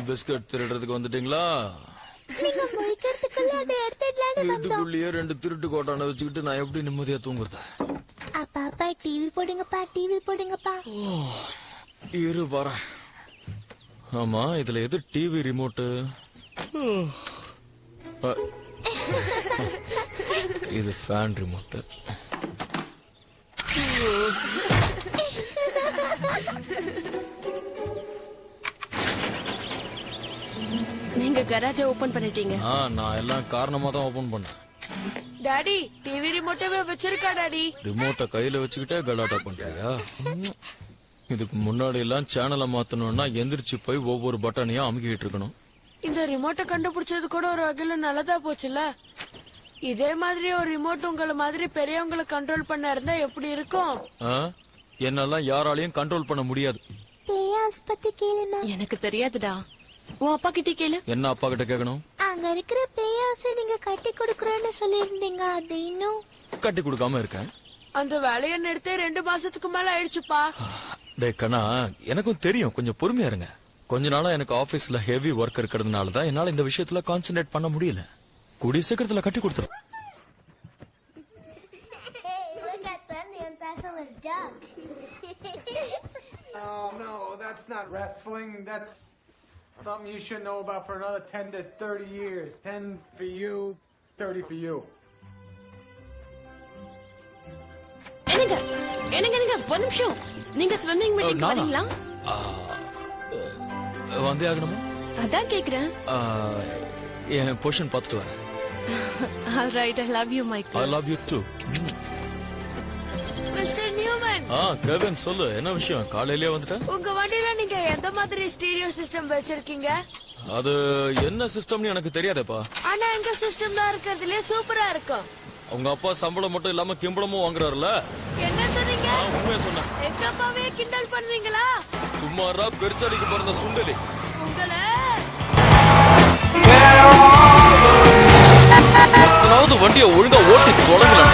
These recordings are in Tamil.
பிஸ்கட் திருடுறதுக்கு வந்துட்டீங்களா? வீட்டுக்குள்ளேயே 2 திருட்டு கோட்டான வச்சுக்கிட்டு நான் எப்படி நிம்மதியா தூங்குறதா? அப்பா டிவி போடுங்கப்பா, டிவி போடுங்கப்பா. இரு வரேன். ஆமா, இதுல எது டிவி ரிமோட்டு? இது ஃபேன் ரிமோட்டு. நீங்க கராஜ ஓபன் பண்ணிட்டீங்க. நான் எல்லாம் காரணமா தான் ஓபன் பண்ணேன். டாடி, டிவி ரிமோட்டவே வச்சிருக்கா டாடி. ரிமோட்ட கையில வச்சுக்கிட்டே கலாட்டா பண்றியா? இதுக்கு முன்னாடி எல்லாம் சேனலை மாத்தணும்னா எந்திரிச்சு போய் ஒவ்வொரு பட்டனையா அமுக்கிட்டு இருக்கணும். இந்த ரிமோட்டை கண்டுபிடிச்சது கூட ஒரு வகையில நல்லதா போச்சுல. இதே மாதிரி ஒரு ரிமோட் உங்களை மாதிரி பெரியவங்களை கண்ட்ரோல் பண்ண இருந்தா எப்படி இருக்கும்? என்னெல்லாம் யாராலையும் கண்ட்ரோல் பண்ண முடியாது. எனக்கு தெரியாதுடா. உன் அப்பா கிட்ட கேளு. என்ன அப்பா கிட்ட கேட்கணும்? அங்க இருக்கிற பிளே ஹவுஸ் நீங்க கட்டி கொடுக்கறேன்னு சொல்லிருந்தீங்க, அது இன்னும் கட்டி கொடுக்காம இருக்கேன். அந்த வேலையை நிறுத்தி 2 மாசத்துக்கு மேல ஆயிடுச்சுப்பா. டேய் கண்ணா, எனக்கும் தெரியும், கொஞ்சம் பொறுமையா இருங்க. கொஞ்ச நாளா எனக்கு ஆபீஸ்ல ஹெவி ஒர்க் இருக்கிறதுனால தான் என்னால இந்த விஷயத்துல கான்சென்ட்ரேட் பண்ண முடியல. கூடிய சீக்கிரத்துல கட்டி கொடுத்துரும். Oh no, that's not wrestling. That's something you should know about for another 10 to 30 years. 10 for you, 30 for you. என்னங்க ஒரு நிமிஷம். நீங்க ஸ்விம்மிங் மீட்டிங் வரீங்களா? வந்தே ஆகணுமா? அதான் கேக்குறேன். என் பொசிஷன் பார்த்துட்டு வரேன். All right, I love you, Michael. I love you too. Mister Newman. Kevin சொல்லு, என்ன விஷயம்? காலையிலேயே வந்துட்ட? உங்க வண்டியில நீங்க எந்த மாதிரி ஸ்டீரியோ சிஸ்டம் வச்சிருக்கீங்க? அது என்ன சிஸ்டம்னு எனக்கு தெரியாதேப்பா. ஆனா எங்க சிஸ்டம்ல இருக்கிறதுல சூப்பரா இருக்கும். உங்க அப்பா சம்பளம் மட்டும் இல்லாம கிம்பளமும் வாங்குறாருல? என்ன சொன்னீங்க? உண்மையா சொன்னேன். எங்க அப்பாவே கிண்டல் பண்றீங்களா? சும்மாரா பெருச்சாலிக்கு பிறந்த சுண்டலி. உங்களை அதாவது வண்டியை ஒழுங்கா ஓட்டி தொடங்கல.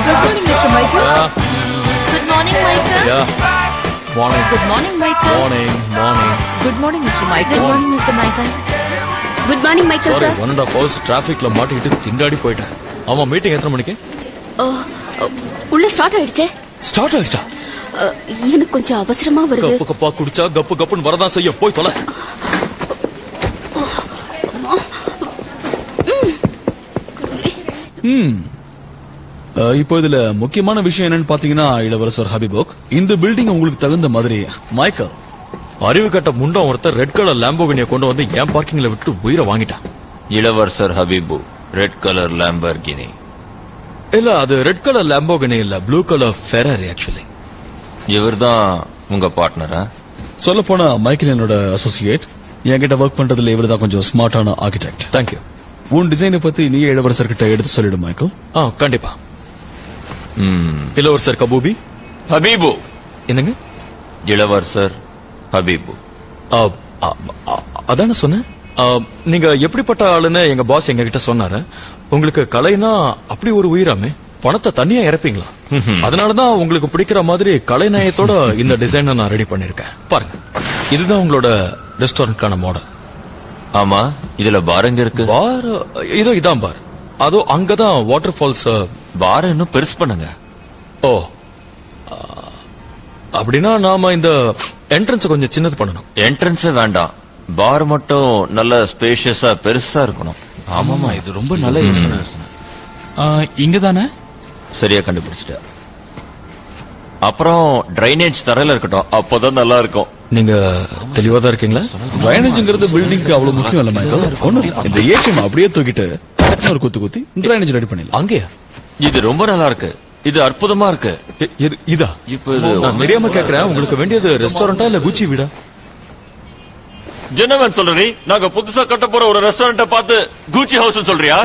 Good morning, Mr. Michael. Good morning, Michael. Morning. Good morning, Michael. Morning. Good morning, Mr. Michael. Good morning, Mr. Michael. Good morning, Michael, sir. 1.5 hours டிராபிக்ல மாட்டிக்கிட்டு திண்டாடி போயிட்டேன். ஆமா, மீட்டிங் எத்தனை மணிக்கு? உள்ள ஸ்டார்ட் ஆயிடுச்சே. ஸ்டார்ட் ஆயிடுச்சா? எனக்கு கொஞ்சம் அவசரமா வருது. கப்பு கப்பா குடிச்சா கப்பு கப்புன்னு வரதான் செய்ய. போய் தொலை. இப்போ இதுல முக்கியமான விஷயம் என்னன்னு பாத்தீங்கன்னா, இளவரசர் ஹபிபோக், இந்த பில்டிங் உங்களுக்கு தகுந்த மாதிரி. மைக்கேல், அறிவு கட்ட முண்டம் ஒருத்தர் ரெட் கலர் லாம்போகினியை கொண்டு வந்து என் பார்க்கிங்ல விட்டு உயிரை வாங்கிட்டான். இளவரசர் ஹபிபு, ரெட் கலர் லாம்பர்கினி. இல்ல, அது ரெட் கலர் லாம்போகினி இல்ல, ப்ளூ கலர் ஃபெராரி. ஆக்சுவலி இவர்தான் உங்க பார்ட்னரா? சொல்ல போனா மைக்கேல் என்னோட அசோசியேட். என்கிட்ட ஒர்க் பண்றதுல இவர் தான் கொஞ்சம் ஸ்மார்ட்டான ஆர்கிடெக்ட். தேங்க்யூ. உன் டிசைனை பத்தி நீ இளவரசர் கிட்ட எடுத்து சொல்லிடு மைக்கேல். கண்டிப்பா. இளவரசர் கபூபி. ஹபீபு. என்னங்க? இளவரசர் ஹபீபு. அதான சொன்னேன். நீங்க எப்படிப்பட்ட ஆளுன்னு எங்க பாஸ் எங்க கிட்ட சொன்னாரு. உங்களுக்கு கலைனா அப்படி ஒரு உயிராமே. பணத்தை தனியா இறப்பீங்களா? அதனாலதான் உங்களுக்கு பிடிக்கிற மாதிரி கலைநயத்தோட இந்த டிசைனை நான் ரெடி பண்ணிருக்கேன். பாருங்க, இதுதான் உங்களோட ரெஸ்டாரண்ட்கான மாடல். ஆமா, இதுல பார் எங்க இருக்கு? பார் இதோ இதான் பார். அதோ அங்கதான் வாட்டர் ஃபால்ஸ். பார் இன்னும் பெருசு பண்ணுங்க. ஓ, அப்படின்னா நாம இந்த என்ட்ரன்ஸ் கொஞ்சம் சின்னது பண்ணணும். என்ட்ரன்ஸ் வேண்டாம், பார் மட்டும் நல்ல ஸ்பேஷியஸா பெருசா இருக்கணும். ஆமாமா, இது ரொம்ப நல்ல யோசனை. இங்கதானே? சரியா கண்டுபிடிச்சிட்ட. அப்புறம் டிரைனேஜ் தரையில இருக்கட்டும், அப்பதான் நல்லா இருக்கும். நீங்க தெளிவா தான் இருக்கீங்களா? டிரைனேஜ்ங்கிறது பில்டிங்க்கு அவ்வளவு முக்கியம் இல்ல மைக்கேல். இந்த ஏடிஎம் அப்படியே தூக்கிட்டு இன்னொரு குத்தி டிரைனேஜ் ரெடி பண்ணிடலாம். அங்கேயா? இது ரொம்ப நல்லா இருக்கு. இது அற்புதமா இருக்கு. இதா? இப்ப இது நான் தெரியாம கேக்குறேன், உங்களுக்கு வேண்டியது ரெஸ்டாரண்டா இல்ல குச்சி வீடா? ஜெனவன் சொல்ற நீ நாங்க புதுசா கட்ட போற ஒரு ரெஸ்டாரண்ட பார்த்து கூச்சி ஹவுஸ் சொல்றியா?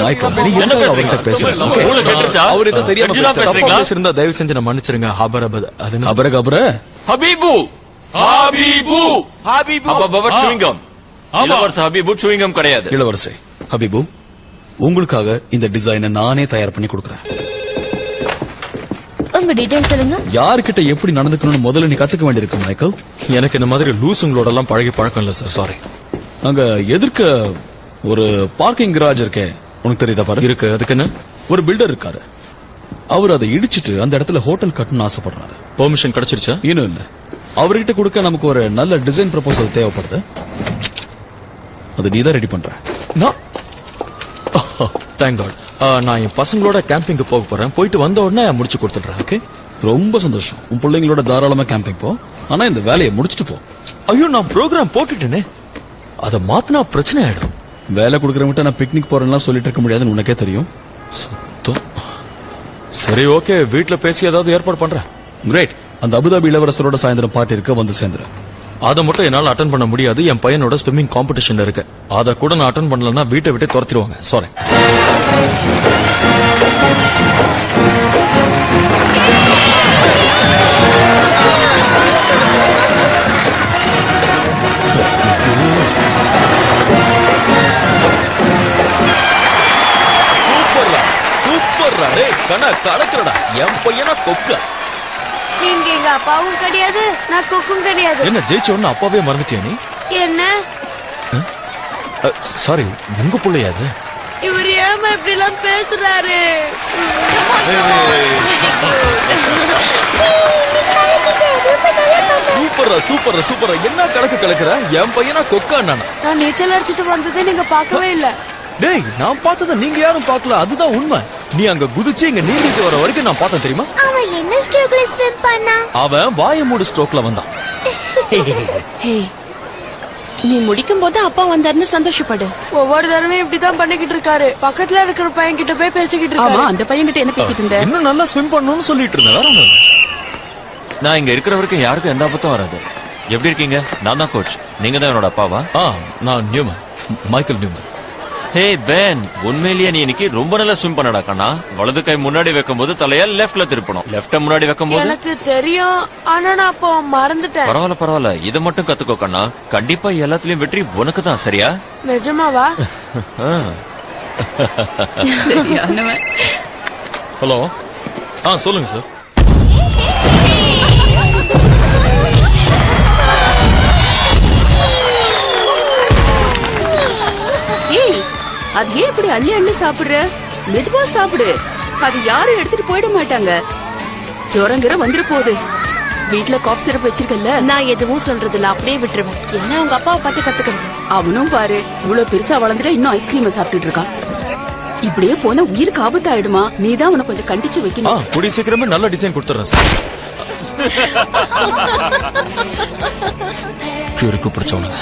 மைக்கேல், நீ என்ன எதுக்காக பேசுறீங்க? அவர்கிட்ட பேசுற? உங்களுக்கு கேட்டுச்சா? அவர் ஏதோ தெரியாம தெரிஞ்சுதான் பேசுறீங்களா? பேசுறீங்களா? தயவு செஞ்சு நான் மன்னிச்சிருங்க. ஹபரபத் அது என்ன? அபரகபர ஹபீபு ஹபீபு அப்ப பவட் சுவிங்கம். இளவரச ஹபீபு சுவிங்கம் கிடையாது. இளவரசே ஹபீபு, உங்களுக்காக இந்த டிசைனை நானே தயார் பண்ணி கொடுக்கறேன். உங்க டீடைல் சொல்லுங்க. யார்கிட்ட எப்படி நடந்துக்கணும்னு முதல்ல நீ கத்துக்க வேண்டியிருக்கு மைக்கேல். எனக்கு இந்த மாதிரி லூசுங்களோட எல்லாம் பழக்கம் இல்ல சார், சாரி. அங்க எதிர்க்க ஒரு பார்க்கிங் கராஜ் இருக்கே, உனக்கு தெரியுதா பாரு? இருக்கு. அதுக்கு என்ன? ஒரு பில்டர் இருக்காரு. அவர் அதை இடிச்சிட்டு அந்த இடத்துல ஹோட்டல் கட்டணும்னு ஆசைப்படுறாரு. பெர்மிஷன் கிடைச்சிருச்சா? இன்னும் இல்ல. அவர்கிட்ட கொடுக்க நமக்கு ஒரு நல்ல டிசைன் ப்ரொபோசல் தேவைப்படுது. அது நீதான் ரெடி பண்ற. Thank God. நான் என் பசங்களோட கேம்பிங்க்கு போக போறேன். போயிட்டு வந்த உடனே முடிச்சு கொடுத்துடுறேன். ஓகே? ரொம்ப சந்தோஷம். உன் பிள்ளைங்களோட தாராளமா கேம்பிங் போ. ஆனா இந்த வேலையை முடிச்சிட்டு போ. ஐயோ, நான் ப்ரோக்ராம் போட்டுட்டேனே, அதை மாத்தினா பிரச்சனை ஆயிடும். வேலை கொடுக்கறவங்கிட்ட நான் பிக்னிக் போறேன்னா சொல்லிட்டு இருக்க முடியாதுன்னு உனக்கே தெரியும். சுத்தம். சரி, ஓகே, வீட்ல பேசி ஏதாவது ஏற்பாடு பண்றேன். கிரேட். அந்த அபுதாபி இளவரசரோட சாயந்தரம் பார்ட்டி இருக்க, வந்து சேர்ந்துரு. அதை மட்டும் என்னால அட்டன் பண்ண முடியாது. என் பையனோட ஸ்விம்மிங் காம்படிஷன் இருக்கு. அதை கூட நான் அட்டன் பண்ணலன்னா வீட்டை விட்டு துரத்திடுவாங்க. சாரி. சூப்பர்ரா, சூப்பர்ரா. டேய் கண்ணா, கலக்குறடா. என் பையனா கொக்க. நீங்க எங்க அப்பாவும் கிடையாது, நான் கொக்கும் கிடையாது. என்ன ஜெயிச்ச உடனே அப்பாவே மறந்துட்டியா நீ? என்ன சாரி, உங்க பிள்ளையா அது? இவர் ஏமா இப்படி எல்லாம் பேசுறாரு? சூப்பர்ரா, சூப்பர்ரா, சூப்பர்ரா. என்ன கணக்கு கலக்குற? என் பையனா கொக்கா நானா? நான் நீச்சல் அடிச்சிட்டு வந்ததே நீங்க பார்க்கவே இல்ல. டேய், நான் பார்த்தத நீங்க யாரும் பார்க்கல, அதுதான் உண்மை. நீ அங்க குதிச்சு இங்க நீந்திட்டு வர வரைக்கும் நான் பார்த்தேன், தெரியுமா? அவன் என்ன ஸ்ட்ரோக்ல ஸ்விம் பண்ணா? அவன் வாய மூடு ஸ்ட்ரோக்ல வந்தான். ஹே, நீ முடிக்கும் போது அப்பா வந்தாருன்னு சந்தோஷப்படு. ஒவ்வொரு தடவையும் இப்படிதான் பண்ணிக்கிட்டு இருக்காரு. பக்கத்துல இருக்கிற பையன் கிட்ட போய் பேசிக்கிட்டு ஆமா, இருக்காரு. அந்த பையன் கிட்ட என்ன பேசிட்டு இருந்த? இன்னும் நல்லா ஸ்விம் பண்ணணும்னு சொல்லிட்டு இருந்தேன். வேற ஒண்ணும் இல்ல. நான் இங்க இருக்கிற வரைக்கும் யாருக்கும் எந்த ஆபத்தும் வராது. எப்படி இருக்கீங்க? நான் தான் கோச். நீங்க தான் என்னோட அப்பாவா? நான் நியூமன், மைக்கேல் நியூமன். ஹே பென், உண்மையிலேயே நீ இன்னைக்கு ரொம்ப நல்லா ஸ்விம் பண்ணடா கண்ணா. வலது கை முன்னாடி வைக்கும் போது தலையா லெஃப்ட்ல திருப்பணும். லெஃப்ட முன்னாடி வைக்கும் போது. எனக்கு தெரியும், ஆனா நான் அப்போ மறந்துட்டேன். பரவாயில்ல பரவாயில்ல, இதை மட்டும் கத்துக்கோ கண்ணா. கண்டிப்பா எல்லாத்துலயும் வெற்றி உனக்கு தான். சரியா? நிஜமாவா? ஹலோ. சொல்லுங்க சார். ஏய், அது ஏன் இப்படி அள்ளி அள்ளி சாப்பிடுற? மெதுவா சாப்பிடு. அது யாரும் எடுத்துட்டு போயிட மாட்டாங்க. ஜுரங்கிற வந்துட போகுது. வீட்ல காஃப் சிரப் வச்சிருக்கல. நான் எதுவும் சொல்றது இல்ல, அப்படியே விட்டுருவேன். என்ன உங்க அப்பாவை பார்த்து கத்துக்கிறது. அவனும் பாரு, இவ்வளவு பெருசா வளர்ந்துட்டு இன்னும் ஐஸ்கிரீம் சாப்பிட்டுட்டு இருக்கான். இப்படியே போனா உயிருக்கு ஆபத்தாயிடுமா? நீதான் அவனை கொஞ்சம் கண்டிச்சு வைக்கணும். கூடிய சீக்கிரமே நல்ல டிசைன் கொடுத்துறேன் சார். கியூருக்கு பிடிச்சவனுங்க.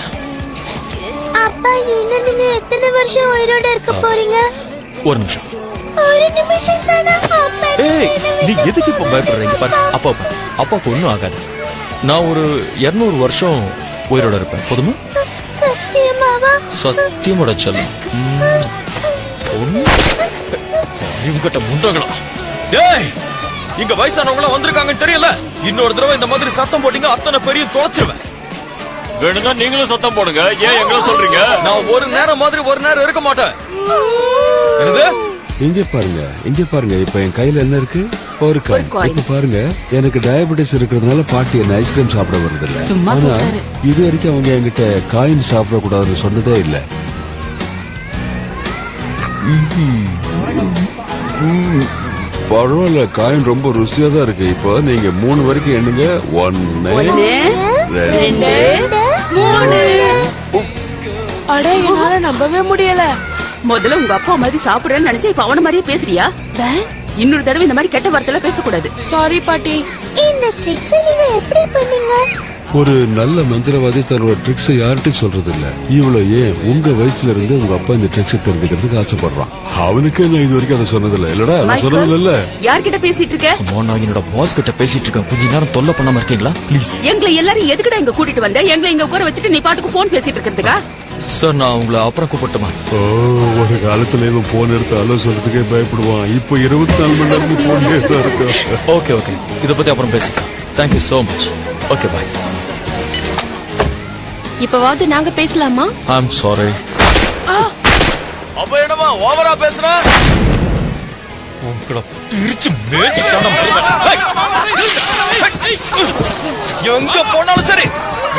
அப்பா, இன்னும் நீங்க எத்தனை வருஷம் உயிரோட இருக்க போறீங்க? ஒரு நிமிஷம். ஒரு நிமிஷம் தானா? அப்பா, ஏய், நீ எதுக்கு இப்ப பயப்படுறீங்க? பாரு, அப்பாவுக்கு ஒண்ணும் ஆகாது. நான் ஒரு 200 வருஷம் உயிரோட இருப்பேன். போதுமா? சத்தியமாவா? சத்தியமோட செல்லம். இவங்கிட்ட முண்டங்களா? டேய், இங்க வயசானவங்க வந்திருக்காங்கன்னு தெரியல. இன்னொரு தடவை இந்த மாதிரி சத்தம் போட்டீங்க, அத்தனை பெரிய தொலைச்சிருவேன். வேணும்னா நீங்களும் சத்தம் போடுங்க. ஏன் எங்களை சொல்றீங்க? நான் ஒரு நேரம் மாதிரி ஒரு நேரம் இருக்க மாட்டேன். என்னது? இங்க பாருங்க. இப்ப என் கையில என்ன இருக்கு? ஒரு காயின். இப்ப பாருங்க, எனக்கு டயபெட்டிஸ் இருக்கிறதுனால பாட்டி என்ன ஐஸ்கிரீம் சாப்பிட வருது இல்ல. சும்மா ஆனா சொல்றாரு. இது வரைக்கும் அவங்க என்கிட்ட காயின் சாப்பிட கூடாதுன்னு சொன்னதே இல்ல. பரவாயில்ல, காயின் ரொம்ப ருசியா தான் இருக்கு. இப்போ நீங்க 3 வரைக்கும் எண்ணுங்க. 1 2 3. அட, என்னால நம்பவே முடியல. முதல்ல உங்க அப்பா மாதிரி சாப்பிடுறேன்னு நினைச்சா இப்ப அவன மாதிரியே பேசுறியா? இன்னொரு தடவை இந்த மாதிரி கெட்ட வார்த்தையில பேசக்கூடாது. சாரி பாட்டி. இந்த ட்ரிக்ஸ் நீங்க எப்படி பண்ணீங்க? ஒரு நல்ல மந்திரவாதி தன்னோட ட்ரிக்ஸ் யார்கிட்டயும் சொல்றது இல்ல. இவ்வளவு ஏன் உங்க வயசுல இருந்து உங்க அப்பா இந்த ட்ரிக்ஸ் தெரிஞ்சுக்கிறதுக்கு ஆசைப்படுறான். அவனுக்கு நான் இது வரைக்கும் அதை சொன்னதில்ல. இல்லடா நான் சொன்னதில்ல இல்ல. யார்கிட்ட பேசிட்டு இருக்க? நான் என்னோட பாஸ் கிட்ட பேசிட்டு இருக்கேன். கொஞ்ச நேரம் தொல்லை பண்ணாம இருக்கீங்களா ப்ளீஸ்? எங்களை எல்லாரும் எதுக்குடா இங்க கூட்டிட்டு வந்த? எங்களை இங்க உட்கார வச்சுட்டு நீ பாட்டுக்கு போன் பேசிட்டு இருக்கிறதுக்கா? சார் நான் உங்களை அப்புறம் கூப்பிட்டுமா? ஒரு காலத்துல இவன் போன் எடுத்து அலோ சொல்றதுக்கே பயப்படுவான். இப்போ 24 மணி நேரம் போனே தான் இருக்கும். ஓகே ஓகே, இத பத்தி அப்புறம் பேசிக்கலாம். Thank you so much. Okay bye. இப்பவாவது நாங்க பேசலாமா? I am sorry. அப்ப என்னமா ஓவரா பேசுற? உங்களை திருச்சி மேய்ச்சி எங்க போனாலும் சரி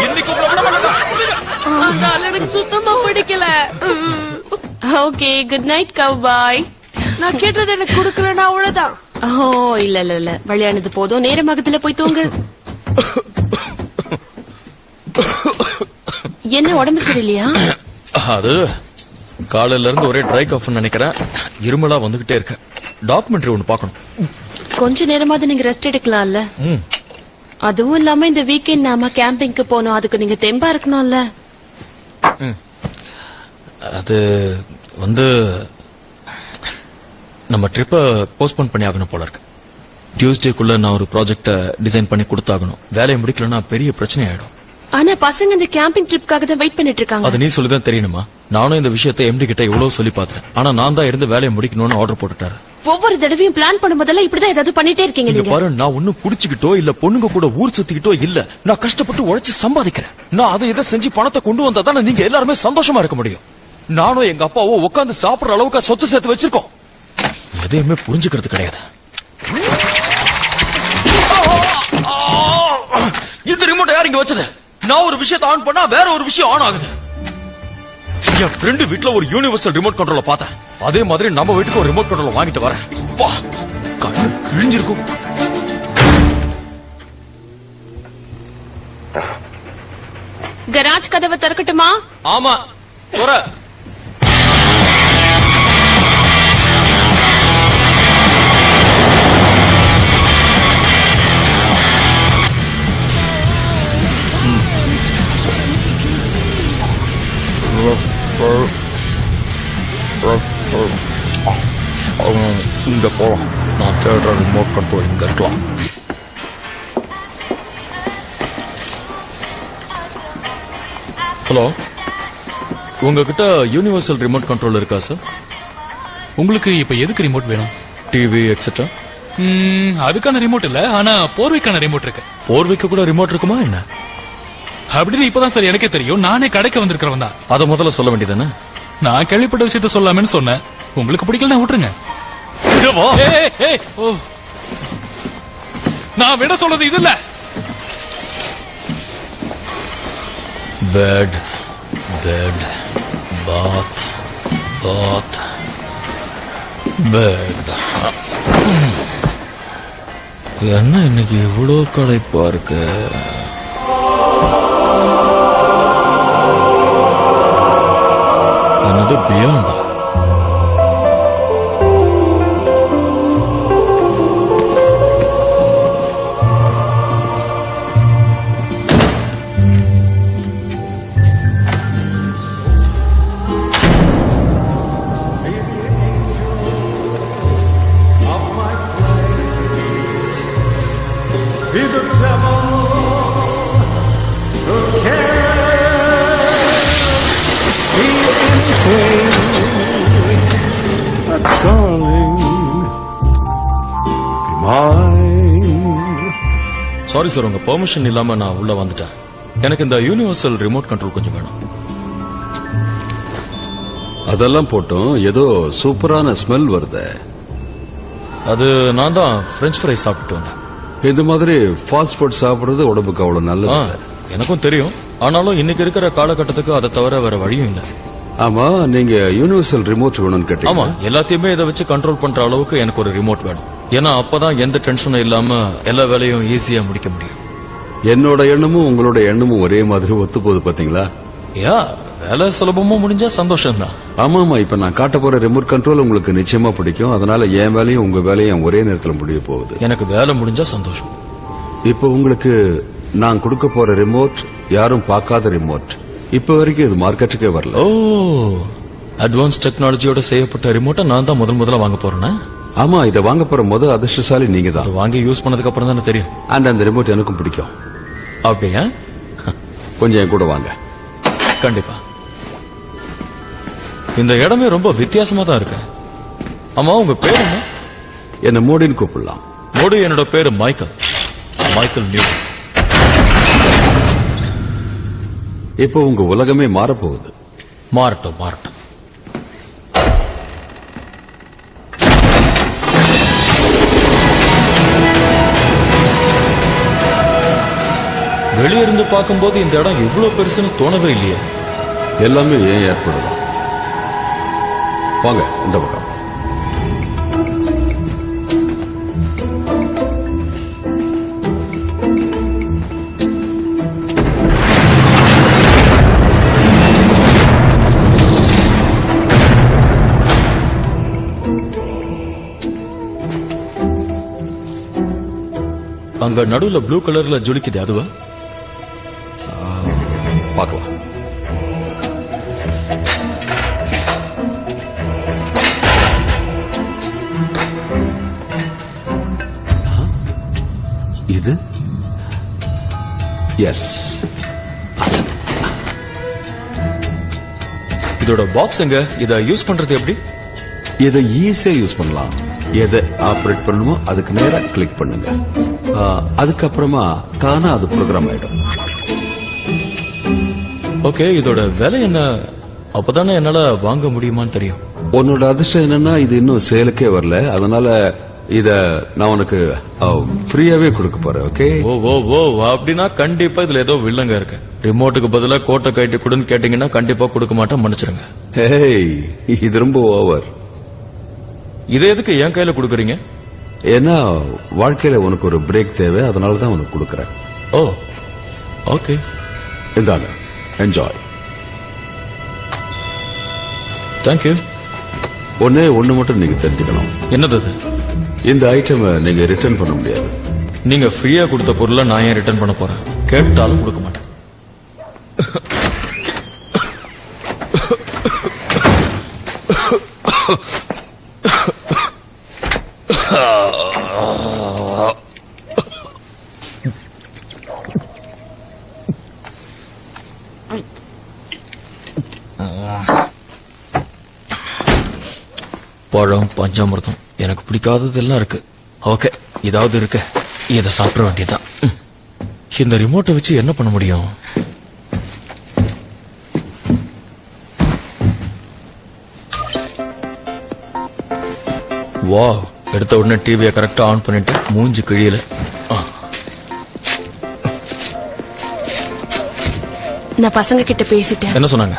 இன்னைக்கு உங்களை விட மாட்டேன். அந்த ஆள் எனக்கு சுத்தமா பிடிக்கல. Okay, good night cowboy. நான் கேட்டது எனக்கு குடுக்கலன்னா அவ்வளவுதான். ஓ இல்ல இல்ல இல்ல, விளையாடுனது போதும், நேரமாகத்துல போய் தூங்கு. என்ன உடம்பு சரியில்லையா? அது காலையில இருந்து ஒரே ட்ரை காஃப் நினைக்கிறேன். இருமலா வந்துகிட்டே இருக்க. டாக்குமெண்ட்ரி ஒன்னு பாக்கணும். கொஞ்ச நேரமாவது நீங்க ரெஸ்ட் எடுக்கலாம்ல. அதுவும் இல்லாம இந்த வீக்கெண்ட் நாம கேம்பிங்க்கு போனோம், அதுக்கு நீங்க தெம்பா இருக்கணும்ல. அது வந்து நம்ம ட்ரிப்ப போஸ்ட்போன் பண்ணி ஆகணும் போல இருக்கு. டியூஸ்டேக்குள்ள நான் ஒரு ப்ராஜெக்ட டிசைன் பண்ணி கொடுத்தாகணும். வேலையை முடிக்கலன்னா பெரிய பிரச்சனை ஆயிடும். ஆனா பசங்க இந்த கேம்பிங் ட்ரிப்காக தான் வெயிட் பண்ணிட்டு இருக்காங்க. அது நீ சொல்லிதான் தெரியணுமா? நானும் இந்த விஷயத்தை எம்டி கிட்ட இவ்வளவு சொல்லி பாத்தேன். ஆனா நான் தான் இருந்து வேலையை முடிக்கணும்னு ஆர்டர் போட்டுட்டாரு. ஒவ்வொரு தடவையும் பிளான் பண்ணும்போதெல்லாம் இப்படிதான் ஏதாவது பண்ணிட்டே இருக்கீங்க நீங்க நீங்க. பாரு, நான் ஒன்னும் குடிச்சுக்கிட்டோ இல்ல பொண்ணுங்க கூட ஊர் சுத்திக்கிட்டோ இல்ல. நான் கஷ்டப்பட்டு உழைச்சு சம்பாதிக்கிறேன். நான் அதை இதை செஞ்சு பணத்தை கொண்டு வந்தா தானே நீங்க எல்லாருமே சந்தோஷமா இருக்க முடியும். நானும் எங்க அப்பாவோ உட்கார்ந்து சாப்பிடுற அளவுக்கு சொத்து சேர்த்து வச்சிருக்கோம். எதையுமே புரிஞ்சுக்கிறது கிடையாது. இந்த ரிமோட் யார் இங்க வச்சது? நான் ஒரு விஷயத்தை ஆன் பண்ணா வேற ஒரு விஷயம் ஆன் ஆகுது. என் ஃப்ரெண்டு வீட்ல ஒரு யூனிவர்சல் ரிமோட் கண்ட்ரோல பார்த்தேன். அதே மாதிரி நம்ம வீட்டுக்கு ஒரு ரிமோட் கண்ட்ரோல வாங்கிட்டு வரேன். வா, கண்ணு கிழிஞ்சிருக்கும். கராஜ் கதவை திறக்கட்டுமா? ஆமா, போற. இங்க போலாம். நான் தேடுற ரிமோட் கண்ட்ரோல் இங்க இருக்கலாம். ஹலோ, உங்ககிட்ட யூனிவர்சல் ரிமோட் கண்ட்ரோல் இருக்கா சார்? உங்களுக்கு இப்ப எதுக்கு ரிமோட் வேணும்? TV etcetera. அதுக்கான ரிமோட் இல்ல, ஆனா போர்வைக்கான ரிமோட் இருக்கு. போர்வைக்கு கூட ரிமோட் இருக்குமா என்ன? அப்படின்னு இப்பதான் சார் எனக்கே தெரியும். நானே கடைக்கு வந்திருக்கிறவன் தான். அதை முதல்ல சொல்ல வேண்டியதானே? நான் கேள்விப்பட்ட விஷயத்த சொல்லாமன்னு சொன்னேன். உங்களுக்கு பிடிக்கல விட்டுருங்க. நான் விட சொல்றது இது இல்ல. பெட் பெட் பாத் பாத் பெட். என்ன இன்னைக்கு இவ்வளோ களைப்பா இருக்கு? என்னது பியாண்டா? சாரி சார், உங்க பெர்மிஷன் இல்லாம நான் உள்ள வந்துட்டேன். எனக்கு இந்த யூனிவர்சல் ரிமோட் கண்ட்ரோல் கொஞ்சம் வேணும். அதெல்லாம் போட்டோம், ஏதோ சூப்பரான ஸ்மெல் வருது. அது நான் தான் பிரெஞ்ச் ஃப்ரை சாப்பிட்டு வந்தேன். இந்த மாதிரி ஃபாஸ்ட் ஃபுட் சாப்பிடுறது உடம்புக்கு அவ்வளவு நல்லது. எனக்கும் தெரியும். ஆனாலும் இன்னைக்கு இருக்கிற காலகட்டத்துக்கு அதை தவிர வேற வழியும் இல்ல. ஆமா, நீங்க யூனிவர்சல் ரிமோட் வேணும்னு கேட்டீங்க. ஆமா, எல்லாத்தையுமே இதை வச்சு கண்ட்ரோல் பண்ற அளவுக்கு எனக்கு ஒரு ரிமோட் வேணும். ஏன்னா அப்பதான் எந்த டென்ஷனும் இல்லாம எல்லா வேலையும் ஈஸியா முடிக்க முடியும். என்னோட எண்ணமும் உங்களோட எண்ணமும் ஒரே மாதிரி ஒத்து போகுது பாத்தீங்களா? யா, வேலை சுலபமா முடிஞ்சா சந்தோஷம் தான். ஆமாமா, இப்ப நான் காட்ட போற ரிமோட் கண்ட்ரோல் உங்களுக்கு நிச்சயமா பிடிக்கும். அதனால என் வேலையும் உங்க வேலையும் ஒரே நேரத்தில் முடிய போகுது. எனக்கு வேலை முடிஞ்சா சந்தோஷம். இப்ப உங்களுக்கு நான் கொடுக்க போற ரிமோட் யாரும் பார்க்காத ரிமோட். இப்ப வரைக்கும் இது மார்க்கெட்டுக்கே வரல. ஓ, அட்வான்ஸ் டெக்னாலஜியோட செய்யப்பட்ட ரிமோட்டை நான் தான் முதல்ல வாங்க போறேன். ஆமா, இத வாங்க போற அதிர்ஷ்டசாலி நீங்க தான். வாங்கி யூஸ் பண்ணதுக்கு அப்புறம் தானே தெரியும். அந்த ரிமோட் எனக்கும் பிடிக்கும். அப்படியா? கொஞ்சம் என் கூட வாங்க. கண்டிப்பா. இந்த இடமே ரொம்ப வித்தியாசமா தான் இருக்கு. ஆமா, உங்க பேர் என்ன? என்ன மோடின்னு கூப்பிடலாம். மோடி. என்னோட பேரு மைக்கேல். Michael new. இப்போ உங்க உலகமே மாறப்போகுது. மாறட்டும், மாறட்டும். வெளியிருந்து பார்க்கும்போது இந்த இடம் இவ்வளவு பெருசுன்னு தோணவே இல்லையே. எல்லாமே ஏன் ஏற்படுதான். வாங்க இந்த பக்கம். அங்க நடுவுல ப்ளூ கலர்ல ஜொலிக்குது, அதுவா? பார்க்கலாம். இது எஸ். இதோட பாக்ஸ் எங்க? இத யூஸ் பண்றது எப்படி? இதை ஈஸியா யூஸ் பண்ணலாம். எதை ஆபரேட் பண்ணணுமோ அதுக்கு நேரா கிளிக் பண்ணுங்க. அதுக்கப்புறமா தானா அது ப்ரோக்ராம் ஆயிடும். ஓகே, இதோட விலை என்ன? அப்பதானே என்னால வாங்க முடியுமான்னு தெரியும். உன்னோட அதிர்ஷ்டம் என்னன்னா இது இன்னும் சேலுக்கே வரல. அதனால இத நான் உனக்கு ஃப்ரீயாவே கொடுக்க போறேன். ஓகே? ஓ ஓ ஓ, அப்படின்னா கண்டிப்பா இதுல ஏதோ வில்லங்க இருக்கு. ரிமோட்டுக்கு பதிலா கோட்டை கட்டி கொடுன்னு கேட்டீங்கன்னா கண்டிப்பா கொடுக்க மாட்டேன், மன்னிச்சிருங்க. ஹேய், இது ரொம்ப ஓவர். இதை எதுக்கு என் கையில கொடுக்குறீங்க? ஏன்னா வாழ்க்கையில உனக்கு ஒரு பிரேக் தேவை, அதனால தான் உனக்கு கொடுக்கறேன். ஓ, ஓகே. இந்தாங்க, என்ஜாய். தேங்க்யூ. ஒண்ணு மட்டும் நீங்க தெரிஞ்சுக்கணும். என்னது அது? இந்த ஐட்டம் நீங்க ரிட்டர்ன் பண்ண முடியாது. நீங்க ஃப்ரீயா கொடுத்த பொருளை நான் ஏன் ரிட்டர்ன் பண்ண போறேன்? கேட்டாலும் கொடுக்க மாட்டேன். பழம், பஞ்சாமிர்தம், எனக்கு பிடிக்காதது எல்லாம் இருக்கு. ஓகே, ஏதாவது இருக்கு, இதை சாப்பிட வேண்டியதுதான். இந்த ரிமோட்டை வச்சு என்ன பண்ண முடியும்? வா, எடுத்த உடனே டிவியை கரெக்டா ஆன் பண்ணிட்டு மூஞ்சி கிழியல. நான் பசங்க கிட்ட பேசிட்டேன். என்ன சொன்னாங்க?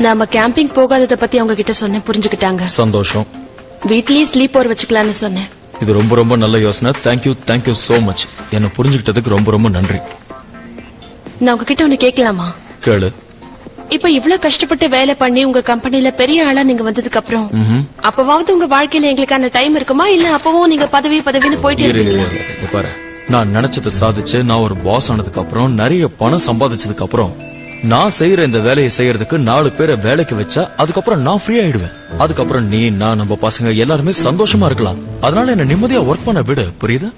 நாம கேம்பிங் போகாதத பத்தி அவங்க கிட்ட சொன்னேன், புரிஞ்சுக்கிட்டாங்க. சந்தோஷம். வீட்லயே ஸ்லீப் ஓவர் வச்சுக்கலாம்னு சொன்னேன். இது ரொம்ப ரொம்ப நல்ல யோசனை. Thank you, thank you so much. என்ன புரிஞ்சுக்கிட்டதுக்கு ரொம்ப ரொம்ப நன்றி. நான் உங்ககிட்ட ஒண்ணு கேட்கலாமா? கேளு. இப்ப இவ்ளோ கஷ்டப்பட்டு வேலை பண்ணி உங்க கம்பெனில பெரிய ஆளா நீங்க வந்ததுக்கு அப்புறம் அப்பவாவது உங்க வாழ்க்கையில எங்களுக்கான டைம் இருக்குமா? இல்ல அப்பவும் நீங்க பதவின்னு போயிட்டு இருக்கீங்களா? பாரு, நான் நினைச்சதை சாதிச்சு நான் ஒரு பாஸ் ஆனதுக்கு அப்புறம் நிறைய பணம் சம்பாதிச்சதுக்கு அப்புறம் நான் செய்யற இந்த வேலையை செய்யறதுக்கு 4 பேரை வேலைக்கு வச்சா அதுக்கப்புறம் நான் ஃப்ரீ ஆயிடுவேன். அதுக்கப்புறம் நீ, நான், நம்ம பசங்க எல்லாருமே சந்தோஷமா இருக்கலாம். அதனால என்ன நிம்மதியா ஒர்க் பண்ண விடு, புரியுதா?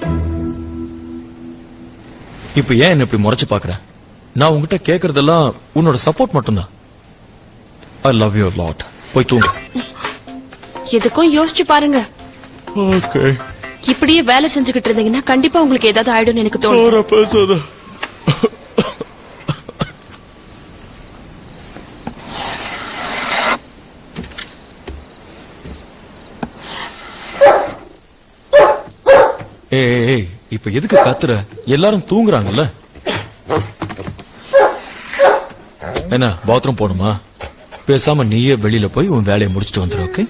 இப்ப ஏன் என்ன இப்படி முறைச்சு பாக்குற? நான் உங்ககிட்ட கேக்குறதெல்லாம் உன்னோட சப்போர்ட் மட்டும்தான். ஐ லவ் யூ லாட். போய் தூங்க. எதுக்கும் யோசிச்சு பாருங்க. ஓகே. இப்படியே வேலை செஞ்சுக்கிட்டு இருந்தீங்கன்னா கண்டிப்பா உங்களுக்கு ஏதாவது ஆயிடும் எனக்கு தோணுது. ஏய், இப்ப எதுக்கு கத்துற? எல்லாரும் தூங்குறாங்கல்ல. என்ன, பாத்ரூம் போணுமா? பேசாம நீயே வெளியில போய் உன் வேலையை முடிச்சிட்டு வந்துரு. ஓகே?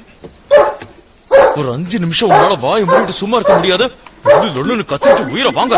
ஒரு 5 நிமிஷம் உங்களால வாய் மூடிட்டு சும்மா இருக்க முடியாது. ஒண்ணு கத்திட்டு உயிரை வாங்க.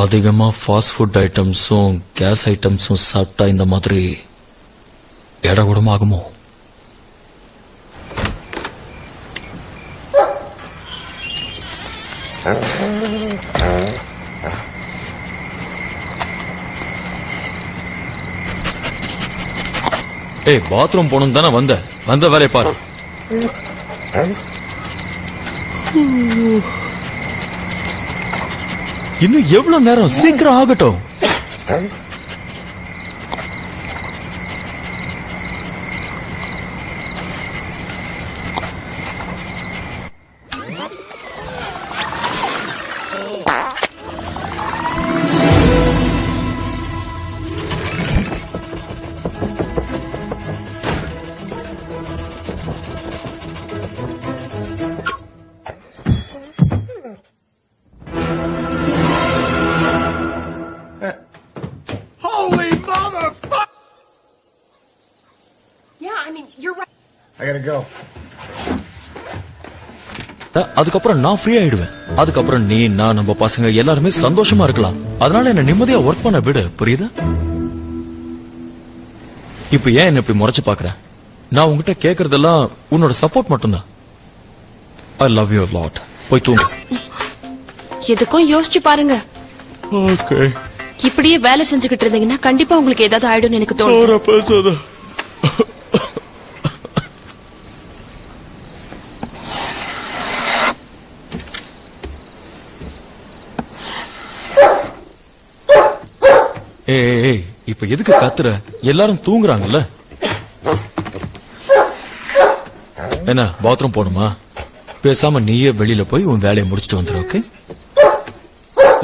அதிகமா ஃபாஸ்ட் ஃபுட் ஐட்டம்ஸும் கேஸ் ஐட்டம்ஸும் சாப்பிட்டா இந்த மாதிரி எடை கூடமா ஆகுமோ? ஏய், பாத்ரூம் போகணும் தானே வந்த வேலையை பாரு. இன்னும் எவ்வளவு நேரம்? சீக்கிரம் ஆகட்டும். Holy motherfucker! Yeah, I mean, you're right. I gotta go. அதுக்கப்புறம் நான் ஃப்ரீ ஆயிடுவேன். அதுக்கப்புறம் நீ, நான், நம்ம பசங்க எல்லாருமே சந்தோஷமா இருக்கலாம். அதனால என்ன நிம்மதியா ஒர்க் பண்ண விடு, புரியுதா? இப்ப ஏன் என்ன இப்படி முறைச்சு பாக்குற? நான் உங்ககிட்ட கேக்குறதெல்லாம் உன்னோட சப்போர்ட் மட்டும்தான். ஐ லவ் யூ லாட். போய் தூங்கு. எதுக்கும் யோசிச்சு பாருங்க. ஓகே. இப்படியே வேலை செஞ்சுக்கிட்டு இருந்தீங்கன்னா கண்டிப்பா உங்களுக்கு ஏதாவது ஆயிடும்னு எனக்கு தோணும். ஏய், இப்ப எதுக்கு கத்துற? எல்லாரும் தூங்குறாங்கல்ல. என்ன பாத்ரூம் போணுமா? பேசாம நீயே வெளியில போய் உன் வேலையை முடிச்சிட்டு வந்துரு. ஓகே?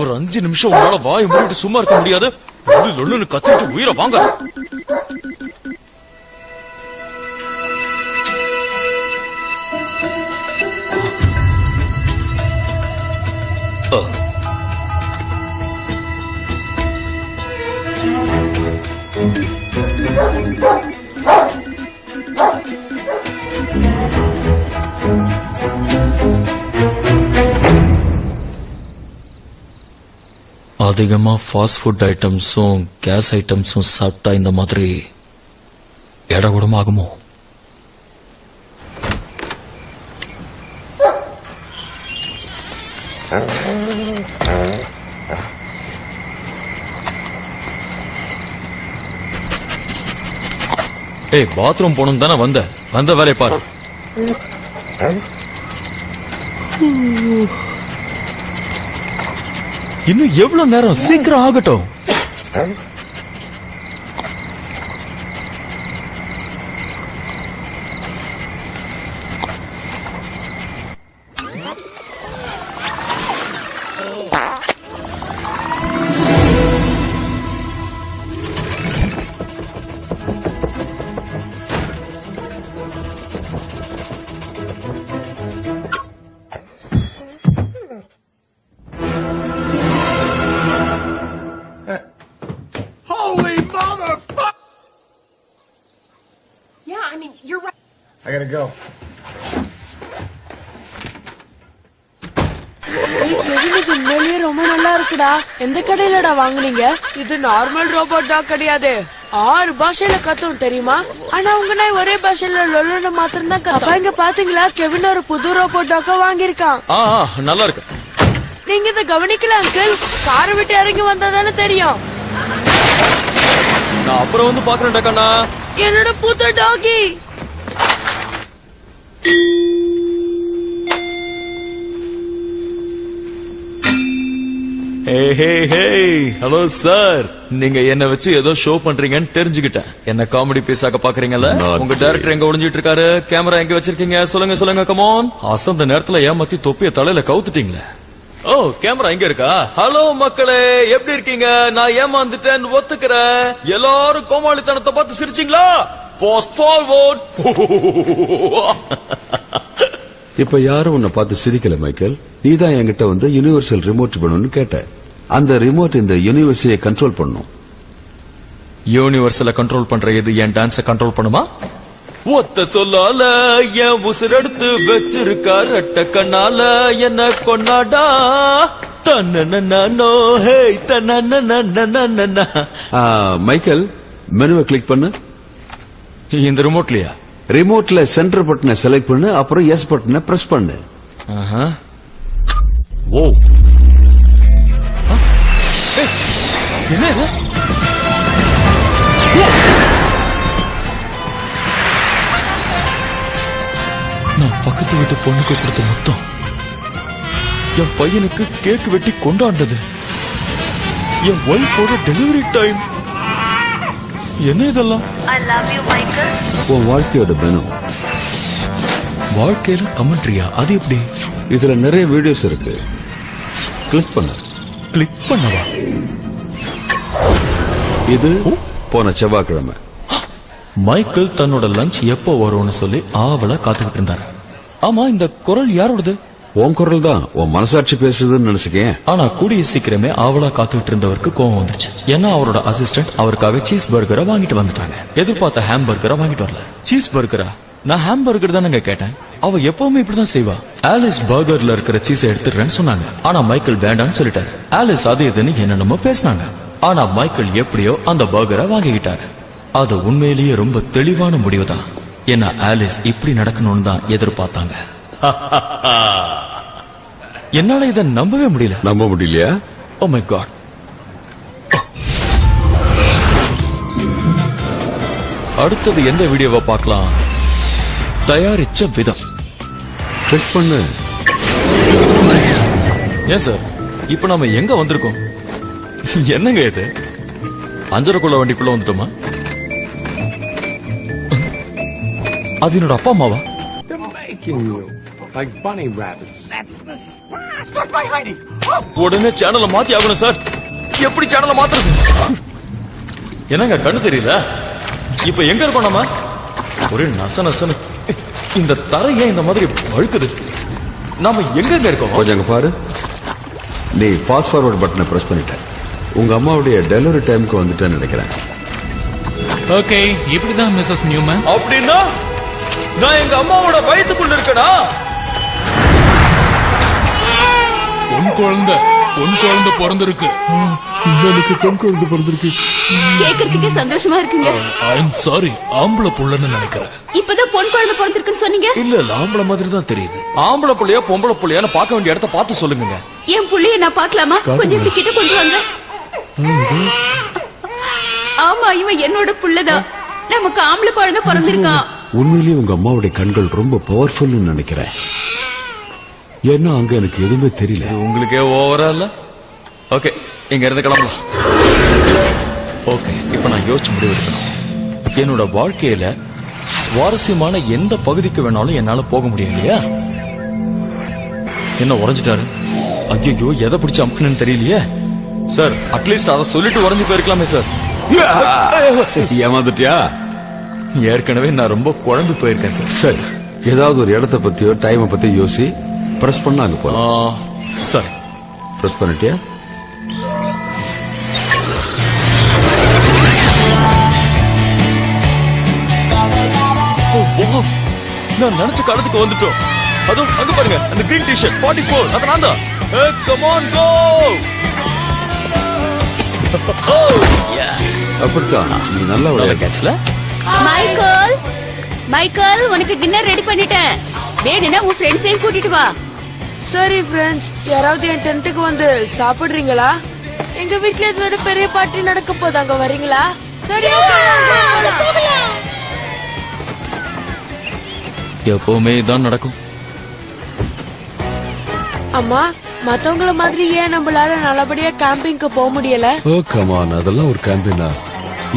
ஒரு 5 நிமிஷம் உன்னால வாய் மூடிட்டு சும்மா இருக்க முடியாது. ஒண்ணு கத்திட்டு உயிரை வாங்க. அதிகமா ஃபாஸ்ட் ஃபுட் ஐட்டம்ஸும் கேஸ் ஐட்டம்ஸும் சாப்பிட்டா இந்த மாதிரி எடை கூடமா ஆகுமோ? ஏய், பாத்ரூம் போகணும் தானே வந்த வேலையை பாரு. இன்னும் எவ்வளவு நேரம்? சீக்கிரம் ஆகட்டும். Holy motherfucker! Yeah, I mean, you're right. I gotta go. இது உண்மையிலேயே ரொம்ப நல்லா இருக்குடா. எந்த கடையிலடா வாங்குனீங்க? இது நார்மல் ரோபோட் டாக் கிடையாது. 6 பாஷையில கத்தும் தெரியுமா? ஆனா உங்க நாய் ஒரே பாஷையில லொல்லன்னு மாத்திரம் தான் கத்தும். இங்க பாத்தீங்களா, கெவின் ஒரு புது ரோபோட் டாக்க வாங்கியிருக்கான். நல்லா இருக்கு. நீங்க இதை கவனிக்கல அங்கிள்? காரை விட்டு இறங்கி வந்தாதானே தெரியும். நான் அப்புறம் வந்து பாக்குறேன் கண்ணா. என்னோட புது டாகி. ஹலோ சார், நீங்க என்ன வச்சு ஏதோ ஷோ பண்றீங்கன்னு தெரிஞ்சுக்கிட்டேன். என்ன காமெடி பீஸாக்க பாக்குறீங்கல்ல? உங்க டைரக்டர் எங்க ஒளிஞ்சிட்டு இருக்காரு? கேமரா எங்க வச்சிருக்கீங்க? சொல்லுங்க கமான். அசந்த நேரத்துல ஏமாத்தி தொப்பிய தலையில கவுத்துட்டீங்களே. ஓ, கேமரா இங்க இருக்கா? ஹலோ மக்களே, எப்படி இருக்கீங்க? நான் ஏமாந்துட்டேன் ஒத்துக்கிறேன். எல்லாரும் கோமாளித்தனத்தை பார்த்து சிரிச்சீங்களா? Fast forward. இப்ப யாரும் உன்னை பார்த்து சிரிக்கல மைக்கேல். நீதான் என்கிட்ட வந்து யுனிவர்சல் ரிமோட் வேணும்னு கேட்ட. அந்த ரிமோட் இந்த யூனிவர்ஸையை கண்ட்ரோல் பண்ணும். யூனிவர்சல கண்ட்ரோல் பண்ற எது என் டான்ஸ கண்ட்ரோல் பண்ணுமா? ஒத்த சொல்லால என் உசுரெடுத்து வச்சிருக்கார். அட்ட கண்ணால என்ன கொண்டாடா. தன்னன்னோ, ஹே, தன்னன்னன்னன்னன்னன்னா. மைக்கேல் மெனுவை கிளிக் பண்ணு. இந்த ரிமோட்லயா? ரிமோட்ல சென்டர் பட்டனை செலக்ட் பண்ணு, அப்புறம் எஸ் பட்டனை பிரஸ் பண்ணு. ஆஹா. ஓ, ஏய், என்ன இது? நான் பக்கத்து வீட்டு பொண்ணுக்கு கொடுத்த முத்தம் என் பையனுக்கு கேக் வெட்டி கொண்டாண்டது, என் ஒய்ஃபோட டெலிவரி டைம். என்ன இதெல்லாம்? உன் வாழ்க்கையோட மெனு. வாழ்க்கையில கமெண்ட்ரியா? அது எப்படி? இதுல நிறைய வீடியோஸ் இருக்கு, கிளிக் பண்ணு. கிளிக் பண்ணவா? இது போன செவ்வாய்க்கிழமை. மைக்கேல் தன்னோட லஞ்ச் எப்போ வரும்னு சொல்லி ஆவலா காத்துக்கிட்டு இருந்தாரு. ஆமா, இந்த குரல் யாரோடது? உன் குரல் தான், உன் மனசாட்சி பேசுதுன்னு நினைச்சுக்கேன். ஆனா கூடிய சீக்கிரமே ஆவலா காத்துக்கிட்டு இருந்தவருக்கு கோவம் வந்துருச்சு. ஏன்னா அவரோட அசிஸ்டன்ட் அவருக்காக சீஸ் பர்கரை வாங்கிட்டு வந்துட்டாங்க. எதிர்பார்த்த ஹாம்பர்கரை வாங்கிட்டு வரல. சீஸ் பர்கரா? நான் ஹாம்பர்கர் தானங்க கேட்டேன். அவ எப்பவுமே இப்படிதான் செய்வா. ஆலிஸ் பர்கர்ல இருக்கிற சீஸ் எடுத்துறேன்னு சொன்னாங்க. ஆனா மைக்கேல் வேண்டான்னு சொல்லிட்டாரு. ஆலிஸ் அது இதுன்னு என்னென்னமோ பேசினாங்க. ஆனா மைக்கேல் எப்படியோ அந்த பர்கரை வாங்கிக்கிட்டாரு. அது உண்மையிலேயே ரொம்ப தெளிவான முடிவுதான். ஏன்னா ஆலிஸ் இப்படி நடக்கணும்னு தான் எதிர்பார்த்தாங்க. என்னால இதை நம்பவே முடியல. நம்ப முடியலையா? Oh my God. அடுத்தது எந்த வீடியோவை பார்க்கலாம்? தயாரிச்ச விதம். கிளிக் பண்ணு. ஏன் சார், இப்ப நாம எங்க வந்திருக்கோம்? என்னங்க இது? அஞ்சரைக்குள்ள வண்டிக்குள்ள வந்துட்டோமா? அது என்னோட அப்பா அம்மாவா? Like bunny rabbits. உடனே சேனலை மாத்தி ஆகணும் சார். எப்படி சேனலை மாத்துறது? என்னங்க கண்ணு தெரியல? இப்ப எங்க இருக்கோம் நம்ம? ஒரே நச நசனு. இந்த தரை ஏன் இந்த மாதிரி வழுக்குது? நாம எங்க இருக்கோம்? கொஞ்சம் அங்க பாரு. நீ ஃபாஸ்ட் ஃபார்வர்ட் பட்டனை பிரஸ் பண்ணிட்ட. உங்க அம்மாவுடைய டெலிவரி டைமுக்கு வந்துட்டேன்னு நினைக்கிறேன். ஓகே, இப்படிதான் மிஸ்ஸஸ் நியூமன். அப்படின்னா நான் எங்க அம்மாவோட வயித்துக்குள்ள இருக்கடா. பொன் குழந்தை பிறந்திருக்கு. எனக்கு பெண் குழந்தை பிறந்திருக்கு. கேக்குறதுக்கே சந்தோஷமா இருக்குங்க. ஐ எம் சாரி, ஆம்பளை புள்ளன்னு நினைக்கிறேன். இப்பதான் பொன் குழந்தை பிறந்திருக்குன்னு சொன்னீங்க. இல்ல ஆம்பளை மாதிரி தான் தெரியுது. ஆம்பளை புள்ளையா பொம்பளை புள்ளையான்னு பார்க்க வேண்டிய இடத்த பார்த்து சொல்லுங்க. என் புள்ளைய நான் பாக்கலாமா? கொஞ்சம் கிட்ட கொண்டு வாங்க. ஆமா, இவன் என்னோட புள்ளதான். நமக்கு ஆம்பளை குழந்தை பிறந்திருக்கான். உண்மையிலேயே உங்க அம்மாவுடைய கண்கள் ரொம்ப பவர்ஃபுல்னு நினைக்கிறேன். ஏன்னா அங்க எனக்கு எதுவுமே தெரியல. உங்களுக்கே ஓவரா இல்ல? ஓகே, இங்க இருந்து கிளம்பலாம். ஓகே, இப்ப நான் யோசிச்சு முடிவு எடுக்கணும். என்னோட வாழ்க்கையில சுவாரஸ்யமான எந்த பகுதிக்கு வேணாலும் என்னால போக முடியும் இல்லையா? என்ன உறைஞ்சிட்டாரு? ஐயோ, எதை பிடிச்ச அமுக்குன்னு தெரியலையே. சார், அட்லீஸ்ட் அதை சொல்லிட்டு உறைஞ்சு போயிருக்கலாமே சார். ஏமாந்துட்டியா? ஏற்கனவே நான் ரொம்ப குழம்பு போயிருக்கேன் சார். சரி, ஏதாவது ஒரு இடத்தை பத்தியோ டைமை பத்தி யோசி. பிரஸ் பண்ண அங்க போலாம். சரி, பிரஸ் பண்ணிட்டியா? நான் நினைச்ச காலத்துக்கு வந்துட்டோம். அதுவும் அங்க பாருங்க, அந்த கிரீன் டி-ஷர்ட் 44, அது நான் தான். Come on go. அப்படித்தான், நீ நல்லா விளையாடுல. மைக்கேல், உனக்கு டின்னர் ரெடி பண்ணிட்டேன். வேணும்னா உன் ஃப்ரெண்ட்ஸையும் கூட்டிட்டு வா. சரி ஃப்ரெண்ட்ஸ், யாராவது என் டென்ட்டுக்கு வந்து சாப்பிடுறீங்களா? எங்க வீட்ல இது விட பெரிய பார்ட்டி நடக்க போது, அங்க வரீங்களா? சரி, போகலாம். எப்பவுமே இதான் நடக்கும். அம்மா, மத்தவங்கள மாதிரி ஏன் நம்மளால நல்லபடியா கேம்பிங்க்கு போக முடியல? ஓ கமான், அதெல்லாம் ஒரு கேம்பினா?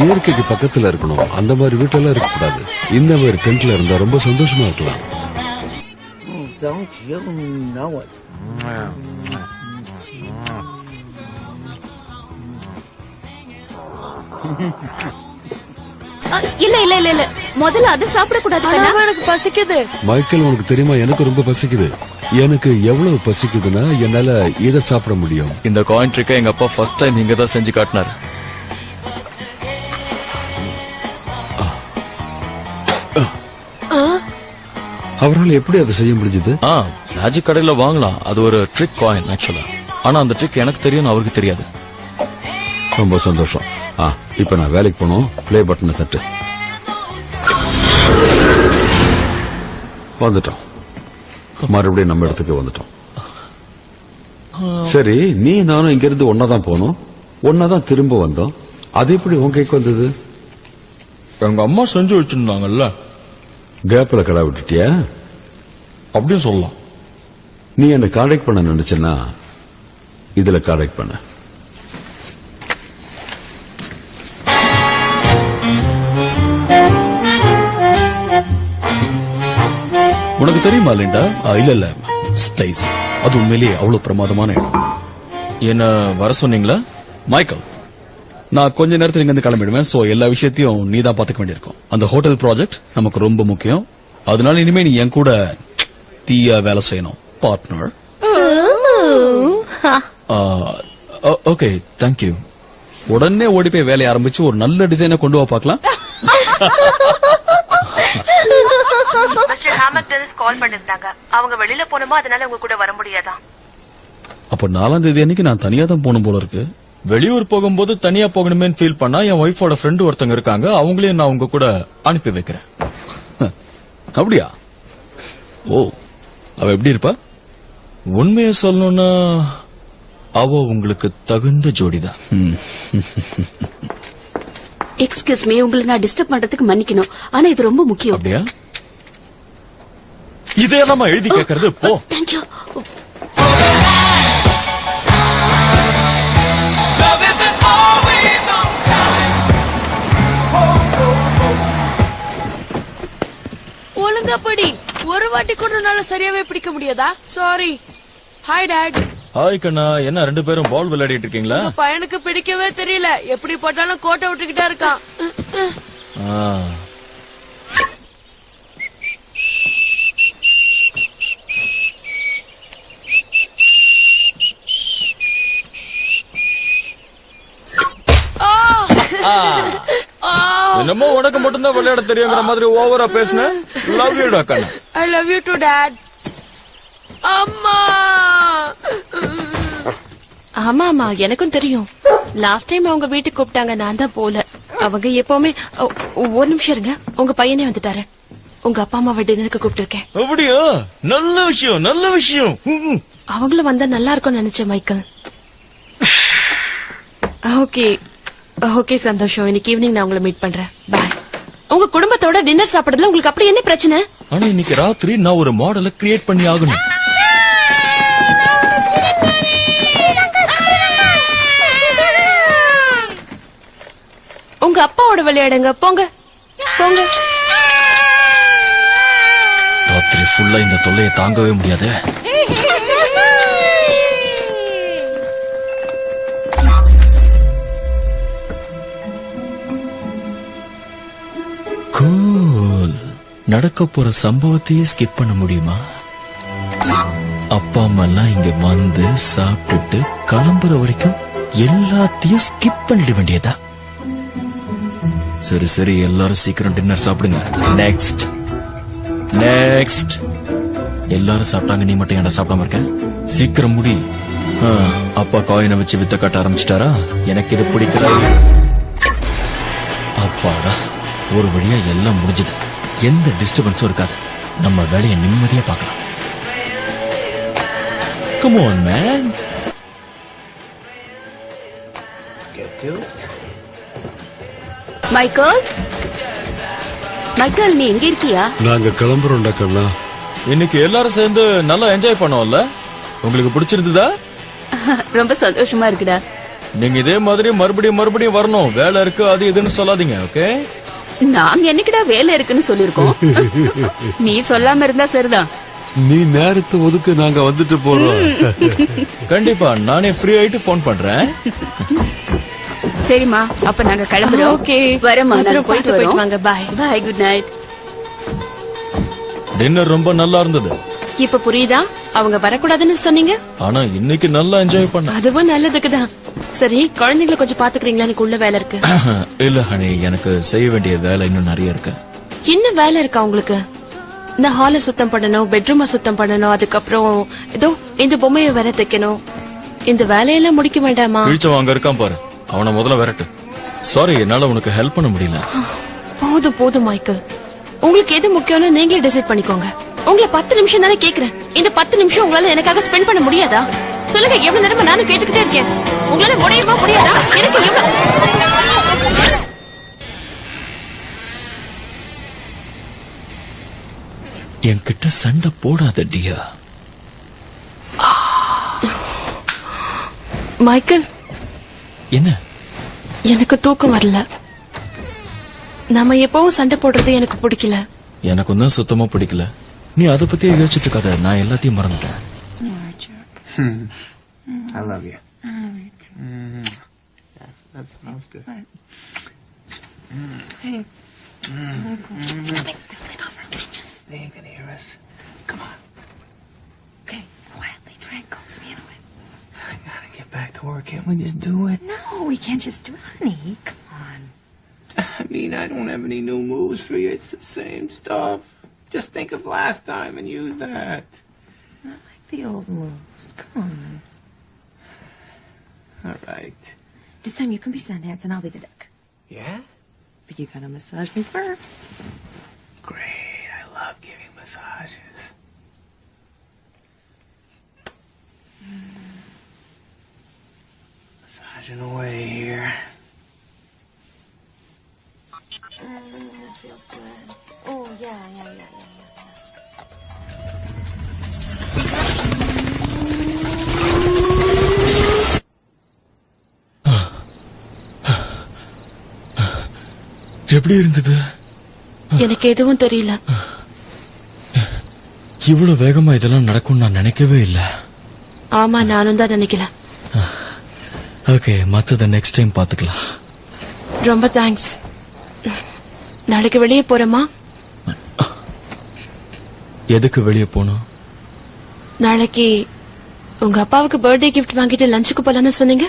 இயற்கைக்கு பக்கத்துல இருக்கணும். அந்த மாதிரி வீட்டெல்லாம் இருக்க கூடாது. இந்த மாதிரி டென்ட்ல இருந்தா ரொம்ப சந்தோஷமா இருக்கலாம். Don't you know it? இல்ல, முதல்ல அதை சாப்பிடக்கூடாது. எனக்கு பசிக்குது. மைக்கேல், உனக்கு தெரியுமா, எனக்கு ரொம்ப பசிக்குது. எனக்கு எவ்வளவு பசிக்குதுன்னா என்னால இதை சாப்பிட முடியும். இந்த காயின் ட்ரிக்கை எங்க அப்பா ஃபர்ஸ்ட் டைம் இங்க தான் செஞ்சு காட்டினாரு. அவரால் எப்படி அதை செய்ய முடிஞ்சது? மேஜிக் கடையில வாங்கலாம். அது ஒரு ட்ரிக் காயின் ஆக்சுவலா. ஆனா அந்த ட்ரிக் எனக்கு தெரியும், அவருக்கு தெரியாது. ரொம்ப சந்தோஷம். இப்ப நான் வேலைக்கு போனோம். ப்ளே பட்டனை தட்டு. வந்துட்டோம். மறுபடியும் நம்ம இடத்துக்கு வந்துட்டோம். சரி, நீ நானும் இங்க இருந்து ஒன்னாதான் போனோம், ஒன்னாதான் திரும்ப வந்தோம். அது எப்படி உன் கைக்கு வந்தது? எங்க அம்மா செஞ்சு வச்சிருந்தாங்கல்ல. கேப்ல கடை விட்டுட்டியா? அப்படின்னு சொல்லலாம். நீ என்ன கான்டாக்ட் பண்ண நினைச்சனா இதுல கான்டாக்ட் பண்ண. உனக்கு தெரியுமா லிண்டா? இல்ல ஸ்டைசி, அது உண்மையிலேயே அவ்வளவு பிரமாதமான இடம். என்ன வர சொன்னீங்களா? மைக்கேல், நான் கொஞ்ச நேரத்துல இங்க இருந்து கிளம்பிடுவேன். சோ எல்லா விஷயத்தையும் நீ தான் பாத்துக்க வேண்டியிருக்கும். அந்த ஹோட்டல் ப்ராஜெக்ட் நமக்கு ரொம்ப முக்கியம். அதனால இனிமே நீ என் கூட தீயா வேலை செய்யணும், பார்ட்னர். Okay, thank you. உடனே ஓடி போய் வேலையை ஆரம்பிச்சு ஒரு நல்ல டிசைனை கொண்டு வா பார்க்கலாம். மிஸ்டர் ஹாமர் கால் பண்ணிருந்தாங்க. அவங்க வெளியில போனோமா, அதனால உங்க கூட வர முடியாதா? அப்ப 4ஆம் தேதி அன்னைக்கு நான் தனியா தான் போகணும் போல இருக்கு. வெளியூர் போகும்போது தனியா போகணுமேன்னு ஃபீல் பண்ணா என் ஒய்ஃபோட ஃப்ரெண்டு ஒருத்தங்க இருக்காங்க, அவங்களையும் நான் உங்க கூட அனுப்பி வைக்கிறேன். அப்படியா? ஓ, அவ எப்படி இருப்பா? உண்மையை சொல்லணும்னா அவ உங்களுக்கு தகுந்த ஜோடிதான். எக்ஸ்கியூஸ் மீ, உங்களை நான் டிஸ்டர்ப் பண்றதுக்கு மன்னிக்கணும், ஆனா இது ரொம்ப முக்கியம். அப்படியா? இதெல்லாம் எழுதி கேட்கறது போ. தேங்க்யூ. ஒழுங்கா படி. ஒரு வாட்டி கூட நல்லா சரியாவே பிடிக்க முடியாதா? சாரி. Hi dad. ஹாய் கண்ணா, என்ன 2 பேரும் பால் விளையாடிட்டு இருக்கீங்களா? உங்க பையனுக்கு பிடிக்கவே தெரியல. எப்படி போட்டாலும் கோட்டை விட்டுக்கிட்டே இருக்கான். என்னமோ உனக்கு மட்டும்தான் விளையாட தெரியுங்கிற மாதிரி ஓவரா பேசுன. லவ் யூ டா கண்ணா. I love you too dad. அம்மா. ஆமா, எனக்கும் தெரியும். லாஸ்ட் டைம் அவங்க வீட்டுக்கு கூப்பிட்டாங்க, நான் தான் போல. அவங்க எப்பவுமே ஒரு நிமிஷம் இருங்க, உங்க பையனே வந்துட்டாரு. உங்க அப்பா அம்மாவை டின்னருக்கு கூப்பிட்டு இருக்கேன். அப்படியா? நல்ல விஷயம், நல்ல விஷயம். அவங்களும் வந்தா நல்லா இருக்கும்னு நினைச்சேன் மைக்கேல். ஓகே ஓகே, சந்தோஷம். இன்னைக்கு ஈவினிங் நான் உங்களை மீட் பண்றேன். பாய். உங்க குடும்பத்தோட டின்னர் சாப்பிடுறதுல உங்களுக்கு அப்படி என்ன பிரச்சனை? ஆனா இன்னைக்கு ராத்திரி நான் ஒரு மாடலை கிரியேட் பண்ணி ஆகணும். உங்க அப்பாவோட விளையாடுங்க, போங்க போங்க. ராத்திரி ஃபுல்லா இந்த தொல்லையை தாங்கவே முடியாது. கூல். நடக்க போற சம்பவத்தையே ஸ்கிப் பண்ண முடியுமா? அப்பா அம்மா எல்லாம் இங்க வந்து சாப்பிட்டுட்டு கிளம்புற வரைக்கும் எல்லாத்தையும் ஸ்கிப் பண்ணிட வேண்டியதா? சரி சரி, எல்லாரும் சீக்கிரம் டின்னர் சாப்பிடுங்க. Next next. எல்லாரும் சாப்பிட்டாங்க, நீ மட்டும் ஏன்டா சாப்பிடாம இருக்க? சீக்கிரம் முடி. அப்பா காயினை வச்சு வித்த காட்ட ஆரம்பிச்சிட்டாரா? எனக்கு இது பிடிக்கல. அப்பாடா, ஒரு வழியா எல்லாம் முடிஞ்சது. எந்த டிஸ்டர்பன்ஸும் இருக்காது. நம்ம வேலையை நிம்மதியா பார்க்கலாம். Come on, man. Michael, Michael, நீ எங்க இருக்கியா? நாங்க கிளம்புறோம்டா கண்ணா. இன்னைக்கு எல்லாரும் சேர்ந்து நல்லா என்ஜாய் பண்ணோம்ல? உங்களுக்கு பிடிச்சிருந்ததா? ரொம்ப சந்தோஷமா இருக்குடா. நீங்க இதே மாதிரி மறுபடியும் மறுபடியும் வரணும். வேலை இருக்கு அது இதுன்னு சொல்லாதீங்க, ஓகே? நாங்க என்னைக்குடா வேலை இருக்குன்னு சொல்லிருக்கோம். நீ சொல்லாம இருந்தா சரிதான். நீ நேரத்தை ஒதுக்கு, நாங்க வந்துட்டு போறோம். கண்டிப்பா நானே ஃப்ரீ ஆயிட்டு போன் பண்றேன். சரிம்மா, அப்ப நாங்க கிளம்புறோம். ஓகே, வரமா, நாங்க போயிட்டு வரோம். வாங்க. பாய் பாய், குட் நைட். டின்னர் ரொம்ப நல்லா இருந்தது. இப்ப புரியுதா அவங்க வரக்கூடாதுன்னு சொன்னீங்க? ஆனா இன்னைக்கு நல்லா என்ஜாய் பண்ண. அதுவும் நல்லதுக்குதான். சரி, குழந்தைங்களை கொஞ்சம் பாத்துக்கிறீங்களா? எனக்கு உள்ள வேலை இருக்கு. இல்ல ஹனி, எனக்கு செய்ய வேண்டிய வேலை இன்னும் நிறைய இருக்கு. என்ன வேலை இருக்கா உங்களுக்கு? இந்த ஹாலை சுத்தம் பண்ணணும், பெட்ரூமை சுத்தம் பண்ணணும், அதுக்கப்புறம் ஏதோ இந்த பொம்மையை வேற தைக்கணும். இந்த வேலையெல்லாம் முடிக்க வேண்டாமா? கிழிச்சவன் அங்க இருக்கான் பாரு, அவனை முதல்ல விரட்டு. சாரி, என்னால உனக்கு ஹெல்ப் பண்ண முடியல. போதும் போதும் மைக்கேல், உங்களுக்கு எது முக்கியம்னு நீங்களே டிசைட் பண்ணிக்கோங்க. உங்களை 10 நிமிஷம் தானே கேக்குறேன். இந்த 10 நிமிஷம் உங்களால எனக்காக ஸ்பெண்ட் பண்ண முடியாதா? சொல்லுங்க, எவ்வளவு நேரமா நானும் கேட்டுக்கிட்டே இருக்கேன். உங்களால முடியுமா முடியாதா? எனக்கு எவ்வளவு... என்கிட்ட சண்டை போடாத டியா. மைக்கேல், என்ன? எனக்கு தூக்கம் வரல. நாம எப்பவும் சண்டை போடுறது எனக்கு பிடிக்கல. எனக்கும் தான் சுத்தமா பிடிக்கல. நீ அதை பத்தியே யோசிச்சுட்டு இருக்காத, நான் எல்லாத்தையும் மறந்துட்டேன். I love you. That smells good. They ain't gonna hear us. Come on. Okay, quietly try and coax me into it. I gotta get back to work. Can't we just do it? No, we can't just do it, honey. Come on. I mean, I don't have any new moves for you. It's the same stuff. Just think of last time and use that. I like the old moves. Come on. All right. This time you can be Sundance and I'll be the duck. Yeah? But you gotta massage me first. Great. I love giving massages. Massaging away here. That feels good. Oh, yeah. எப்படி இருந்தது? எனக்கு எதுவும் தெரியல. இவ்வளவு வேகமா இதெல்லாம் நடக்கும் நான் நினைக்கவே இல்ல. ஆமா, நானும் தான் நினைக்கல. ஓகே, மத்தத நெக்ஸ்ட் டைம் பாத்துக்கலாம். ரொம்ப தேங்க்ஸ். நாளைக்கு வெளியே போறோமா? எதுக்கு வெளியே போனோம்? நாளைக்கு உங்க அப்பாவுக்கு பர்த்டே கிஃப்ட் வாங்கிட்டு லஞ்சுக்கு போலான்னு சொன்னீங்க.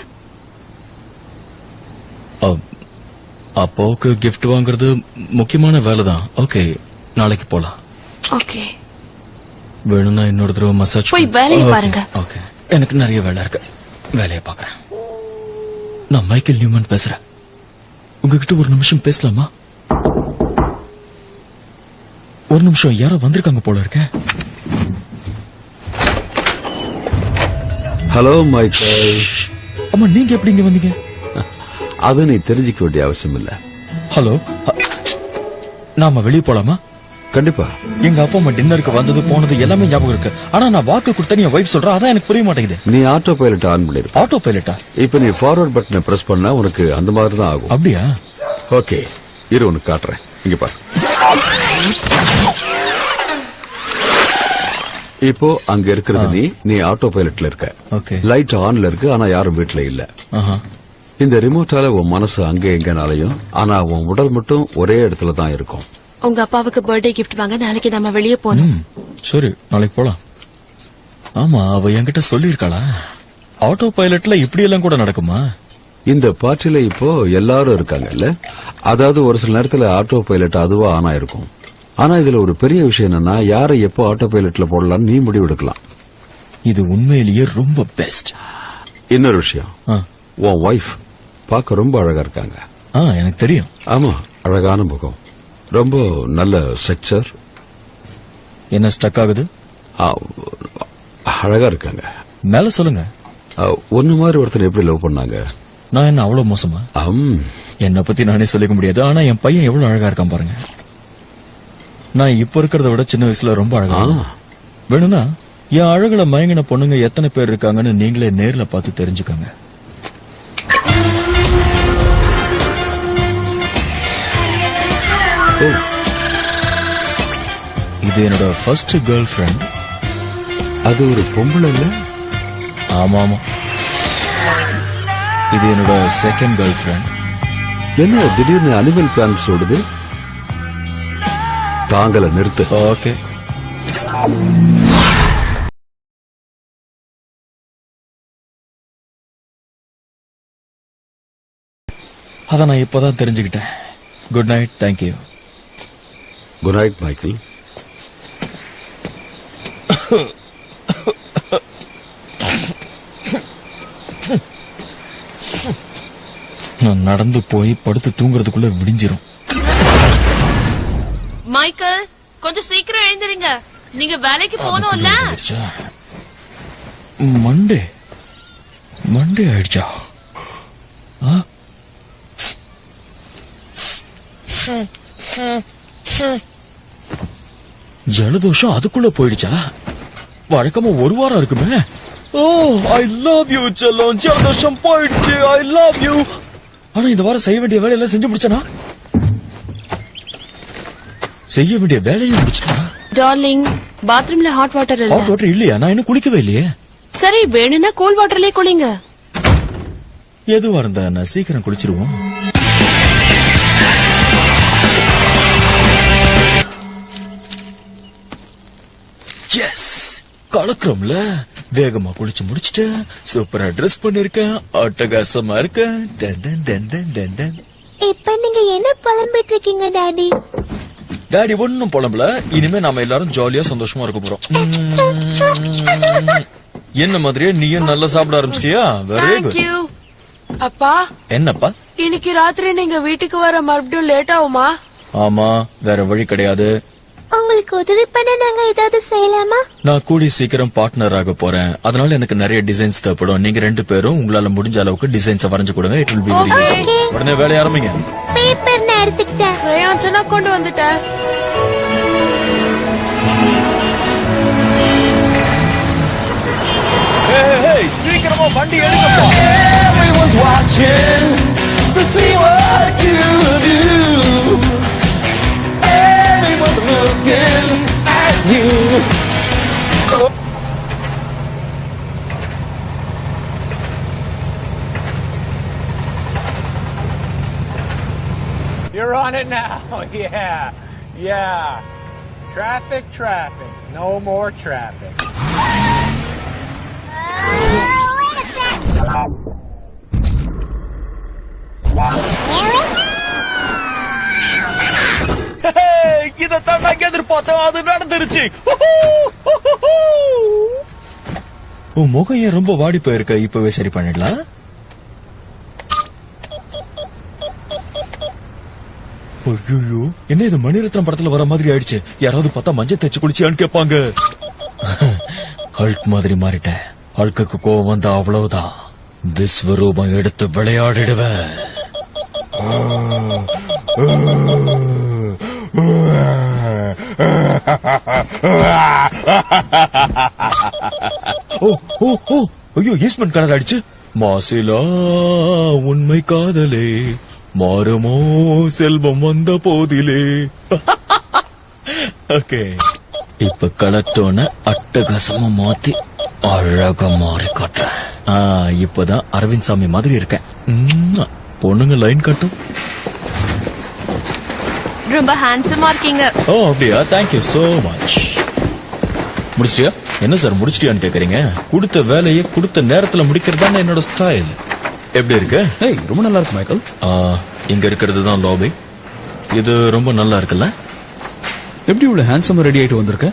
அப்பாவுக்கு கிஃப்ட் வாங்குறது முக்கியமான வேலை தான். ஓகே, நாளைக்கு போலாம். ஓகே, வேணும்னா இன்னொரு தடவை மசாஜ் போய் வேலையை பாருங்க. ஓகே, எனக்கு நிறைய வேலை இருக்கு, வேலையை பாக்குறேன். நான் மைக்கேல் நியூமன் பேசுறேன். உங்ககிட்ட ஒரு நிமிஷம் பேசலாமா? ஒரு நிமிஷம், யாரோ வந்திருக்காங்க போல இருக்க. Hello Michael. அம்மா, நீங்க எப்படி இங்க வந்தீங்க? அது நீ தெரிஞ்சுக்க வேண்டிய அவசியம் இல்ல. ஹலோ, நாம வெளியே போலாமா? கண்டிப்பா. எங்க அப்பா அம்மா டின்னருக்கு வந்தது போனது எல்லாமே ஞாபகம் இருக்கு. ஆனா நான் வாக்கு கொடுத்த என் வைஃப் சொல்றா, அதான் எனக்கு புரிய மாட்டேங்குது. நீ ஆட்டோ பைலட் ஆன் பண்ணிரு. ஆட்டோ பைலட்டா? இப்ப நீ ஃபார்வர்ட் பட்டனை பிரஸ் பண்ணா உனக்கு அந்த மாதிரி தான் ஆகும். அப்படியா? ஓகே, இரு உனக்கு காட்டுறேன். இங்க பாரு. இப்போ அங்க இருக்கிறது நீ ஆட்டோ பைலட்ல இருக்க. ஓகே. லைட் ஆன்ல இருக்கு, ஆனா யாரும் வீட்டுல இல்ல. ஆஹா. இந்த ரிமோட்டால உன் மனசு அங்க எங்கனாலையும், ஆனா உன் உடல் மட்டும் ஒரே இடத்துல தான் இருக்கும். உங்க அப்பாவுக்கு பர்த்டே கிஃப்ட் வாங்க நாளைக்கு நாம வெளியே போனோம். சரி, நாளைக்கு போலாம். ஆமா, அவ என்கிட்ட சொல்லிருக்காளா? ஆட்டோ பைலட்ல இப்படி எல்லாம் கூட நடக்குமா? இந்த பார்ட்டில இப்போ எல்லாரும் இருக்காங்கல்ல, அதாவது ஒரு சில நேரத்துல ஆட்டோ பைலட் அதுவா ஆனா இருக்கும். ஆனா இதுல ஒரு பெரிய விஷயம் என்னன்னா, யாரை எப்போ ஆட்டோ பைலட்ல போடலாம்னு நீ முடிவெடுக்கலாம். இது உண்மையிலேயே ரொம்ப பெஸ்ட். இன்னொரு விஷயம், உன் வைஃப் பார்க்க ரொம்ப அழகா இருக்காங்க. எனக்கு தெரியும். ஆமா, அழகான முகம், ரொம்ப நல்ல ஸ்ட்ரக்சர். என்ன ஸ்டக் ஆகுது? அழகா இருக்காங்க. மேல சொல்லுங்க. ஒன்னு மாதிரி ஒருத்தர் எப்படி லவ் பண்ணாங்க? நான் என்ன அவ்வளவு மோசமா? என்னை பத்தி நானே சொல்லிக்க முடியாது. ஆனா என் பையன் எவ்வளவு அழகா இருக்கான் பாருங்க. நான் இப்ப இருக்கிறத விட சின்ன வயசுல ரொம்ப அழகா. வேணும்னா என் அழகுல மயங்கின பொண்ணுங்க எத்தனை பேர் இருக்காங்கன்னு நீங்களே நேர்ல பார்த்து தெரிஞ்சுக்கோங்க. இது என்னோட ஃபர்ஸ்ட் கேர்ள் ஃபிரெண்ட். அது ஒரு பொம்பளை இல்ல? ஆமா ஆமா. இது என்னோட செகண்ட் கேர்ள் ஃபிரெண்ட். என்ன திடீர்னு அனிமல் பிளான்ஸ் ஓடுது? தாங்கள நிறுத்து. ஓகே. அத நான் இப்பதான் தெரிஞ்சுக்கிட்டேன். Good night. Thank you. Good night Michael. நான் நடந்து போய் படுத்து தூங்குறதுக்குள்ள விடிஞ்சிரும். மைக்கேல் கொஞ்சம் சீக்கிரம் எழுந்திருங்க, நீங்க வேலைக்கு போகணும்ல. மண்டே மண்டே ஆயிடுச்சா? ஜலதோஷம் அதுக்குள்ள போயிடுச்சா? வழக்கமா ஒரு வாரம் இருக்குமே. ஓ ஐ லவ் யூ செல்லம், ஜலதோஷம் போயிடுச்சு. ஐ லவ் யூ. ஆனா இந்த வாரம் செய்ய வேண்டிய வேலையெல்லாம் செஞ்சு முடிச்சனா? செய்ய வேண்டிய வேலையை முடிச்சிட்டா? டார்லிங், பாத்ரூம்ல ஹாட் வாட்டர் இல்ல. ஹாட் வாட்டர் இல்லையா? நான் இன்னும் குளிக்கவே இல்லையே. சரி, வேணும்னா கூல் வாட்டர்லயே குளிங்க. எதுவா இருந்தா நான் சீக்கிரம் குளிச்சிருவோம். எஸ், கலக்குறோம்ல. வேகமா குளிச்சு முடிச்சிட்டு சூப்பரா ட்ரெஸ் பண்ணிருக்கேன், அட்டகாசமா இருக்கேன். Done done done done done done. இப்ப நீங்க என்ன புலம்பிட்டு இருக்கீங்க டாடி? டாடி ஒன்னும் புலம்பல. இனிமே நாம எல்லாரும் ஜாலியா சந்தோஷமா இருக்க போறோம். என்ன மாதிரியே நீயும் நல்லா சாப்பிட ஆரம்பிச்சிட்டியா? Very Thank good. you. அப்பா, என்னப்பா? இன்னைக்கு ராத்திரி நீங்க வீட்டுக்கு வர மறுபடியும் லேட் ஆகுமா? ஆமா, வேற வழி கிடையாது. உங்களுக்கு உதவி பண்ண நாங்க ஏதாவது செய்யலாமா? நான் கூடி சீக்கிரம் பார்ட்னர் ஆக போறேன். அதனால எனக்கு நிறைய டிசைன்ஸ் தேவைப்படும். நீங்க 2 பேரும் உங்களால முடிஞ்ச அளவுக்கு டிசைன்ஸ் வரைஞ்சு கொடுங்க. It will be very easy. உடனே வேலைய ஆரம்பிங்க. பேப்பர் நான் எடுத்துக்கிட்டேன். crayons நான் கொண்டு வந்துட்டேன். சீக்கிரமா வண்டி எடுங்கப்பா. Everyone's watching to see what you do. Everyone's looking at you. You're on it now. Yeah. Yeah. Traffic, traffic. No more traffic. இதத்தான் நான் எதிர்பார்த்தேன். அது நடந்துருச்சு. உன் முகம் ஏன் ரொம்ப வாடி போயிருக்க? இப்பவே சரி பண்ணிடலாம். ஐயோ, என்ன இது மணிரத்னம் படத்துல வர மாதிரி ஆயிடுச்சு. யாராவது பார்த்தா மஞ்சள் தேய்ச்சி குளிச்சியான்னு கேட்பாங்க. ஹல்க் மாதிரி மாறிட்டேன். ஹல்குக்கு கோவம் வந்தா அவ்வளவுதான். விஸ்வரூபம் எடுத்து விளையாடிடுவேன். ஓ ஓ ஓ ஐயோ, ஈஸ்மன் கலர் அடிச்சு. மாசிலா உண்மை காதலே, மாறுமோ செல்வம் வந்த போதிலே. ஓகே, இப்ப கலட்டோன அட்டகாசமா மாத்தி அழகா மாறி காட்டுறேன். இப்பதான் அரவிந்த் சாமி மாதிரி இருக்கேன். பொண்ணுங்க லைன் கட்டும். ரொம்ப ஹேண்ட்ஸமா இருக்கீங்க. ஓ அப்படியா? Thank you so much. முடிச்சிட்டியா? என்ன சார் முடிச்சிட்டியான்னு கேக்குறீங்க? கொடுத்த வேலையை கொடுத்த நேரத்துல முடிக்கிறது தான் என்னோட ஸ்டைல். எப்படி இருக்கு? ஏய், ரொம்ப நல்லா இருக்கு மைக்கேல். இங்க இருக்கிறது தான் லாபி. இது ரொம்ப நல்லா இருக்குல்ல? எப்படி இவ்வளவு ஹேண்ட்ஸமா ரெடி ஆயிட்டு வந்திருக்க?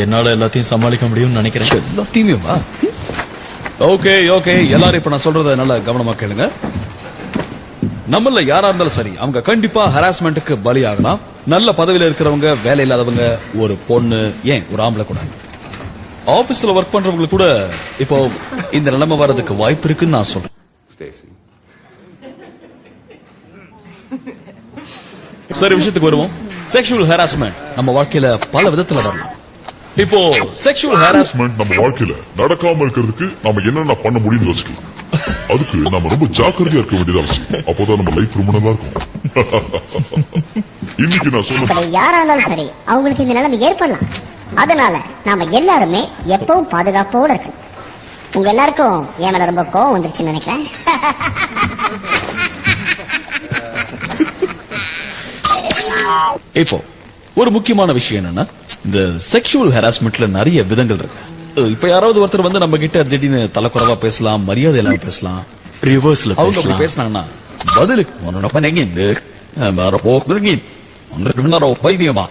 என்னால எல்லாத்தையும் சமாளிக்க முடியும்னு நினைக்கிறேன். எல்லாத்தையுமே வா. ஓகே ஓகே, எல்லாரும் இப்ப நான் சொல்றத நல்லா கவனமா கேளுங்க. நம்மள யாரா இருந்தாலும் சரி, அவங்க கண்டிப்பா ஹராஸ்மெண்ட்டுக்கு பலியாகலாம். நல்ல பதவியில இருக்கிறவங்க, வேலை இல்லாதவங்க, ஒரு பொண்ணு, ஏன் ஒரு ஆம்பளை கூட, ஆபீஸ்ல ஒர்க் பண்றவங்களுக்கு கூட இப்போ இந்த நிலைமை வர்றதுக்கு வாய்ப்பு இருக்குன்னு நான் சொல்றேன். சரி, விஷயத்துக்கு வருவோம். செக்ஷுவல் ஹராஸ்மெண்ட் நம்ம வாழ்க்கையில பல விதத்துல வரலாம். இப்போ செக்ஷுவல் ஹராஸ்மெண்ட் நம்ம வாழ்க்கையில நடக்காம இருக்கிறதுக்கு நாம என்னென்ன பண்ண முடியும்னு யோசிக்கலாம். அதுக்கு நாம ரொம்ப ஜாக்கிரதையா இருக்க வேண்டியது அவசியம். அப்போதான் நம்ம லைஃப் ரொம்ப நல்லா இருக்கும். இன்னைக்கு நான் சொல்ல யாரா இருந்தாலும் சரி, அவங்களுக்கு இந்த நிலைமை ஏற்படலாம். அதனால நாம எல்லாருமே எப்பவும் பாதுகாப்போட இருக்கணும். உங்க எல்லாருக்கும் என் மேல ரொம்ப கோவம் வந்துருச்சுன்னு நினைக்கிறேன். இப்போ ஒரு முக்கியமான விஷயம் என்னன்னா, இந்த செக்ஷுவல் ஹராஸ்மெண்ட்ல நிறைய விதங்கள் இருக்கு. இப்ப யாராவது ஒருத்தர் வந்து நம்ம கிட்ட திடீர்னு தலைக்குறவா பேசலாம், மரியாதை இல்லாம பேசலாம், ரிவர்ஸ்ல அவங்க அப்படி பேசினாங்கன்னா பதிலுக்கு பைத்தியமா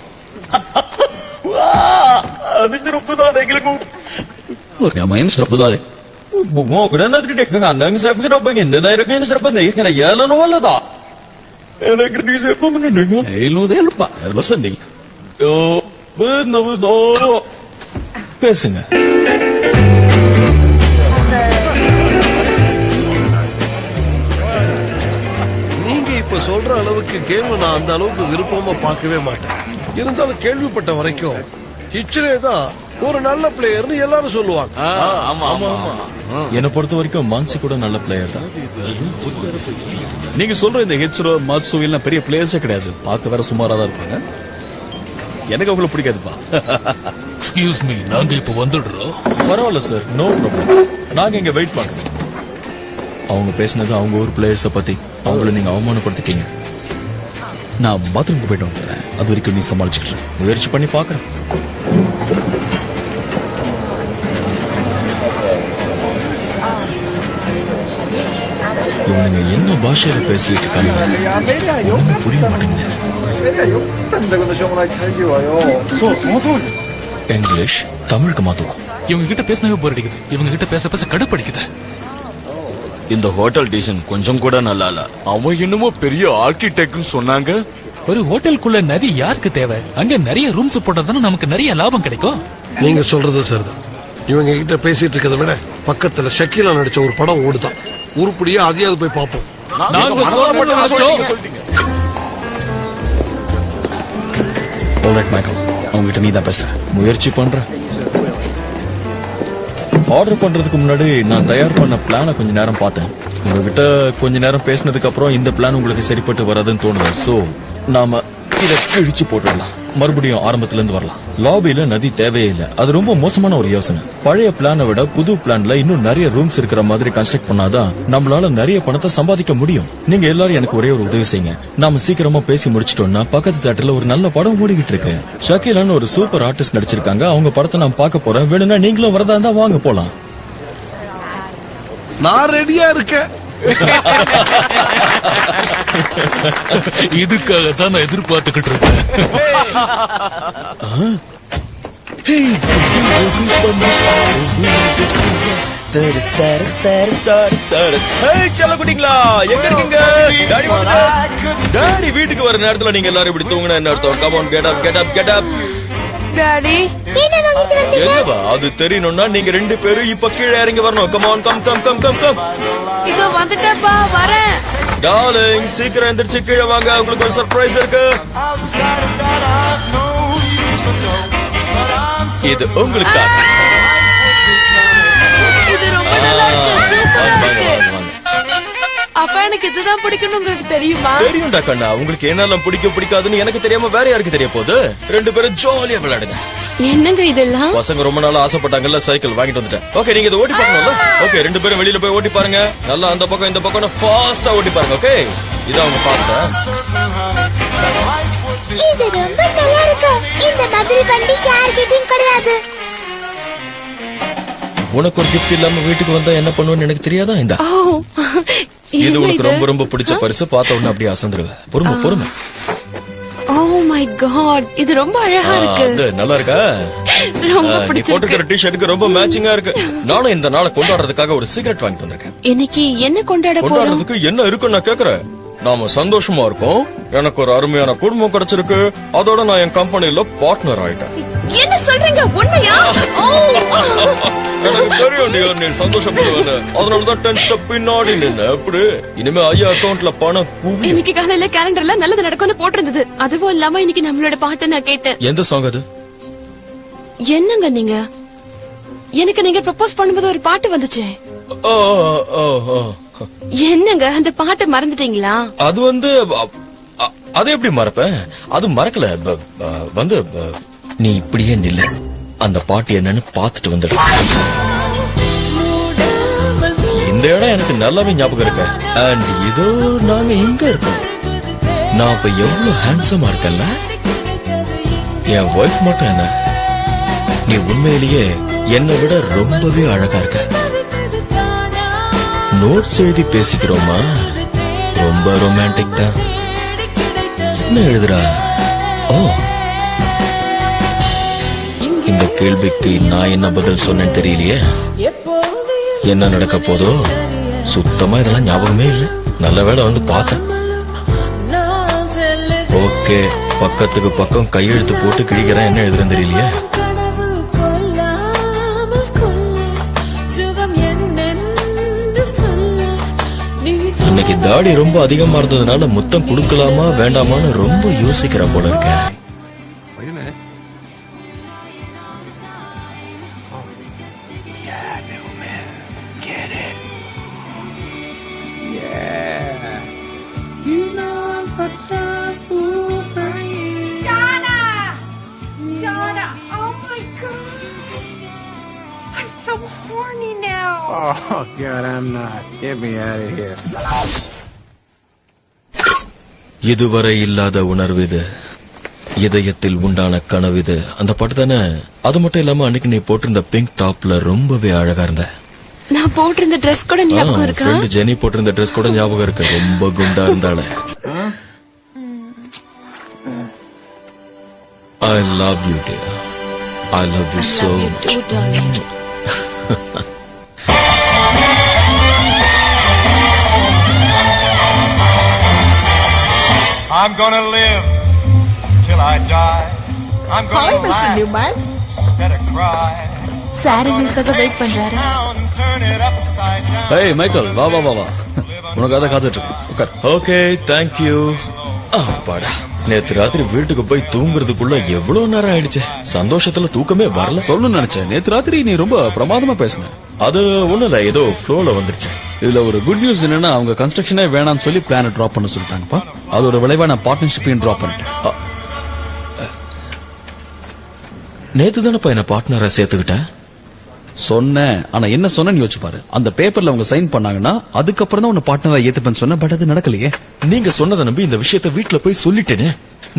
Mo pinanatid ka nga nang sabi ka ba hindi na rin sa panay kana yala no wala da. Nag-isip pa man nga. Ilude pa. Listen di. Yo, ba na do. Pesa nga. நீங்க இப்ப சொல்ற அளவுக்கு கேம் நான் அந்த அளவுக்கு விருப்பமா பார்க்கவே மாட்டேன். இருந்தாலும் கேள்விப்பட்ட வரைக்கும் ஹிச்ரே தான் ஒரு நல்ல பிளேயர்னு எல்லாரும் சொல்லுவாங்க. என்ன பொறுத்த வரைக்கும் மான்சி கூட நல்ல பிளேயர் தான். நீங்க சொல்ற இந்த ஹெச்ரோ மாட்சு எல்லாம் பெரிய பிளேயர்ஸே கிடையாது. பார்க்க வேற சுமாரா தான் இருப்பாங்க. எனக்கு அவங்கள பிடிக்காதுப்பா. எக்ஸ்கியூஸ் மீ, நாங்க இப்ப வந்துடுறோம். பரவாயில்ல சார், நோ ப்ராப்ளம். நாங்க இங்க வெயிட் பண்றோம். அவங்க பேசினது அவங்க ஊர் பிளேயர்ஸ பத்தி. அவங்கள நீங்க அவமானப்படுத்திட்டீங்க. நான் பாத்ரூம்க்கு போயிட்டு வந்துடுறேன். அது வரைக்கும் நீ சமாளிச்சுட்டு முயற்சி பண்ணி பாக்குறேன். இவனுங்க என்ன பாஷையில பேசிட்டு இருக்காங்க ஒண்ணுமே புரிய மாட்டேங்குது. இங்கிலீஷ் தமிழுக்கு மாத்துவோம். இவங்க கிட்ட பேசினவே போர் அடிக்குது. இவங்க கிட்ட பேச பேச கடுப்படிக்குது. இந்த ஹோட்டல் டிசைன் கொஞ்சம் கூட நல்லா இல்ல. அவன் என்னமோ பெரிய ஆர்கிடெக்ட்னு சொன்னாங்க. ஒரு ஹோட்டலுக்குள்ள நதி யாருக்கு தேவை? அங்க நிறைய ரூம்ஸ் போட்டா நமக்கு நிறைய லாபம் கிடைக்கும். நீங்க சொல்றது சரிதான். இவங்க கிட்ட பேசிட்டு இருக்கதை விட பக்கத்துல ஷக்கீலா நடிச்ச ஒரு படம் ஓடுதான். உருப்படியா அதையாவது போய் பார்ப்போம். நாங்க சொல்லப்பட்ட நினைச்சோம். ஆல்ரைட் மைக்கேல், அவங்ககிட்ட நீ தான் பேசுற. முயற்சி பண்றேன். ஆர்டர் பண்றதுக்கு முன்னாடி நான் தயார் பண்ண பிளான கொஞ்ச நேரம் பார்த்தேன். உங்ககிட்ட கொஞ்ச நேரம் பேசினதுக்கு அப்புறம் இந்த பிளான் உங்களுக்கு சரிப்பட்டு வராதுன்னு தோணுது. சோ நாம இத கிழிச்சு போட்டுடலாம். மறுபடியும் ஆரம்பத்துல இருந்து வரலாம். லாபியில நதி தேவையே இல்ல. அது ரொம்ப மோசமான ஒரு யோசனை. பழைய பிளானை விட புது பிளான்ல இன்னும் நிறைய ரூம்ஸ் இருக்கிற மாதிரி கன்ஸ்ட்ரக்ட் பண்ணாதான் நம்மளால நிறைய பணத்தை சம்பாதிக்க முடியும். நீங்க எல்லாரும் எனக்கு ஒரே ஒரு உதவி செய்யுங்க. நாம சீக்கிரமா பேசி முடிச்சிட்டோம்னா பக்கத்து தியேட்டர்ல ஒரு நல்ல படம் ஓடிக்கிட்டு இருக்கு. ஷக்கீலான்னு ஒரு சூப்பர் ஆர்டிஸ்ட் நடிச்சிருக்காங்க. அவங்க படத்தை நான் பார்க்க போறேன். வேணும்னா நீங்களும் வரதா இருந்தா வாங்க போலாம். நான் ரெடியா இருக்கேன். இதுக்காகத்தான் நான் எதிர்பார்த்துக்கிட்டு இருக்கேன். செல்லக்குட்டிங்களா, எங்க இருக்கீங்க? டாடி வீட்டுக்கு வர நேரத்துல நீங்க எல்லாரும் இப்படி தூங்கினா என்ன அர்த்தம்? Come on, get up, get up, get up. Daddy என்னவா அது தெரியணும்னா நீங்க ரெண்டு பேரும் இப்ப கீழே இறங்கி வரணும். Come on, come come come come come. இதோ வந்துட்டப்பா, வரேன். டார்லிங், சீக்கிரம் எந்திரிச்சு கீழே வாங்க. உங்களுக்கு ஒரு சர்ப்ரைஸ் இருக்கு. இது உங்களுக்கு. இது ரொம்ப நல்லா இருக்கு, சூப்பரா இருக்கு. அப்பா எனக்கு இதுதான் பிடிக்கும்னு உங்களுக்கு தெரியுமா? தெரியும்டா கண்ணா. உங்களுக்கு என்னெல்லாம் பிடிக்கும் பிடிக்காதுன்னு எனக்கு தெரியாம வேற யாருக்கு தெரிய போகுது? ரெண்டு பேரும் ஜாலியா விளையாடுங்க. என்னங்க இதெல்லாம்? பசங்க ரொம்ப நாளா ஆசைப்பட்டாங்கல்ல, சைக்கிள் வாங்கிட்டு வந்துட்டேன். ஓகே, நீங்க இதை ஓட்டி பார்க்கணும்ல? ஓகே, ரெண்டு பேரும் வெளியில போய் ஓட்டி பாருங்க. நல்லா அந்த பக்கம் இந்த பக்கம் ஃபாஸ்டா ஓட்டி பாருங்க. ஓகே, இதான் உங்க ஃபாஸ்டா. இது ரொம்ப நல்லா இருக்கு. இந்த மாதிரி வண்டி யார்கிட்டயும் கிடையாது. உனக்கு ஒரு கிஃப்ட் இல்லாம வீட்டுக்கு வந்தா என்ன பண்ணுவேன்னு எனக்கு தெரியாதா? இந்த இது உனக்கு ரொம்ப ரொம்ப பிடிச்ச பரிசு. பார்த்த உடனே அப்படியே அசந்துருவ. பொறுமை பொறுமை. ஓ மை காட், இது ரொம்ப அழகா இருக்கு. அது நல்லா இருக்கா? ரொம்ப நீ பிடிச்சிருக்கு. போட்டுக்கிற டி-ஷர்ட்டுக்கு ரொம்ப மேட்சிங்கா இருக்கு. நானும் இந்த நாளை கொண்டாடுறதுக்காக ஒரு சிகரெட் வாங்கிட்டு வந்திருக்கேன். இன்னைக்கு என்ன கொண்டாட போறோம்? கொண்டாடுறதுக்கு என்ன இருக்குன்னு நான் கேக்குறேன். நாம சந்தோஷமா இருக்கோம். எனக்கு ஒரு அருமையான குடும்பம் கிடைச்சிருக்கு. அதோட நான் என் கம்பெனில பார்ட்னர் ஆயிட்டேன். என்ன சொல்றீங்க? உண்மையா? எனக்கு தெரியும் நீ சந்தோஷப்படுவேன்னு. அதனாலதான் 10 ஸ்டெப் பின்னாடி நின்ன. எப்படி இனிமே ஐயா அக்கவுண்ட்ல பணம் குவி. இன்னைக்கு காலையில கேலண்டர்ல நல்லது நடக்கும்னு போட்டிருந்தது. அதுவும் இல்லாம இன்னைக்கு நம்மளோட பாட்டை நான் கேட்டேன். எந்த சாங் அது? என்னங்க நீங்க? எனக்கு நீங்க ப்ரப்போஸ் பண்ணும்போது ஒரு பாட்டு வந்துச்சு. ஓ, ஓ, ஓ. என்னங்க அந்த பாட்டை மறந்துட்டீங்களா? அது வந்து அது எப்படி மறப்பேன்? அது மறக்கல. வந்து நீ இப்படியே நில்ல. அந்த பாட்டு என்னன்னு பாத்துட்டு வந்துடு. இந்த இடம் எனக்கு நல்லாவே ஞாபகம் இருக்கு. அண்ட் இதோ நாங்க இங்க இருக்கோம். நான் இப்ப எவ்வளவு ஹேண்ட்ஸமா இருக்கேன்ல. என் ஒய்ஃப் மட்டும் என்ன, நீ உண்மையிலேயே என்னை விட ரொம்பவே அழகா இருக்க. நோட்ஸ் எழுதி பேசிக்கிறோமா? ரொம்ப ரொமான்டிக் தான். என்ன எழுதுறா? ஓ, இந்த கேள்விக்கு நான் என்ன பதில் சொன்னேன்னு தெரியலையே. என்ன நடக்க போதோ சுத்தமா இதெல்லாம் ஞாபகமே இல்ல. நல்ல வேளை வந்து பார்த்தேன். ஓகே, பக்கத்துக்கு பக்கம் கையெழுத்து போட்டு கிழிக்கிறேன். என்ன எழுதுறேன்னு தெரியலையே. இன்னைக்கு தாடி ரொம்ப அதிகமா இருந்ததுனால முத்தம் கொடுக்கலாமா வேண்டாமான்னு ரொம்ப யோசிக்கிற போல இருக்க. Oh, God, I'm not. Get me out of here. இதுவரை இல்லாத உணர்வு இது, இதயத்தில் உண்டான கனவு இது. அந்த பாட்டு தானே? அது மட்டும் இல்லாம அன்னைக்கு நீ போட்டிருந்த பிங்க் டாப்ல ரொம்பவே அழகா இருந்த. நான் போட்டிருந்த ட்ரெஸ் கூட ஞாபகம் இருக்கா? ஃப்ரெண்ட் ஜெனி போட்டிருந்த ட்ரெஸ் கூட ஞாபகம் இருக்கு. ரொம்ப குண்டா இருந்தாளே. I love you, dear. I love you so much. too, darling. I'm gonna live till I die. I'm gonna laugh instead of cry. Sir உங்களுக்காக வெயிட் பண்றாரு. Turn it upside down. ஏய் மைக்கேல், வா வா வா வா, உனக்காக காத்துட்டு இருக்கு. உட்கார். Okay, thank you. அப்பாடா, நேத்து ராத்திரி வீட்டுக்கு போய் தூங்குறதுக்குள்ள எவ்வளவு நேரம் ஆயிடுச்சு. சந்தோஷத்துல தூக்கமே வரல. சொல்லணும்னு நினைச்சேன். நேத்து ராத்திரி நீ ரொம்ப பிரமாதமா பேசின. அது ஒண்ணு இல்ல, ஏதோ ஃப்ளோல வந்துருச்சு. இதுல ஒரு குட் நியூஸ் என்னன்னா, அவங்க கன்ஸ்ட்ரக்ஷனே வேணாம்னு சொல்லி பிளான டிராப் பண்ண சொல்லிட்டாங்கப்பா. அதோட விளைவா நான் பார்ட்னர்ஷிப்பையும் டிராப் பண்ணிட்டேன். நேத்து தானப்பா என்ன பார்ட்னரா சேர்த்துக்கிட்ட சொன்னேன். ஆனா என்ன சொன்னேன்னு யோசிச்சு பாரு. அந்த பேப்பர்ல அவங்க சைன் பண்ணாங்கன்னா அதுக்கப்புறம் தான் உன்னை பார்ட்னரா ஏத்துப்பேன்னு சொன்னேன். பட் அது நடக்கலையே. நீங்க சொன்னதை நம்பி இந்த விஷயத்த வீட்டுல போய் சொல்லிட்டேனே.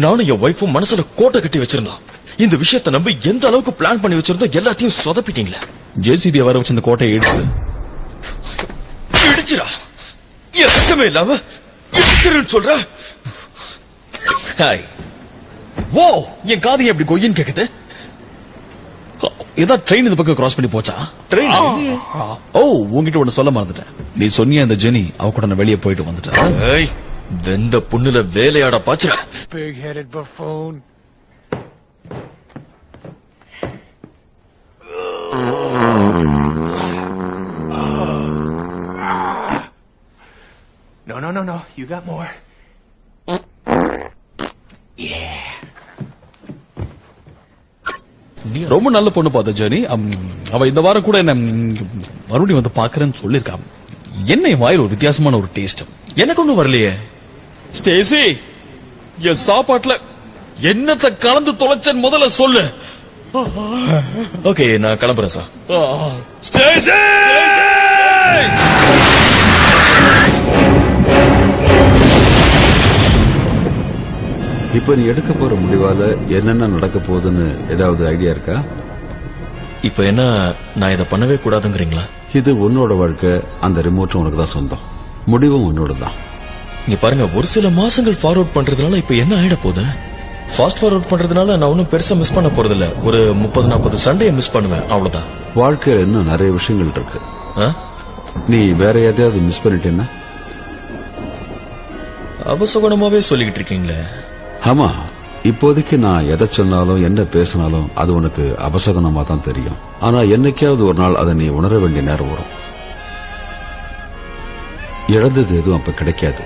நானும் என் ஒய்ஃபும் மனசுல கோட்டை கட்டி வச்சிருந்தோம். இந்த விஷயத்த நம்பி எந்த அளவுக்கு பிளான் பண்ணி வச்சிருந்தோம் எல்லாத்தையும் சொதப்பிட்டீங்களே. ஜேசிபி வர வச்சு இந்த கோட்டையை இடிச்சு இடிச்சிரா எதுக்குமே இல்லாம இடிச்சிருன்னு சொல்ற. ஹாய், ஓ, என் காது எப்படி கொய்யின்னு கேக்குது. ஏதா ட்ரெயின் இந்த பக்கம் கிராஸ் பண்ணி போச்சா? ட்ரெயின்? ஓ, உங்ககிட்ட ஒண்ணு சொல்ல மறந்துட்டேன். நீ சொன்னிய அந்த ஜெனி அவ கூட நான் வெளியே போயிட்டு வந்துட்டேன். ஏய், வெந்த புண்ணுல வேலையாட பாச்சுற. Big-headed buffoon. No. You got more. ரொம்ப நல்ல பொண்ணு பார்த்த ஜெனி. அவ இந்த வாரம் கூட என்ன மறுபடியும் வந்து பாக்குறேன்னு சொல்லிருக்கான். என்ன வாயில் ஒரு வித்தியாசமான ஒரு டேஸ்ட். எனக்கு ஒண்ணும் வரலையே. ஸ்டேசி, என் சாப்பாட்டுல என்னத்தை கலந்து தொலைச்சேன்னு முதல்ல சொல்லு. ஓகே, நான் கிளம்புறேன் சார். ஸ்டேசி! இப்ப நீ எடுக்க போற முடிவால என்னென்ன நடக்க போகுதுன்னு ஏதாவது ஐடியா இருக்கா? இப்ப என்ன, நான் இதை பண்ணவே கூடாதுங்கிறீங்களா? இது உன்னோட வாழ்க்கை. அந்த ரிமோட்டும் உனக்கு தான் சொந்தம். முடிவும் உன்னோட தான். இங்க பாருங்க, ஒரு சில மாசங்கள் ஃபார்வர்ட் பண்றதுனால இப்ப என்ன ஆயிட போகுது? ஃபாஸ்ட் ஃபார்வர்ட் பண்றதுனால நான் ஒன்னும் பெருசா மிஸ் பண்ண போறது இல்ல. ஒரு 30-40 சண்டையை மிஸ் பண்ணுவேன், அவ்வளவுதான். வாழ்க்கையில இன்னும் நிறைய விஷயங்கள் இருக்கு. ஆ? நீ வேற எதையாவது மிஸ் பண்ணிட்டேன்னா? அபசகுணமாவே சொல்லிக்கிட்டு இருக்கீங்களே. ஆமா, இப்போதைக்கு நான் எதை சொன்னாலும் என்ன பேசினாலும் அது உனக்கு அபசகனமா தான் தெரியும். ஆனா என்னைக்காவது ஒரு நாள் அதை நீ உணர வேண்டிய நேரம் வரும். இழந்தது எதுவும் அப்ப கிடைக்காது.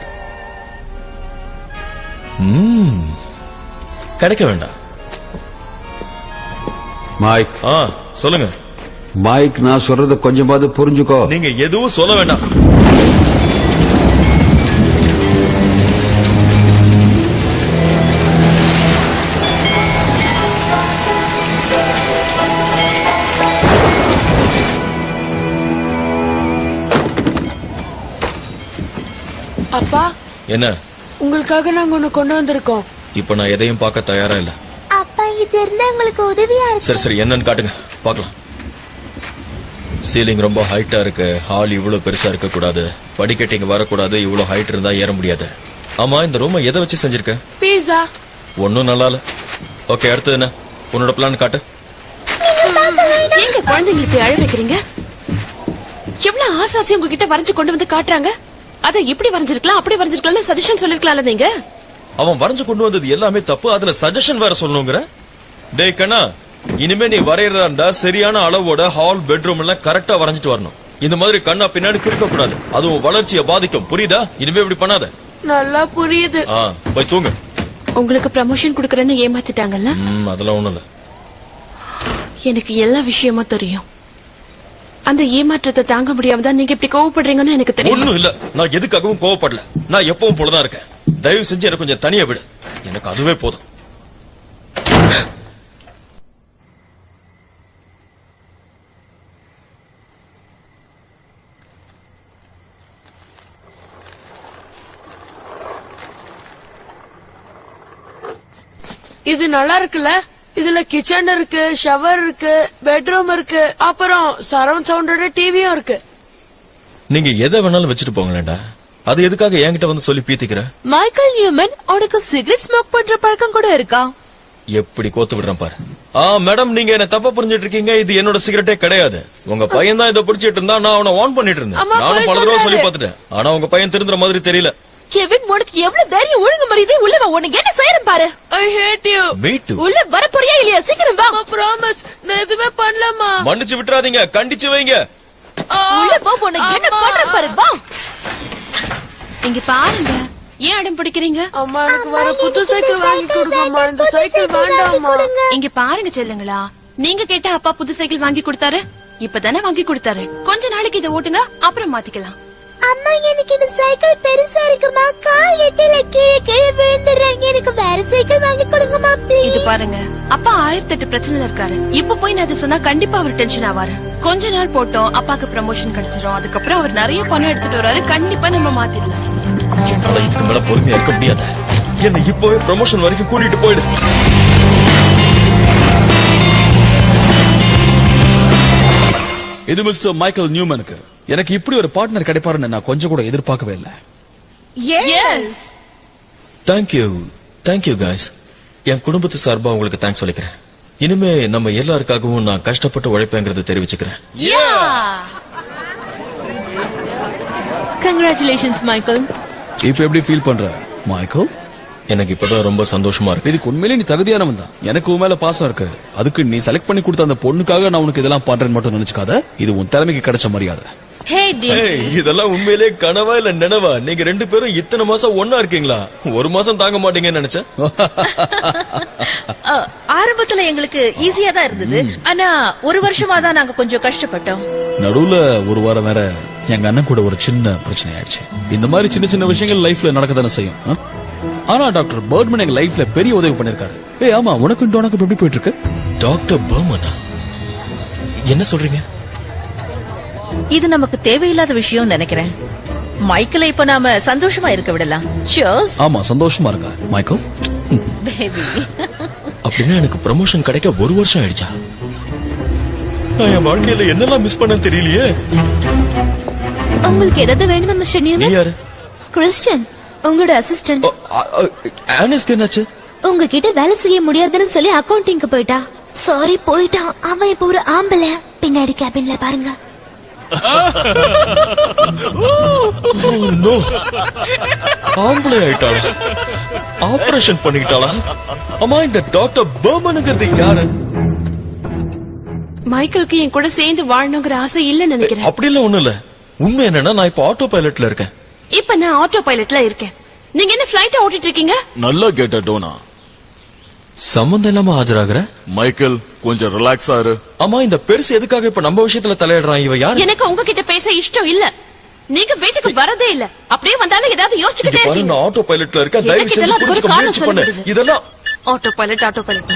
கிடைக்க வேண்டாம். மைக். சொல்லுங்க. மைக், நான் சொல்றத கொஞ்சமாவது புரிஞ்சுக்கோ. நீங்க எதுவும் சொல்ல வேண்டாம். அப்பா, என்ன? உங்களுக்காக நாங்க ஒண்ணு கொண்டு வந்திருக்கோம். இப்ப நான் எதையும் பார்க்க தயாரா இல்ல. அப்பா, இது இருந்தா உங்களுக்கு உதவியா இருக்கு. சரி, என்னன்னு காட்டுங்க, பாக்கலாம். சீலிங் ரொம்ப ஹைட்டா இருக்கு. ஹால் இவ்வளவு பெருசா இருக்க கூடாது. படிக்கட்டு இங்க வரக்கூடாது. இவ்வளவு ஹைட் இருந்தா ஏற முடியாது. ஆமா, இந்த ரூம் எதை வச்சு செஞ்சிருக்க? பீஸா. ஒன்னும் நல்லா இல்ல. ஓகே, அடுத்தது என்ன? உன்னோட பிளான் காட்டு. எங்க குழந்தைங்களுக்கு அழ வைக்கிறீங்க? எவ்வளவு ஆசாசி உங்ககிட்ட வரைஞ்சு கொண்டு வந்து காட்டுறாங்க. அத இப்படி வரைஞ்சிருக்கலாம் அப்படி வரைஞ்சிருக்கலாம் சஜஷன் சொல்லிருக்கலாம்ல நீங்க. அவன் வரைஞ்சு கொண்டு வந்தது எல்லாமே தப்பு, அதுல சஜஷன் வேற சொல்லணுங்கிற. டேய் கண்ணா, இனிமே நீ வரையறதா இருந்தா சரியான அளவோட ஹால் பெட்ரூம் எல்லாம் கரெக்டா வரைஞ்சிட்டு வரணும். இந்த மாதிரி கண்ணா பின்னாடி கிறுக்க கூடாது, அதுவும் வளர்ச்சியை பாதிக்கும். புரியுதா? இனிமே இப்படி பண்ணாத. நல்லா புரியுது. போய் தூங்க. உங்களுக்கு ப்ரமோஷன் குடுக்கறேன்னு ஏமாத்திட்டாங்கல்ல? அதெல்லாம் ஒண்ணும் இல்ல. எனக்கு எல்லா விஷயமும் தெரியும். அந்த ஏமாற்றத்தை தாங்க முடியாம தான் நீங்க இப்படி கோவப்படுறீங்கன்னு எனக்கு தெரியும். ஒண்ணும் இல்ல, நான் எதுக்காகவும் கோவப்படல. நான் எப்பவும் போலதான் இருக்கேன். தயவு செஞ்சு எனக்கு கொஞ்சம் தனியா விடு, எனக்கு அதுவே போதும். இது நல்லா இருக்குல்ல? இதுல கிச்சன் இருக்கு, ஷவர் இருக்கு, பெட்ரூம் இருக்கு, அப்புறம் சரவுண்ட் சவுண்டோட டிவியும் இருக்கு. நீங்க எதை வேணாலும் வச்சுட்டு போங்களேன்டா, அது எதுக்காக என்கிட்ட வந்து சொல்லி பீத்திக்கிற? மைக்கேல் நியூமன், உனக்கு சிகரெட் ஸ்மோக் பண்ற பழக்கம் கூட இருக்கா? எப்படி கோத்து விடுறேன் பாரு. மேடம், நீங்க என்ன தப்பா புரிஞ்சிட்டு இருக்கீங்க. இது என்னோட சிகரெட்டே கிடையாது. உங்க பையன் தான் இதை பிடிச்சிட்டு இருந்தா, நான் அவனை வார்ன் பண்ணிட்டு இருந்தேன். நானும் பல தடவை சொல்லி பாத்துட்டேன், ஆனா உங்க பையன் திருந்துற மாதிரி தெரியல. கெவின், உனக்கு எவ்வளவு தைரியம், ஒழுங்கு மரியாதை உள்ள வா. உனக்கு என்ன செய்யறேன் பாரு. ஐ ஹேட் யூ. Me too. உள்ள வர போறியா இல்லையா? சீக்கிரம் வா. ப்ராமிஸ், நான் எதுவுமே பண்ணலமா. மன்னிச்சு விட்டுறாதீங்க, கண்டிச்சு வைங்க. உள்ள போ, உனக்கு என்ன பண்றேன் பாரு. வா. இங்க பாருங்க, ஏன் அடம் பிடிக்கிறீங்க? அம்மா, எனக்கு வர புது சைக்கிள் வாங்கி கொடுங்கம்மா. இந்த சைக்கிள் வேண்டாம்மா. இங்க பாருங்க செல்லுங்களா, நீங்க கேட்ட அப்பா புது சைக்கிள் வாங்கி கொடுத்தாரு. இப்பதானே வாங்கி கொடுத்தாரு. கொஞ்ச நாளைக்கு இதை ஓட்டுங்க, அப்புறம் மாத்திக்கலாம். அம்மா, எனக்கு இந்த சைக்கிள் பெருசா இருக்குமா? கால் எட்டில கீழே கீழே விழுந்துடுறாங்க. எனக்கு வேற சைக்கிள் வாங்கி கொடுங்கம்மா ப்ளீஸ். இது பாருங்க, அப்பா 1008 பிரச்சனைல இருக்காரு. இப்ப போய் நான் இதை சொன்னா கண்டிப்பா அவர் டென்ஷன் ஆவாரு. கொஞ்ச நாள் போட்டோம், அப்பாக்கு ப்ரமோஷன் கிடைச்சிரும். அதுக்கப்புறம் அவர் நிறைய பணம் எடுத்துட்டு வராரு. கண்டிப்பா நம்ம மாத்திடலாம். என்னால இதுக்கு மேல பொறுமையா இருக்க முடியாது. என்ன இப்பவே ப்ரமோஷன் வரைக்கும் கூட்டிட்டு போயிடு. இது மிஸ்டர் மைக்கேல் நியூமனுக்கு. எனக்கு இப்படி ஒரு பார்ட்னர் கிடைப்பாருன்னு நான் கொஞ்சம் கூட எதிர்பார்க்கவே இல்லை. S, thank you guys. என் குடும்பத்து சார்பா உங்களுக்கு தேங்க்ஸ் சொல்லிக்கிறேன். இனிமே நம்ம எல்லாருக்காகவும் நான் கஷ்டப்பட்டு உழைப்பேங்கிறத தெரிவிச்சுக்கிறேன். Congratulations Michael. இப்ப எப்படி ஃபீல் பண்ற மைக்கேல்? எனக்கு இப்பதான் ரொம்ப சந்தோஷமா இருக்கு. இதுக்கு உண்மையிலே நீ தகுதியானவன் தான். எனக்கு உன் மேல பாசம் இருக்கு. அதுக்கு நீ செலக்ட் பண்ணி கொடுத்த அந்த பொண்ணுக்காக நான் உனக்கு இதெல்லாம் பண்றேன்னு மட்டும் நினைச்சுக்காத. இது உன் திறமைக்கு கிடைச்ச மரியாதை. இதெல்லாம் உண்மையிலே கனவா இல்ல நினைவா? நீங்க 2 பேரும் இத்தனை மாசம் ஒன்னா இருக்கீங்களா? ஒரு மாசம் தாங்க மாட்டீங்கன்னு நினைச்சேன். ஆரம்பத்துல எங்களுக்கு ஈஸியா தான் இருந்தது. ஆனா ஒரு வருஷமா தான் நாங்க கொஞ்சம் கஷ்டப்பட்டோம். நடுவுல ஒரு வாரம் வேற எங்க அண்ணன் கூட ஒரு சின்ன பிரச்சனை ஆயிடுச்சு. இந்த மாதிரி சின்ன சின்ன விஷயங்கள் லைஃப்ல நடக்கதானே செய்யும். ஆனா டாக்டர் பர்ட்மன் எங்க லைஃப்ல பெரிய உதவி பண்ணிருக்காரு. ஆமா, உனக்கு டோனாக்கு எப்படி போயிட்டு இருக்கு? டாக்டர் பர்மனா? என்ன சொல்றீங்க? இது நமக்கு தேவையில்லாத விஷயம் நினைக்கிறேன். மைக்கேலை இப்ப நாம சந்தோஷமா இருக்க விடலாம். Cheers. ஆமா, சந்தோஷமா இருக்கா மைக்கேல்? Baby. அப்படின்னா எனக்கு ப்ரமோஷன் கிடைக்க 1 வருஷம் ஆயிடுச்சா? நான் என் வாழ்க்கையில என்னெல்லாம் மிஸ் பண்ண தெரியலையே. உங்களுக்கு ஏதாவது வேணுமா மிஸ்டர் நீ நியூமன்? யாரு? கிறிஸ்டியன், உங்களோட அசிஸ்டன்ட். ஆனஸ்க்கு என்னாச்சு? உங்ககிட்ட வேலை செய்ய முடியாதுன்னு சொல்லி அக்கவுண்டிங்க்கு போயிட்டா. சாரி, போயிட்டான். அவன் இப்ப ஒரு ஆம்பளை. பின்னாடி கேபின்ல பாருங்க. ஆம்பளை ஆயிட்டாளா? ஆபரேஷன் பண்ணிக்கிட்டாளா? அம்மா, இந்த டாக்டர் பர்மனுங்கிறது யாரு? மைக்கேலுக்கு என் கூட சேர்ந்து வாழணுங்கிற ஆசை இல்ல நினைக்கிறேன். அப்படி இல்ல, ஒண்ணு இல்ல. உண்மை என்னன்னா, நான் இப்ப ஆட்டோ பைலட்ல இருக்கேன். இப்ப நான் ஆட்டோ பைலட்ல இருக்கேன். நீங்க என்ன பிளைட் ஓட்டிட்டு இருக்கீங்க? நல்லா கேட்ட டோனா. சம்பந்தம் இல்லாம ஆஜராகிற மைக்கேல், கொஞ்சம் ரிலாக்ஸா இரு. ஆமா, இந்த பெருசு எதுக்காக இப்ப நம்ம விஷயத்துல தலையிடுறான்? இவ யாரு? எனக்கு உங்ககிட்ட பேச இஷ்டம் இல்ல. நீங்க வீட்டுக்கு வரதே இல்ல. அப்படியே வந்தாலும் ஏதாவது யோசிச்சுக்கிட்டே பாரு, இருக்கீங்க. நான் ஆட்டோ பைலட்ல இருக்கேன். தயவு செஞ்சு புரிஞ்சுக்க முயற்சி பண்ணு. இதெல்லாம் ஆட்டோ பைலட்.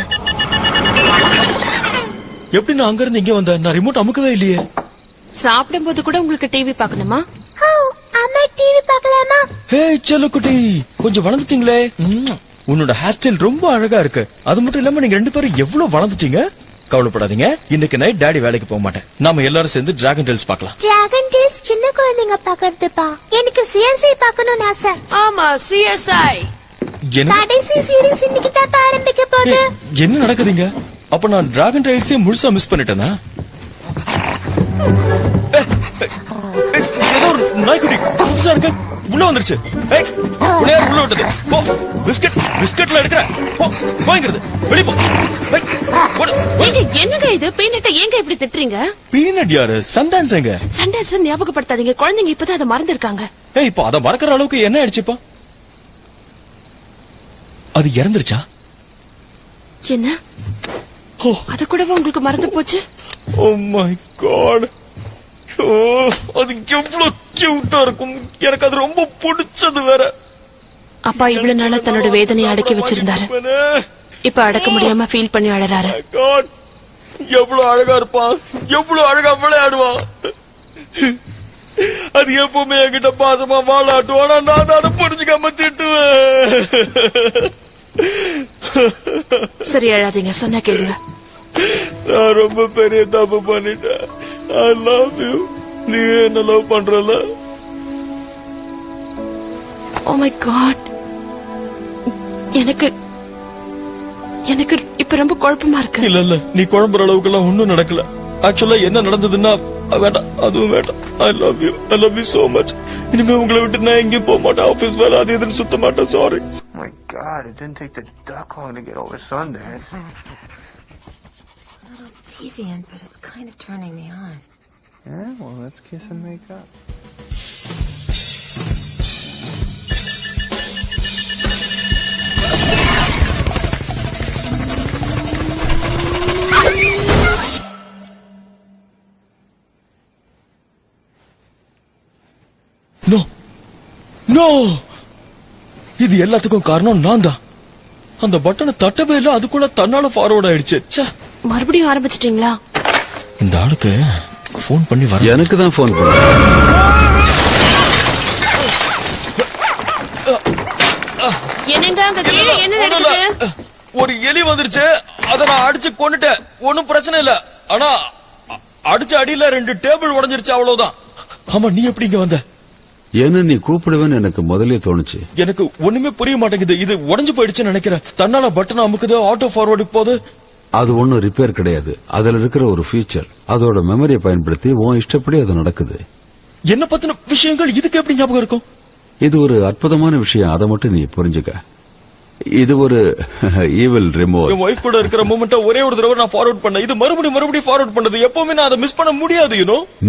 எப்படி நான் அங்க இருந்து இங்க வந்தேன்? நான் ரிமோட் அமுக்கவே இல்லையே. சாப்பிடும் போது கூட உங்களுக்கு டிவி பாக்கணுமா? அம்மா, டிவி பார்க்கலாமா? ஹே செல்லக்குட்டி, கொஞ்சம் வளர்ந்துட்டீங்களே. உன்னோட ஹேர் ஸ்டைல் ரொம்ப அழகா இருக்கு. அது மட்டும் இல்லாம நீங்க 2 பேரும் எவ்வளவு வளர்ந்துட்டீங்க. கவலைப்படாதீங்க, இன்னைக்கு நைட் டாடி வேலைக்கு போக மாட்டேன். நாம எல்லாரும் சேர்ந்து டிராகன் டேல்ஸ் பார்க்கலாம். டிராகன் டேல்ஸ் சின்ன குழந்தைங்க பாக்குறதுப்பா. எனக்கு CSI பார்க்கணும்னு ஆசை. ஆமா, CSI. கடைசி சீரிஸ் இன்னைக்கு தான் ஆரம்பிக்க போகுது. என்ன நடக்குதுங்க? அப்ப நான் டிராகன் டேல்ஸே முழுசா மிஸ் பண்ணிட்டேனா? ஏதோ ஒரு நாய்க்குட்டி புதுசா இருக்கு உள்ள வந்துருச்சு. ஏய், உள்ள யார் உள்ள விட்டது? போ, பிஸ்கட்ல எடுக்கிற. போ, போங்கிறது. வெளிய போ. ஏய், போடு. ஏங்க என்னங்க இது பீனட்டை ஏங்க இப்படி திட்டுறீங்க? பீனட் யாரு? சன்டான்ஸ் எங்க? சண்டன்ஸ் ஞாபகப்படுத்தாதீங்க, குழந்தைங்க இப்பதான் அதை மறந்துருக்காங்க. ஏய், இப்போ அத மறக்கிற அளவுக்கு என்ன ஆயிடுச்சுப்பா? அது இறந்துருச்சா? என்ன அது கூடவா உங்களுக்கு மறந்து போச்சு? ஓ மை காட். ஓ, அது எவ்வளவு கியூட்டா இருக்கும். எனக்கு அது ரொம்ப பிடிச்சது வேற. அப்பா இவ்வளவு நாளா தன்னோட வேதனையை அடக்கி வச்சிருந்தாரு. இப்ப அடக்க முடியாம ஃபீல் பண்ணி அழறாரு. God, எவ்வளவு அழகா இருப்பான், எவ்வளவு அழகா விளையாடுவான். அது எப்பவுமே என்கிட்ட பாசமா வாழாட்டும். ஆனா நான் தான் அதை புரிஞ்சுக்காம திட்டுவேன். சரி அழாதீங்க, சொன்னா கேளுங்க. நான் ரொம்ப பெரிய தப்பு பண்ணிட்டேன். I love you. நீ என்ன லவ் பண்றல? Oh my God. எனக்கு இப்ப ரொம்ப குழப்பமா இருக்கு. இல்ல நீ குழம்புற அளவுக்கு எல்லாம் ஒண்ணும் நடக்கல. ஆக்சுவலா என்ன நடந்ததுன்னா வேண்டாம், அதுவும் வேண்டாம். I love you so much. இனிமே உங்களை விட்டு நான் எங்கேயும் போக மாட்டேன். ஆபீஸ் வேலை அது எதுன்னு சுத்த மாட்டேன். Sorry. Oh my God, it didn't take the duck long to get over Sundance. Deviant, but it's kind of turning me on. Yeah, well, let's kiss and make up. No, இது எல்லாத்துக்கும் காரணம் நான் தான். அந்த பட்டனை தட்டவே இல்ல, அதுக்குள்ள தன்னால ஃபார்வர்ட் ஆயிடுச்சு. ச்சே. மறுபடியும் ஆரம்பிச்சிட்டீங்களா? இந்த ஆளுக்கு போன் பண்ணி வர. எனக்கு தான் போன் பண்ண. என்னங்க அங்க கீழே என்ன நடக்குது? ஒரு எலி வந்துருச்சு, அத நான் அடிச்சு கொன்னுட்டேன். ஒண்ணும் பிரச்சனை இல்ல. ஆனா அடிச்ச அடியில 2 டேபிள் உடைஞ்சிருச்சு, அவ்வளவுதான். ஆமா, நீ எப்படி இங்க வந்த? என்ன நீ கூப்பிடுவேன்னு எனக்கு முதல்ல தோணுச்சு. எனக்கு ஒண்ணுமே புரிய மாட்டேங்குது. இது உடைஞ்சு போயிடுச்சுன்னு நினைக்கிறேன். தன்னால பட்டன் அமுக்குது, ஆட்டோ ஃபார்வர்டுக்கு போகுது. அது ஒன்னும் ரிப்பேர் கிடையாது. அதுல இருக்கிற ஒரு ஃபீச்சர். அதோட மெமரியை பயன்படுத்தி உன் இஷ்டப்படி அது நடக்குது. என்ன பத்தின விஷயங்கள் இதுக்கு எப்படி ஞாபகம் இருக்கும்? இது ஒரு அற்புதமான விஷயம், அதை மட்டும் நீ புரிஞ்சுக்க. இது ஒரு ஈவில் ரிமோட். என் வைஃப் கூட இருக்கிற மூமெண்ட்ட ஒரே ஒரு தடவை நான் ஃபார்வர்ட் பண்ணேன். இது மறுபடியும் ஃபார்வர்ட் பண்ணது. எப்பவுமே நான் அதை மிஸ் பண்ண முடியாது.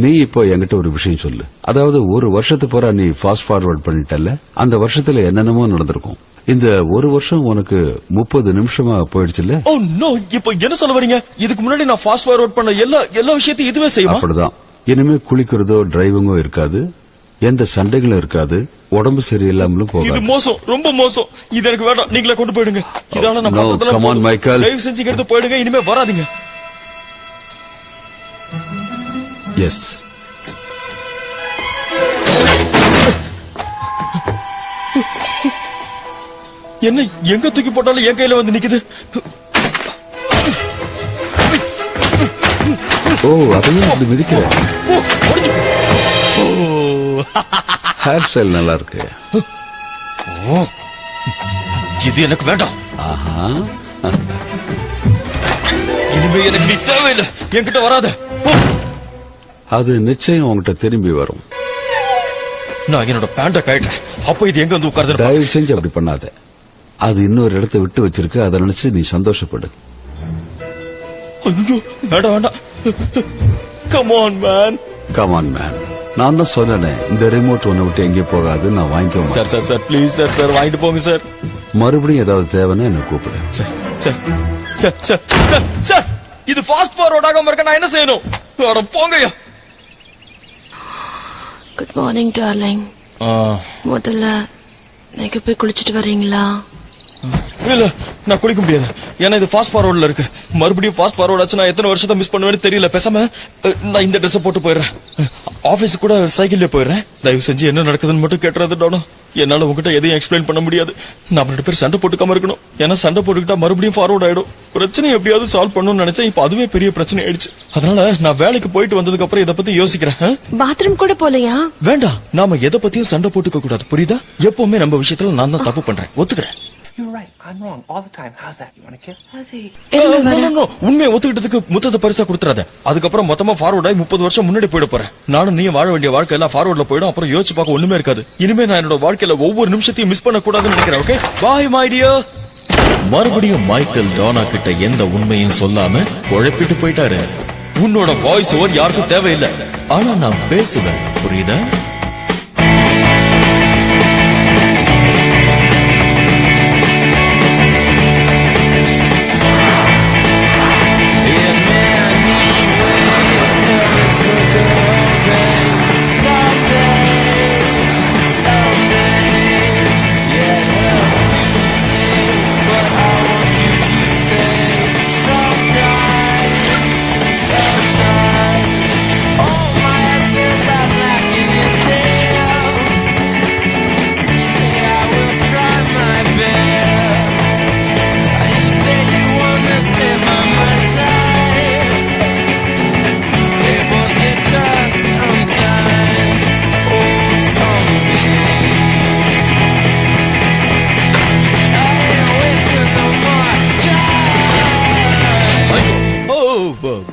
நீ இப்போ என்கிட்ட ஒரு விஷயம் சொல்லு. அதாவது ஒரு வருஷத்து பூரா நீ ஃபாஸ்ட் ஃபார்வர்ட் பண்ணிட்டல, அந்த வருஷத்துல என்னென்னமோ நடந்திருக்கும். இந்த ஒரு வருஷம் உனக்கு 30 நிமிஷமா போயிடுச்சுல்ல? ஓ நோ, இப்போ என்ன சொல்ல வரீங்க? இதுக்கு முன்னாடி நான் ஃபாஸ்ட் ஃபார்வர்ட் பண்ண எல்லா விஷயத்தையும் இதுவே செய்யும். அப்படிதான். இனிமே குளிக்கிறதோ டிரைவிங்கோ இருக்காது, எந்த சண்டைகளும் இருக்காது, உடம்பு சரியில்லாமலும் இது போகாது. மோசம், ரொம்ப மோசம். இது எனக்கு வேண்டாம். நீங்களே கொண்டு போயிடுங்க. இதால நான் No, come on, Michael. தயவு செஞ்சு எடுத்து போயிடுங்க. இனிமே வராதீங்க. எஸ். என்ன எங்க தூக்கி போட்டாலும் என் கையில வந்து நிக்குது. ஓ, அதையும் வந்து மிதிக்கிறேன். ஓ, ஒடிஞ்சு போய். ஹேர் ஸ்டைல் நல்லா இருக்கு. இது எனக்கு வேண்டாம். ஆஹா. இனிமே எனக்கு நீ தேவையில்லை. என்கிட்ட வராத. போ. அது நிச்சயம் உங்ககிட்ட திரும்பி வரும். நான் என்னோட பேண்ட கழட்டேன். அப்ப இது எங்க வந்து உட்கார்ந்து? தயவு செஞ்சு அப்படி பண்ணாத. அது இன்னொரு இடத்தை விட்டு வச்சிருக்கு, அதை நினைச்சு நீ சந்தோஷப்படு. ஐயோ, வேண்டாம். Come on man. Come on man. நான் தான் சொன்னேனே, இந்த ரிமோட் உன்னை விட்டு எங்கேயும் போகாது. நான் வாங்கிக்க மாட்டேன். சார் ப்ளீஸ் சார் வாங்கிட்டு போங்க சார். மறுபடியும் ஏதாவது தேவைன்னா என்ன கூப்பிடு. சார் இது ஃபாஸ்ட் ஃபார்வர்ட் ஆகாம இருக்க நான் என்ன செய்யணும்? அட போங்கய்யா. Good morning darling. முதல்ல நீங்க போய் குளிச்சிட்டு வர்றீங்களா? இல்ல, நான் குளிக்க முடியாது. ஏன்னா இது ஃபாஸ்ட் ஃபார்வர்ட்ல இருக்கு. மறுபடியும் ஃபாஸ்ட் ஃபார்வர்ட் ஆச்சு, நான் எத்தனை வருஷத்தை மிஸ் பண்ணுவேன்னு தெரியல. பேசாம நான் இந்த ட்ரெஸ் போட்டு போயிடுறேன். ஆபீஸ் கூட சைக்கிள்ல போயிடுறேன். தயவு செஞ்சு என்ன நடக்குதுன்னு மட்டும் கேட்டுறது. என்னால உங்ககிட்ட எதையும் எக்ஸ்பிளைன் பண்ண முடியாது. நம்ம 2 பேர் சண்டை போட்டுக்காம இருக்கணும். ஏன்னா சண்டை போட்டுக்கிட்டா மறுபடியும் ஃபார்வர்ட் ஆயிடும். பிரச்சனை எப்படியாவது சால்வ் பண்ணணும்னு நினைச்சேன். இப்ப அதுவே பெரிய பிரச்சனை ஆயிடுச்சு. அதனால நான் வேலைக்கு போயிட்டு வந்ததுக்கு அப்புறம் இதை பத்தி யோசிக்கிறேன். பாத்ரூம் கூட போலையா? வேண்டாம், நாம எதை பத்தியும் சண்டை போட்டுக்க கூடாது, புரியுதா? எப்பவுமே நம்ம விஷயத்துல நான் தான் தப்பு பண்றேன், ஒத்துக்கிறேன். You're right. I'm wrong all the time. How's that? You want a kiss? உண்மையை ஒத்துக்கிட்டதுக்கு முத்தத்தை பரிசா கொடுத்துறாத. அதுக்கப்புறம் மொத்தமா ஃபார்வர்ட் ஆகி 30 வருஷம் முன்னாடி போயிட போறேன். நானும் நீ வாழ வேண்டிய வாழ்க்கை எல்லாம் ஃபார்வர்ட்ல போயிடும். அப்புறம் யோசிச்சு பார்க்க ஒண்ணுமே இருக்காது. இனிமே நான் என்னோட வாழ்க்கையில ஒவ்வொரு நிமிஷத்தையும் மிஸ் பண்ண கூடாதுன்னு நினைக்கிறேன். Okay, bye my dear. மறுபடியும் மைக்கேல் டோனா கிட்ட எந்த உண்மையும் சொல்லாம குழப்பிட்டு போயிட்டாரு. உன்னோட வாய்ஸ் ஓவர் யாருக்கும் தேவையில்லை, ஆனா நான் பேசுவேன், புரியுதா?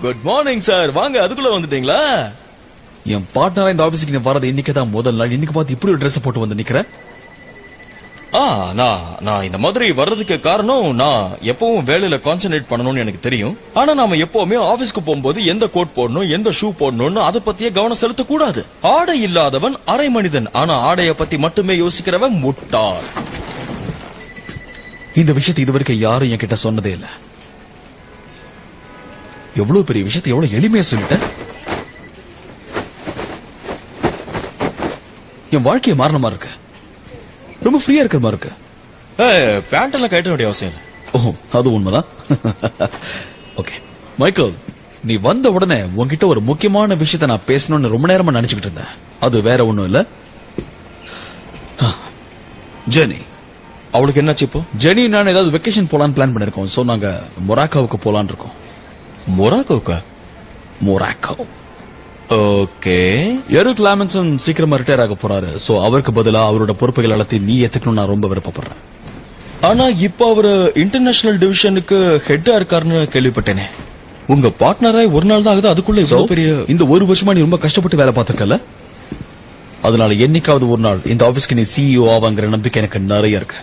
குட் மார்னிங் சார், வாங்க. அதுக்குள்ள வந்துட்டீங்களா? என் பார்ட்னரா இந்த ஆபீஸ்க்கு நீ வரது இன்னைக்கு தான் முதல் நாள். இன்னைக்கு பார்த்து இப்படி ஒரு ட்ரெஸ் போட்டு வந்து நிக்கிற. நான் இந்த மாதிரி வர்றதுக்கு காரணம், நான் எப்பவும் வேலையில கான்சென்ட்ரேட் பண்ணணும்னு எனக்கு தெரியும். ஆனா நாம எப்பவுமே ஆபீஸ்க்கு போகும்போது எந்த கோட் போடணும், எந்த ஷூ போடணும்னு அதை பத்தியே கவனம் செலுத்த கூடாது. ஆடை இல்லாதவன் அரை மனிதன், ஆனா ஆடைய பத்தி மட்டுமே யோசிக்கிறவன் முட்டாள். இந்த விஷயத்தை இதுவரைக்கும் யாரும் என்கிட்ட சொன்னதே இல்ல. எவ்வளவு பெரிய விஷயத்தை எவ்வளவு எளிமையா சொல்லிட்டேன். என் வாழ்க்கையை மாறின மாதிரி இருக்கு, ரொம்ப ஃப்ரீயா இருக்கிற மாதிரி இருக்கு. பேண்ட் எல்லாம் கட்ட வேண்டிய அவசியம் இல்லை. ஓ, அது உண்மைதான். ஓகே மைக்கேல், நீ வந்த உடனே உன்கிட்ட ஒரு முக்கியமான விஷயத்தை நான் பேசணும்னு ரொம்ப நேரமா நினைச்சுக்கிட்டு இருந்தேன். அது வேற ஒண்ணும் இல்ல, ஜெனி. அவளுக்கு என்னாச்சு இப்போ? ஜெனி நான் ஏதாவது வெக்கேஷன் போலான்னு பிளான் பண்ணிருக்கோம். சோ நாங்க மொராக்கோவுக்கு போலான்னு இருக்கோம். மொராக்கோக்கா? மொராக்கோ. ஓகே. எரிக் லாமன்சன் சீக்கிரமா ரிட்டையர் ஆக போறாரு. சோ அவருக்கு பதிலா அவரோட பொறுப்புகள் எல்லாத்தையும் நீ ஏத்துக்கணும் நான் ரொம்ப விருப்பப்படுறேன். ஆனா இப்ப அவரு இன்டர்நேஷனல் டிவிஷனுக்கு ஹெட்டா இருக்காருன்னு கேள்விப்பட்டேனே. உங்க பார்ட்னராய் ஒரு நாள் தான் ஆகுது, அதுக்குள்ள இவ்வளவு பெரிய... இந்த ஒரு வருஷமா நீ ரொம்ப கஷ்டப்பட்டு வேலை பார்த்திருக்கல, அதனால என்னைக்காவது ஒரு நாள் இந்த ஆபீஸ்க்கு நீ சிஇஓ ஆவாங்கிற நம்பிக்கை எனக்கு நிறைய இருக்கு.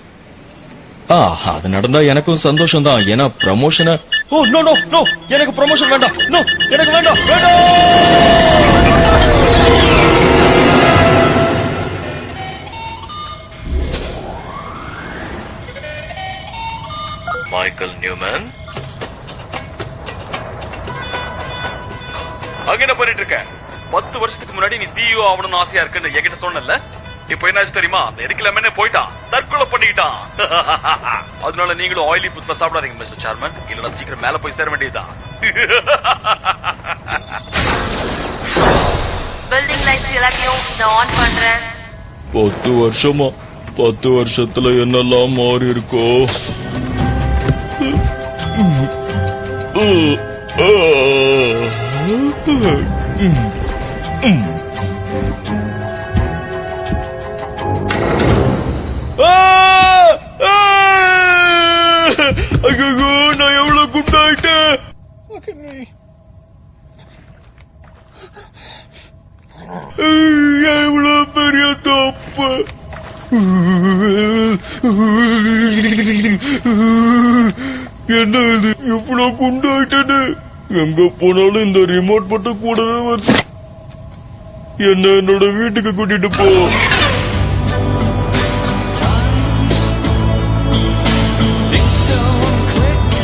அது நடந்தா எனக்கும் சந்தோஷம் தான். ஏன்னா promotion... oh no no no, எனக்கு ப்ரமோஷன் வேண்டாம். நோ, எனக்கு வேண்டாம், வேண்டாம். மைக்கேல் நியூமன், அங்க என்ன பண்ணிட்டு இருக்க? 10 வருஷத்துக்கு முன்னாடி நீ சிஇஓ ஆகணும்னு ஆசையா இருக்குன்னு என்கிட்ட சொன்னல. இப்ப என்னாச்சு தெரியுமா? எரிக்கலாமே போயிட்டான், தற்கொலை பண்ணிக்கிட்டான். அதனால நீங்களும் ஆயிலி ஃபுட்ஸ் சாப்பிடாதீங்க மிஸ்டர் சேர்மன், இல்லனா சீக்கிரம் மேல போய் சேர வேண்டியதுதான். பில்டிங் லைட்ஸ் எல்லாத்தையும் நான் ஆன் பண்றேன். 10 வருஷமா, 10 வருஷத்துல என்னெல்லாம் மாறி இருக்கோ. நான் எவ்வளவு குண்டாயிட்டேன். எவ்வளவு பெரிய தப்பு. என்ன இது, இவ்வளவு குண்டாயிட்டேன்னு? எங்க போனாலும் இந்த ரிமோட் மட்டும் கூடவே வருது. என்ன என்னோட வீட்டுக்கு கூட்டிட்டு போ.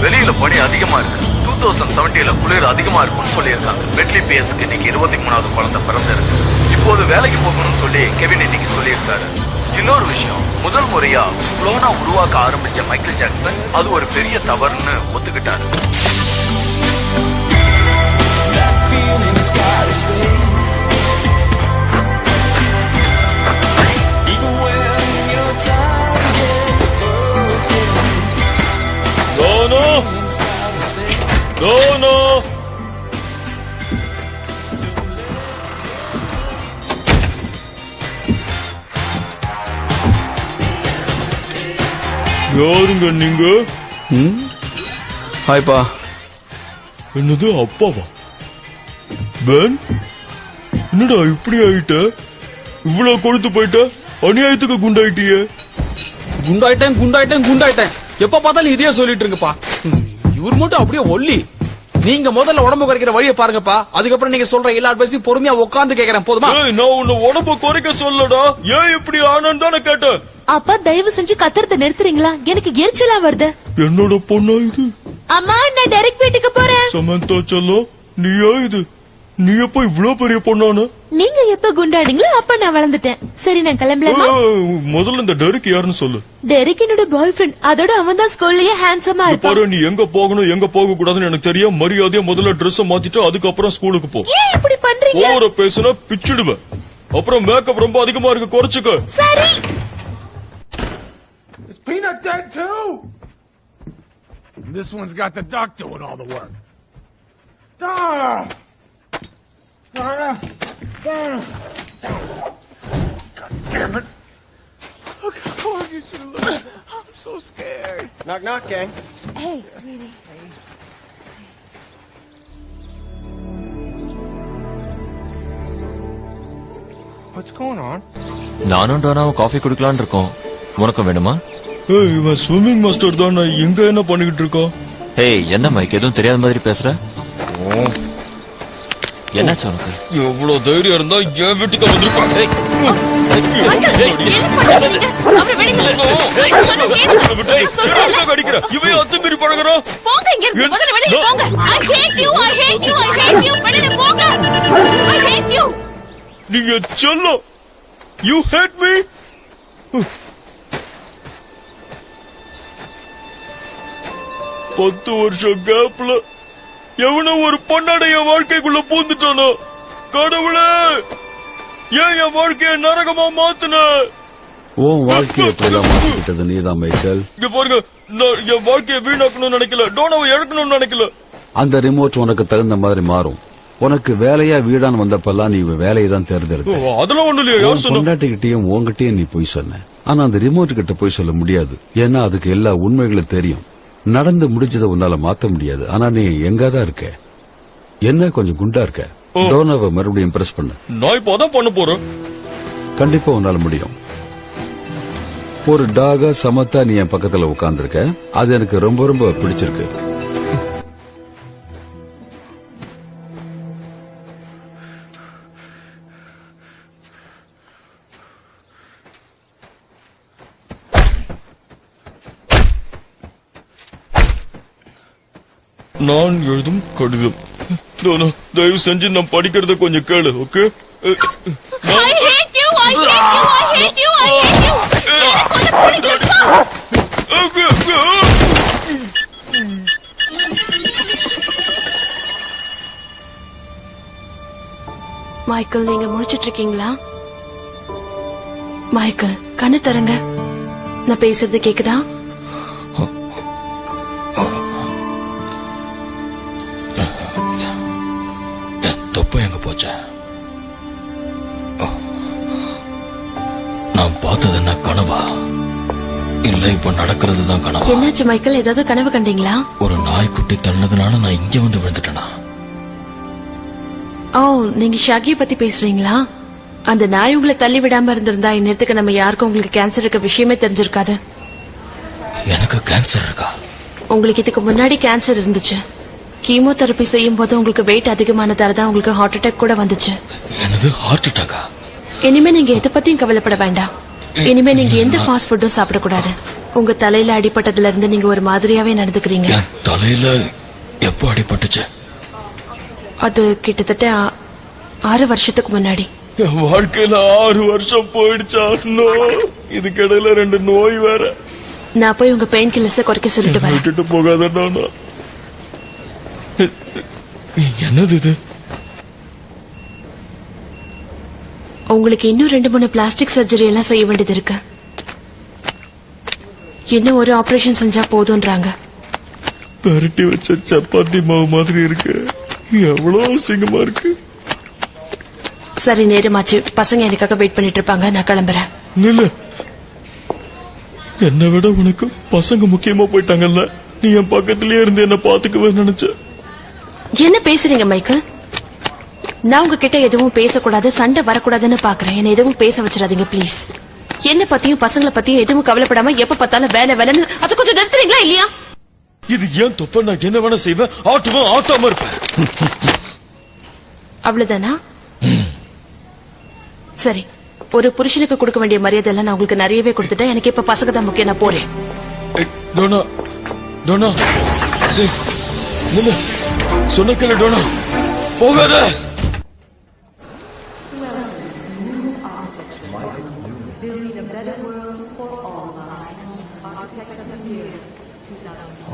வெளியில பனி அதிகமா இருக்கு. 2017 குளிர் அதிகமா இருக்கும்னு சொல்லியிருக்காங்க. பெட்லி பிஎஸ்க்கு இன்னைக்கு 23வது குழந்தை பிறந்திருக்கு. இப்போது வேலைக்கு போகணும்னு சொல்லி கெவின் இன்னைக்கு சொல்லியிருக்காரு. இன்னொரு விஷயம், முதல் முறையா குளோனா உருவாக்க ஆரம்பிச்ச மைக்கேல் ஜாக்சன் அது ஒரு பெரிய தவறுன்னு ஒத்துக்கிட்டாரு. No. யாருங்க நீங்க? ஹாய்ப்பா. என்னது அப்பாவா? பென், என்னடா இப்படி ஆயிட்ட? இவ்வளவு கொழுத்து போயிட்ட, அநியாயத்துக்கு குண்டாயிட்டியே. குண்டாயிட்டேன் எப்ப பார்த்தாலும் இதையே சொல்லிட்டு இருங்கப்பா. இவர் மட்டும் அப்படியே ஒல்லி. நீங்க முதல்ல உடம்பு குறைக்கிற வழியை பாருங்கப்பா, அதுக்கப்புறம் நீங்க சொல்ற எல்லா அட்வைஸையும் பொறுமையா உட்கார்ந்து கேக்குறேன், போதுமா? நான் உன்னை உடம்பு குறைக்க சொல்லடா, ஏன் இப்படி ஆனன்னு தானே கேட்டேன். அப்பா தயவு செஞ்சு கத்துறத நிறுத்துறீங்களா? எனக்கு எரிச்சலா வருது. என்னோட பொண்ணா இது? அம்மா நான் டைரக்ட் வீட்டுக்கு போறேன். சமந்தா செல்லம், நீயா இது? நீ எப்ப இவ்வளவு பெரிய பொண்ணான? நீங்க எப்ப குண்டாடிங்களோ அப்ப நான் வளர்ந்துட்டேன். சரி நான் கிளம்பலாமா? முதல்ல இந்த டெரிக் யாருன்னு சொல்லு. டெரிக் என்னோட பாய் ஃப்ரெண்ட். அதோட அவன் தான் ஸ்கூல்லயே ஹேண்ட்ஸமா இருப்பான். பாரு, நீ எங்க போகணும் எங்க போக கூடாதுன்னு எனக்கு தெரியும். மரியாதையா முதல்ல ட்ரெஸ் மாத்திட்டு அதுக்கப்புறம் ஸ்கூலுக்கு போ. ஏன் இப்படி பண்றீங்க? ஓவர பேசுனா பிச்சிடுவேன். அப்புறம் மேக்கப் ரொம்ப அதிகமா இருக்கு, குறைச்சுக்க. சரி. Is Peanut dead too? This one's got the duck doing all the work. Ah! God damn it. Look how hard you should look. I'm so scared. Knock, knock, gang. Hey, sweetie. What's going on? நானும் டோனாவும் காஃபி குடிக்கலான்னு இருக்கோம். உனக்கும் வேணுமா? இவன் ஸ்விம்மிங் மாஸ்டர் தான். நான் எங்க என்ன பண்ணிக்கிட்டு இருக்கோம்? ஏய், என்ன மைக் எதுவும் தெரியாத மாதிரி பேசுற? என்னாச்சு உனக்கு? எவ்வளவு தைரியம் இருந்தா என் வீட்டுக்கு வந்திருப்பான். இவன் அத்துமீறி பழகுறான். நீங்க செல்லம். You had me. பத்து வருஷம் கேப்ல எவனோ ஒரு பொண்ணாடைய வாழ்க்கைக்குள்ள பூந்துட்டானோ. கடவுளே, ஏன் என் வாழ்க்கைய நரகமா மாத்துன? உன் வாழ்க்கையை எப்படிதான் மாத்திக்கிட்டது நீதான் மைக்கேல். இங்க பாருங்க, நான் என் வாழ்க்கையை வீணாக்கணும்னு நினைக்கல, டோனாவை இழக்கணும்னு நினைக்கல. அந்த ரிமோட் உனக்கு தகுந்த மாதிரி மாறும். உனக்கு வேலையா வீடான்னு வந்தப்பெல்லாம் நீ வேலையை தான் தேர்ந்தெடுத்த. அதெல்லாம் ஒண்ணு இல்லையா? யார் சொன்னா? பொண்டாட்டிகிட்டயும் உன்கிட்டயும் நீ போய் சொன்ன. ஆனா அந்த ரிமோட் கிட்ட போய் சொல்ல முடியாது. ஏன்னா அதுக்கு எல்லா உண்மைகளும் தெரியும். நடந்து முடிஞ்சதை உன்னால மாத்த முடியாது. ஆனா நீ எங்கதான் இருக்க? என்ன கொஞ்சம் குண்டா இருக்க? டோனாவை மறுபடியும் இம்ப்ரெஸ் பண்ணு. நான் இப்ப அதான் பண்ண போறேன். கண்டிப்பா உன்னால முடியும். ஒரு டாகா சமத்தா நீ என் பக்கத்துல உட்கார்ந்துருக்க. அது எனக்கு ரொம்ப ரொம்ப பிடிச்சிருக்கு. நான் எழுதும் கடிதம். டோனா, தயவு செஞ்சு நான் படிக்கிறத கொஞ்சம் கேளு, ஓகே? மைக்கேல், நீங்க முடிச்சிட்டு இருக்கீங்களா? மைக்கேல், கண்ணு தரங்க. நான் பேசுறது கேக்குதா? தொப்ப எங்க போச்ச? நான் பார்த்தது என்ன கனவா? இல்ல இப்ப நடக்கிறது தான் கனவா? என்னாச்சு மைக்கேல், ஏதாவது கனவு கண்டீங்களா? ஒரு நாய்க்குட்டி தள்ளதுனால நான் இங்க வந்து விழுந்துட்டேனா? ஓ, நீங்க ஷாகிய பத்தி பேசுறீங்களா? அந்த நாய் உங்களை தள்ளி விடாம இருந்திருந்தா இந்நேரத்துக்கு நம்ம யாருக்கும் உங்களுக்கு கேன்சர் இருக்க விஷயமே தெரிஞ்சிருக்காது. எனக்கு கேன்சர் இருக்கா? உங்களுக்கு இதுக்கு முன்னாடி கேன்சர் இருந்துச்சு. கீமோதெரபி செய்யும் போது உங்களுக்கு வெயிட் அதிகமானதால தான் உங்களுக்கு ஹார்ட் அட்டாக் கூட வந்துச்சு. எனது ஹார்ட் அட்டாக்கா? இனிமே நீங்க எதை பத்தியும் கவலைப்பட வேண்டாம். இனிமே நீங்க எந்த ஃபாஸ்ட் ஃபுட்டும் சாப்பிடக்கூடாது. உங்க தலையில அடிபட்டதுல இருந்து நீங்க ஒரு மாதிரியாவே நடந்துக்கிறீங்க. தலையில எப்போ அடிபட்டுச்சு? அது கிட்டத்தட்ட 6 வருஷத்துக்கு முன்னாடி. என் வாழ்க்கையில 6 வருஷம் போயிடுச்சா? இதுக்கிடையில 2 நோய் வேற. நான் போய் உங்க பெயின் கில்லர்ஸை குறைக்க சொல்லிட்டு வரேன். விட்டுட்டு போகாத. என்னது இது? உங்களுக்கு இன்னும் 2-3 பிளாஸ்டிக் சர்ஜரி எல்லாம் செய்ய வேண்டியது இருக்கு. இன்னும் ஒரு ஆபரேஷன் செஞ்சா போதும்ன்றாங்க. பரட்டி வச்ச சப்பாத்தி மாவு மாதிரி இருக்கு. எவ்வளவு அசிங்கமா இருக்கு. சரி, நேரமாச்சு. பசங்க எனக்காக வெயிட் பண்ணிட்டு இருப்பாங்க. நான் கிளம்புறேன். இல்ல, என்னை விட உனக்கு பசங்க முக்கியமா போயிட்டாங்கல்ல. நீ என் பக்கத்திலேயே இருந்து என்ன பாத்துக்கவே நினைச்ச. என்ன பேசுறீங்க மைக்கேல்? நான் உங்ககிட்ட எதுவும் பேசக்கூடாது, சண்டை வரக்கூடாதுன்னு பாக்குறேன். என்ன எதுவும் பேச வச்சிடாதீங்க ப்ளீஸ். என்ன பத்தியும் பசங்களை பத்தியும் எதுவும் கவலைப்படாம எப்ப பார்த்தாலும் வேலை வேலைன்னு அது கொஞ்சம் நிறுத்துறீங்களா இல்லையா? இது ஏன் தொப்ப? நான் என்ன வேணா செய்வேன், ஆட்டுவேன், ஆட்டாம இருப்பேன். அவ்வளவுதானா? சரி, ஒரு புருஷனுக்கு கொடுக்க வேண்டிய மரியாதை எல்லாம் நான் உங்களுக்கு நிறையவே கொடுத்துட்டேன். எனக்கு இப்ப பசங்க தான் முக்கியம். நான் போறேன். டோனா, டோனா, சொன்ன கேளு டோனா, போகாத.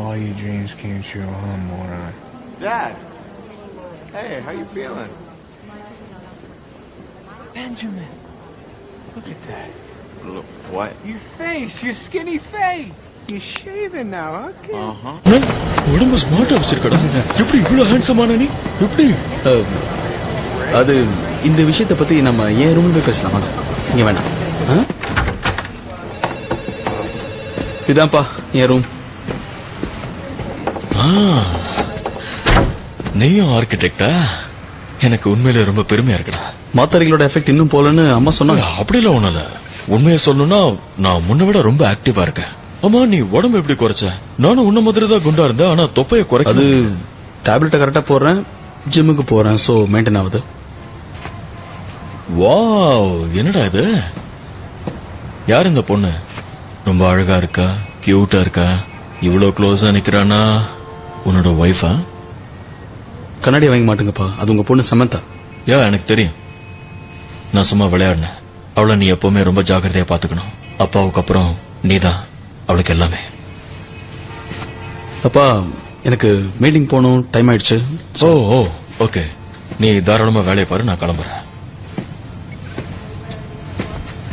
All your dreams came true, huh, moron? Dad! Hey, how you feeling? Benjamin! Look at that. Look, what? Your face, your skinny face! You're shaving now, okay? உடம்பு ஸ்மார்ட்டா வச்சிருக்கடா. எப்படி இவ்வளவு ஹேண்ட்ஸமான நீ? எப்படி? அது இந்த விஷயத்தை பத்தி நம்ம ஏன் ரூம்ல பேசலாமா? இங்க வேண்டாம். இதான்ப்பா என் ரூம். நீயும் ஆர்கிடெக்டா? எனக்கு உண்மையிலே ரொம்ப பெருமையா இருக்குடா. மாத்தரைகளோட எஃபெக்ட் இன்னும் போலன்னு அம்மா சொன்னாங்க. அப்படிலாம் ஒண்ணும் இல்ல. உண்மையை சொல்லணும்னா நான் முன்ன விட ரொம்ப ஆக்டிவா இருக்கேன். அம்மா, நீ உடம்பு எப்படி குறைச்ச? நானும் உன்ன மாதிரி தான் குண்டா இருந்தேன், ஆனா தொப்பைய குறைக்க. அது டேப்லெட்டை கரெக்டா போடுறேன், ஜிம்முக்கு போறேன், சோ மெயின்டைன் ஆகுது. வாவ், என்னடா இது? யார் இந்த பொண்ணு? ரொம்ப அழகா இருக்கா, கியூட்டா இருக்கா, இவ்வளவு க்ளோஸா நிக்கிறானா? உன்னோட ஒய்ஃபா? கண்ணாடி வாங்க மாட்டேங்கப்பா, அது உங்க பொண்ணு சமந்தா. எனக்கு தெரியும். நான் சும்மா விளையாடினேன். அவளை நீ எப்பவுமே ரொம்ப ஜாக்கிரதையா பாத்துக்கணும். அப்பாவுக்கு அப்புறம் நீதான் அவளுக்கு எல்லாமே. அப்பா, எனக்கு மீட்டிங் போகணும், டைம் ஆயிடுச்சு. ஓ ஓகே, நீ தாராளமா வேலையை பாரு, நான் கிளம்புறேன்.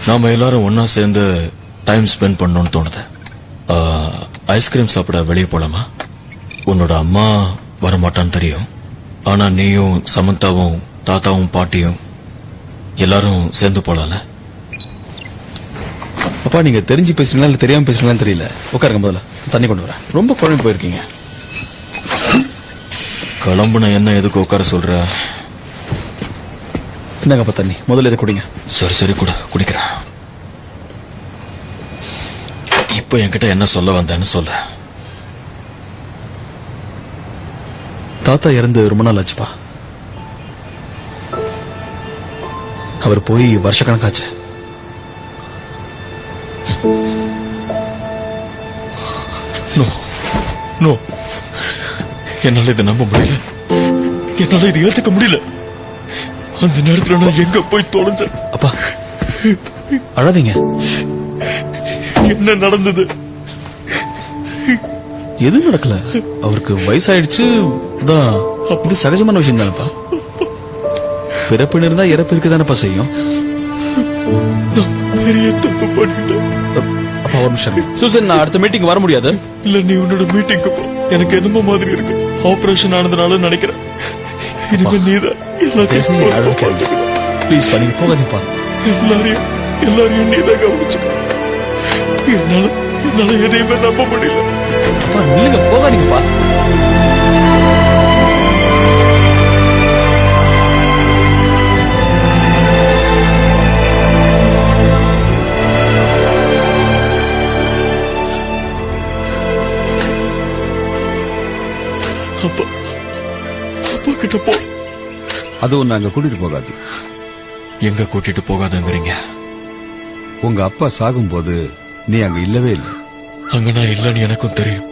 நாம எல்லாரும் ஒன்னா சேர்ந்து டைம் ஸ்பெண்ட் பண்ணணும்னு தோணுது. ஐஸ்கிரீம் சாப்பிட வெளியே போலாமா? உன்னோட அம்மா வரமாட்டான்னு தெரியும், ஆனா நீயும் சமந்தாவும் தாத்தாவும் பாட்டியும் எல்லாரும் சேர்ந்து போலாம்ல? அப்பா, நீங்க தெரிஞ்சு பேசுறீங்களா இல்ல தெரியாம பேசுறீங்களான்னு தெரியல. உட்காருங்க, முதல்ல தண்ணி கொண்டு வரேன். ரொம்ப குழம்பு போயிருக்கீங்க. கிளம்புன என்ன எதுக்கு உட்கார சொல்ற? என்னங்கப்பா தண்ணி, முதல்ல இதை குடிங்க. சரி கூட குடிக்கிறேன். இப்ப என்கிட்ட என்ன சொல்ல வந்தேன்னு சொல்ல. தாத்தா இறந்து ரொம்ப நாள் ஆச்சுப்பா. அவர் போய் வருஷக்கணக்காச்சு. நோ, என்னால இதை நம்ப முடியல. என்னால இதை ஏத்துக்க முடியல. அந்த நேரத்துல நான் எங்க போய் தொலைஞ்சேன்? அப்பா, அழாதீங்க. என்ன நடந்தது? எதுவும் நடக்கல. அவருக்கு வயசாயிடுச்சு. அப்படி சகஜமான விஷயம் தானப்பா. பிறப்பு இருந்தா இறப்பு இருக்குதானப்பா செய்யும். பெரிய தப்பு பண்ணிட்டேன். அப்பா, ஒரு நிமிஷம். சூசன், நான் அடுத்த மீட்டிங் வர முடியாது. இல்ல, நீ உன்னோட மீட்டிங்கு போ. எனக்கு என்னமோ மாதிரி இருக்கு. ஆபரேஷன் ஆனதுனால நினைக்கிறேன். இனிமே நீதான் எல்லாத்தையும் ப்ளீஸ் பண்ணி போகாதீப்பா. எல்லாரையும் நீதான் கவனிச்சுக்க. என்னால எதையுமே நம்ப முடியல. நீங்க போகாதீங்கப்பா. அப்பா கிட்ட போ. அதுவும் நாங்க கூட்டிட்டு போகாது. எங்க கூட்டிட்டு போகாதங்கிறீங்க? உங்க அப்பா சாகும்போது நீ அங்க இல்லவே இல்லை. அங்க நான் இல்லன்னு எனக்கும் தெரியும்.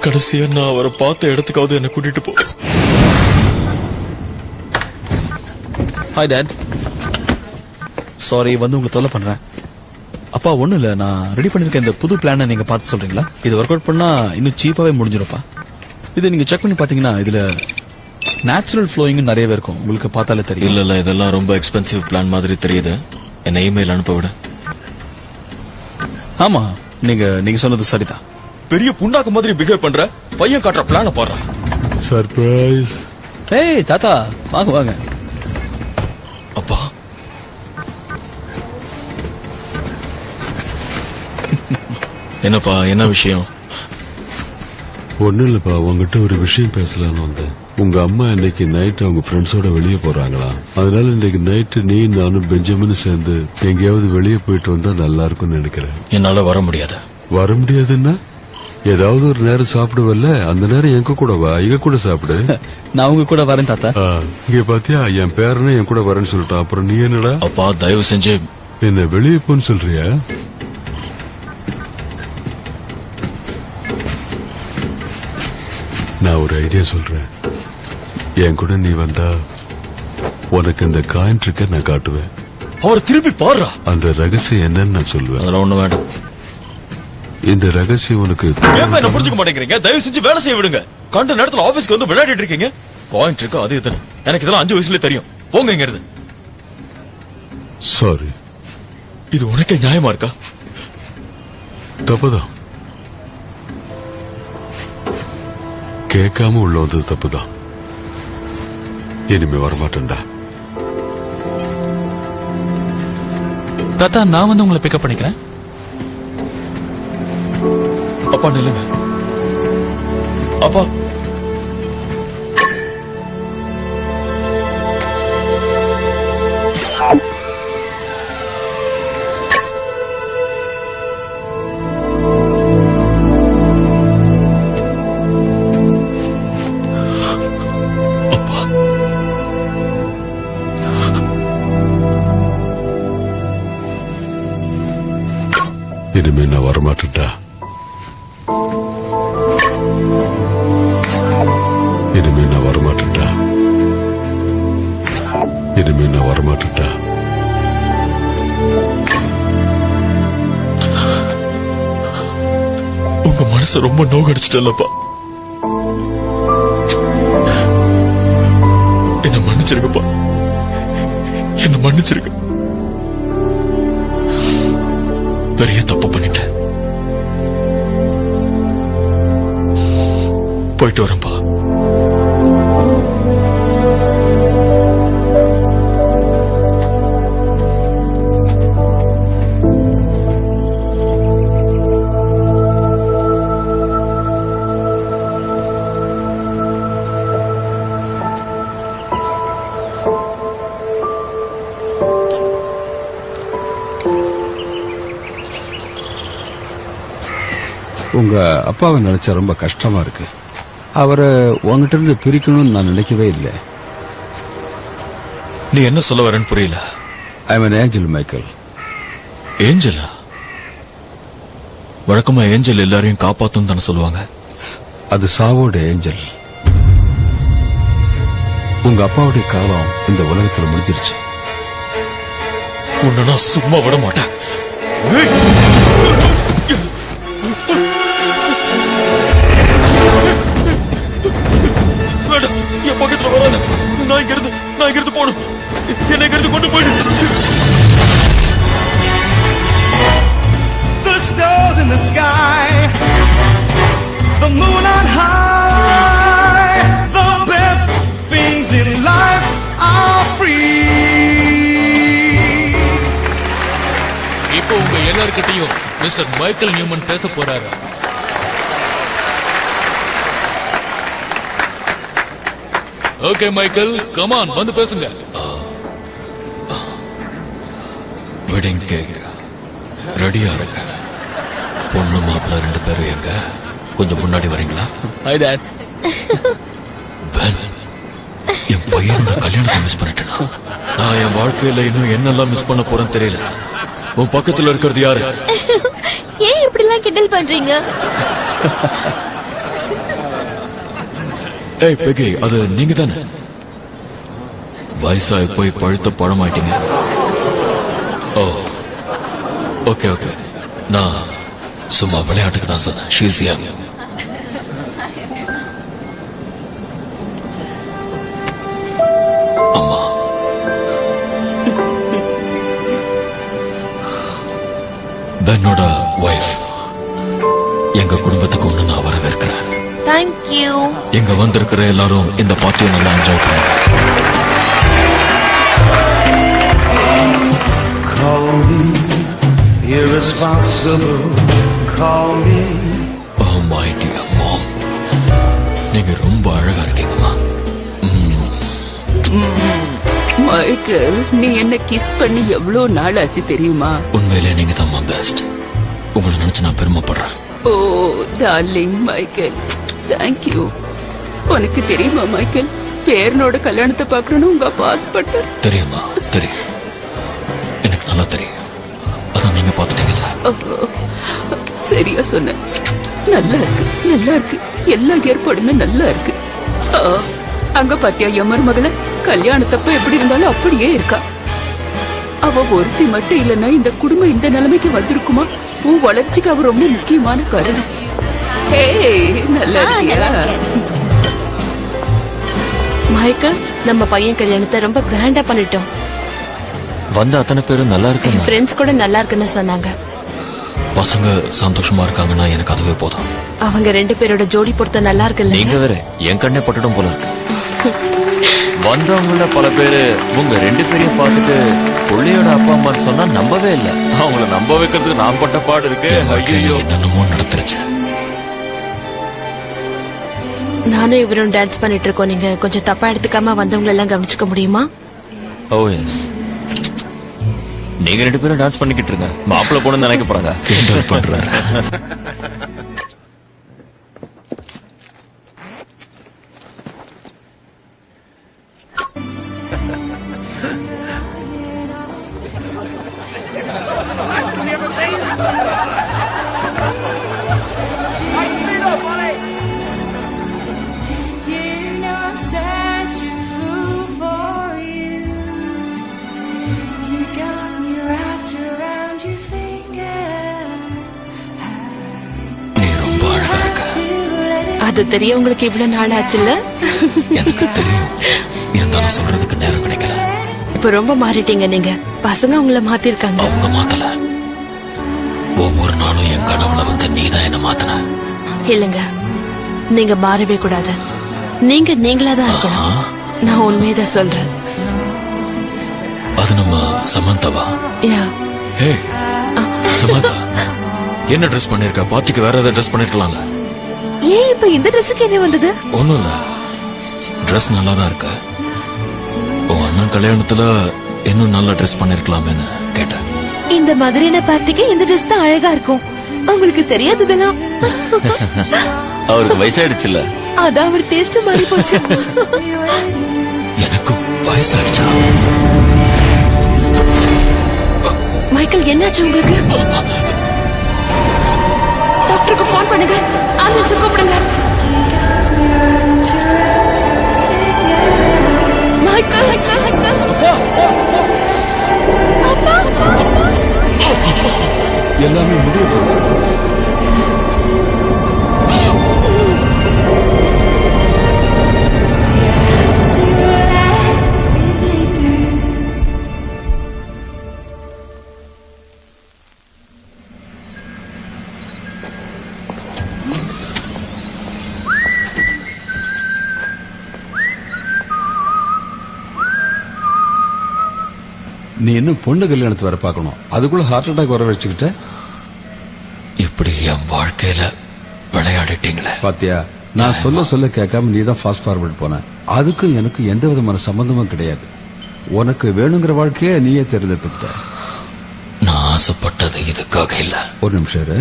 கடைசியா நான் அவரை பார்த்த இடத்துக்காவது என்ன கூட்டிட்டு போ. Hi dad. சாரி வந்து உங்களை தொல்லை பண்றேன். அப்பா, ஒண்ணு இல்ல, நான் ரெடி பண்ணிருக்க இந்த புது பிளான நீங்க பார்த்து சொல்றீங்களா? இது ஒர்க் அவுட் பண்ணா இன்னும் சீப்பாவே முடிஞ்சிருப்பா. இது நீங்க செக் பண்ணி பாத்தீங்கன்னா இதுல நேச்சுரல் ஃப்ளோயிங் நிறையவே இருக்கும். உங்களுக்கு பார்த்தாலே தெரியும். இல்ல இதெல்லாம் ரொம்ப எக்ஸ்பென்சிவ் பிளான் மாதிரி தெரியுது. என்ன இமெயில் அனுப்ப விட. ஆமா, நீங்க சொன்னது சரிதான். பெரிய புண்ணாக்கு மாதிரி பிஹேவ் பண்ற பையன் காட்டுற பிளான பாரு. சர்ப்ரைஸ். ஏய் தாத்தா, வாங்க வாங்க. அப்பா, என்னப்பா என்ன விஷயம்? ஒண்ணும் இல்லப்பா, உங்ககிட்ட ஒரு விஷயம் பேசலாம்னு வந்தேன். உங்க அம்மா இன்னைக்கு நைட் அவங்க ஃப்ரெண்ட்ஸோட வெளியே போறாங்களா? அதனால இன்னைக்கு நைட்டு நீ நானும் பெஞ்சமின் சேர்ந்து எங்கேயாவது வெளியே போயிட்டு வந்தா நல்லா இருக்கும்னு நினைக்கிறேன். என்னால வர முடியாது. வர முடியாதுன்னா ஏதாவது ஒரு நேரம் சாப்பிடுவல்ல, அந்த நேரம் எங்க கூட வா, எங்க கூட சாப்பிடு. நான் உங்க கூட வரேன் தாத்தா. இங்க பாத்தியா, என் பேரனே என் கூட வரேன்னு சொல்லிட்டான். அப்புறம் நீ என்னடா? அப்பா தயவு செஞ்சு என்ன வெளியே போன்னு சொல்றியா? நான் ஒரு ஐடியா சொல்றேன். என் கூட நீ வந்தா உனக்கு இந்த காயின் ட்ரிக்க நான் காட்டுவேன். அவர் திருப்பி பாடுறா. அந்த ரகசியம் என்னன்னு நான் சொல்லுவேன். அதெல்லாம் ஒண்ணு வேண்டாம். இந்த ரகசியம் உனக்கு ஏன் என்ன புரிஞ்சுக்க மாட்டேங்கிறீங்க? தயவு செஞ்சு வேலை செய்ய விடுங்க. கண்ட நேரத்துல ஆபீஸ்க்கு வந்து விளையாடிட்டு இருக்கீங்க. காயின் இருக்கு அது இதுன்னு. எனக்கு இதெல்லாம் 5 வயசுல தெரியும். போங்க இங்க இருந்து. சாரி. இது உனக்கே நியாயமா இருக்கா? தப்புதான். கேட்காம உள்ள வந்தது தப்புதான். இனிமே வரமாட்டேன்டா. தாத்தா நான் வந்து உங்களை பிக்கப் பண்ணிக்கிறேன். அப்பா நில்லுங்க. அப்பா இனிமே நான் வரமாட்டேன்டா. இனிமே நான் வரமாட்டேன்டா. இனிமே நான் வரமாட்டேன்டா. உங்க மனசு ரொம்ப நோகடிச்சிட்டல்லப்பா. என்ன மன்னிச்சிருக்கப்பா. என்ன மன்னிச்சிருக்க. பெரிய தப்பு பண்ணிட்டேன். போயிட்டு வரேன்பா. உங்க அப்பாவை நினைச்சா ரொம்ப கஷ்டமா இருக்கு. அவரை உங்ககிட்ட இருந்து பிரிக்கணும்னு நான் நினைக்கவே இல்லை. நீ என்ன சொல்ல வரேன்னு புரியல. I am an angel, Michael. Angela? வழக்கமா ஏஞ்சல் எல்லாரையும் காப்பாத்தும் தானே சொல்லுவாங்க. அது சாவோட ஏஞ்சல். உங்க அப்பாவுடைய காலம் இந்த உலகத்துல முடிஞ்சிருச்சு. உன்னை நான் சும்மா விட மாட்டேன். வேண்டாம், என் பக்கத்துல வராத. நான் இங்க இருந்து போகணும். என்னை இங்க இருந்து கொண்டு போயிடு. The stars in the sky, the moon on high, the best things in life are free. இப்போ உங்க எல்லார்கிட்டயும் மிஸ்டர் மைக்கேல் நியூமன் பேச போறாரு. ஓகே மைக்கேல், கமான் வந்து பேசுங்க. வெட்டிங் கேக் ரெடியா இருக்கு. பொண்ணு மாப்பிள்ள 2 பேரும் எங்க? கொஞ்சம் முன்னாடி வரீங்களா? Hi dad. பென், என் பையனோட கல்யாணத்தை மிஸ் பண்ணிட்டேனா? நான் என் வாழ்க்கையில இன்னும் என்னெல்லாம் மிஸ் பண்ண போறேன்னு தெரியல. உன் பக்கத்துல இருக்கிறது யாரு? ஏன் இப்படி எல்லாம் கிண்டல் பண்றீங்க? ஏய் பெகி, அது நீங்க தானே? வயசாகி போய் பழுத்த பழமாயிட்டீங்க. ஓ ஓகே ஓகே. நான் சும்மா விளையாட்டுக்கு தான் சொன்னேன். She's young. அம்மா, பென்னோட வைஃப். எங்க குடும்பத்துக்கு ஒண்ணு நான் வரவேற்கிறேன். தேங்க்யூ. இங்க வந்திருக்கிற எல்லாரும் இந்த பார்ட்டியை நல்லா என்ஜாய் பண்ணுங்க. Call me irresponsible, call Michael, நீ என்ன கிஸ் பண்ணி எவ்வளவு நாள் ஆச்சு தெரியுமா? உண்மையிலே நீங்க தான் பெஸ்ட். உங்களை நினைச்சு நான் பெருமைப்படுறேன். ஓ டார்லிங் மைக்கேல், தேங்க்யூ. உனக்கு தெரியுமா மைக்கேல், பேரனோட கல்யாணத்தை பார்க்கணும்னு உங்க அப்பா ஆசைப்பட்டார். தெரியுமா? தெரியும், எனக்கு நல்லா தெரியும். அதான் நீங்க பாத்துட்டீங்கல்ல. சரியா சொன்ன. நல்லா இருக்கு, நல்லா இருக்கு. எல்லா ஏற்பாடுமே நல்லா இருக்கு. அங்க பாத்தியா என் மருமகளை? கல்யாணத்தப்ப எப்படி இருந்தாலும் அப்படியே இருக்கா. அவ ஒருத்தி மட்டும் இல்லைன்னா இந்த குடும்பம் இந்த நிலைமைக்கு வந்திருக்குமா? உன் வளர்ச்சிக்கு அவ ரொம்ப முக்கியமான காரணம். நல்லா இருக்கியா? மைக்கேல், நம்ம பையன் கல்யாணத்தை ரொம்ப கிராண்டா பண்ணிட்டோம். வந்த அத்தனை பேரும் நல்லா இருக்கு. ஃப்ரெண்ட்ஸ் கூட நல்லா இருக்குன்னு சொன்னாங்க. பசங்க சந்தோஷமா இருக்காங்கன்னா எனக்கு அதுவே போதும். அவங்க 2 பேரோட ஜோடி பொறுத்த நல்லா இருக்குல்ல? நீங்க வேற என் கண்ணே பட்டுடும் போல இருக்கு. வந்தவங்கள பல பேரு உங்க 2 பேரையும் பார்த்துட்டு பிள்ளையோட அப்பா அம்மா சொன்னா நம்பவே இல்ல. அவங்கள நம்ப வைக்கிறதுக்கு நான் பட்ட பாடு இருக்கு. என்னென்னமோ நடந்துருச்சு. நானும் இவரும் டான்ஸ் பண்ணிட்டு இருக்கோம். நீங்க கொஞ்சம் தப்பா எடுத்துக்காம வந்தவங்க எல்லாம் கவனிச்சுக்க முடியுமா? ஓ எஸ். நீங்க 2 பேரும் டான்ஸ் பண்ணிக்கிட்டு இருங்க. மாப்பிள்ள பொண்ணு நினைக்க போறாங்க. கிண்டல் பண்றாரு. அது தெரிய உங்களுக்கு இவ்வளவு நாள் ஆச்சுல்ல? எனக்கு தெரியும், இருந்தாலும் சொல்றதுக்கு நேரம் கிடைக்கல. இப்ப ரொம்ப மாறிட்டீங்க நீங்க. பசங்க உங்களை மாத்திருக்காங்க. அவங்க மாத்தல. ஒவ்வொரு நாளும் என் கனவுல வந்து நீதான் என்ன மாத்தன. இல்லங்க, நீங்க மாறவே கூடாது. நீங்க நீங்களாதான் இருக்கணும். நான் உண்மையதான் சொல்றேன். அது நம்ம சமந்தாவா? யா. ஹே சமந்தா, என்ன ட்ரெஸ் பண்ணிருக்க? பார்ட்டிக்கு வேற ஏதாவது ட்ரெஸ் பண்ணிருக்கலாம்ல. ஏன் இப்ப இந்த ட்ரெஸ்ஸுக்கு என்ன வந்தது? ஒண்ணும் இல்ல, ட்ரெஸ் நல்லா தான் இருக்கு. உன் அண்ணன் கல்யாணத்துல இன்னும் நல்ல ட்ரெஸ் பண்ணிருக்கலாமேன்னு கேட்டேன். இந்த மாதிரியான பார்ட்டிக்கு இந்த ட்ரெஸ் தான் அழகா இருக்கும். உங்களுக்கு தெரியாததெல்லாம். அவருக்கு வயசாயிடுச்சுல்ல, அதான் அவர் டேஸ்ட் மாறி போச்சு. எனக்கும் வயசாயிடுச்சா? மைக்கேல், என்னாச்சு உங்களுக்கு? டாக்டருக்கு போன் பண்ணுங்க, ஆம்புலன்ஸ் கூப்பிடுங்க. மைக்கேல், எல்லாமே முடிய போச்சு. நீ என்ன பொண்ணு கல்யாணத்தை வர பார்க்கணும், அதுக்குள்ள ஹார்ட் அட்டாக் வர வச்சுக்கிட்ட. இப்படி என் வாழ்க்கையில விளையாடிட்டீங்களே. பாத்தியா, நான் சொல்ல சொல்ல கேட்காம நீ தான் ஃபாஸ்ட் ஃபார்வர்ட் போன. அதுக்கும் எனக்கு எந்த விதமான சம்பந்தமும் கிடையாது. உனக்கு வேணுங்கிற வாழ்க்கைய நீயே தேர்ந்தெடுத்துக்கிட்ட. நான் ஆசைப்பட்டது இதுக்காக இல்ல. ஒரு நிமிஷம் இரு.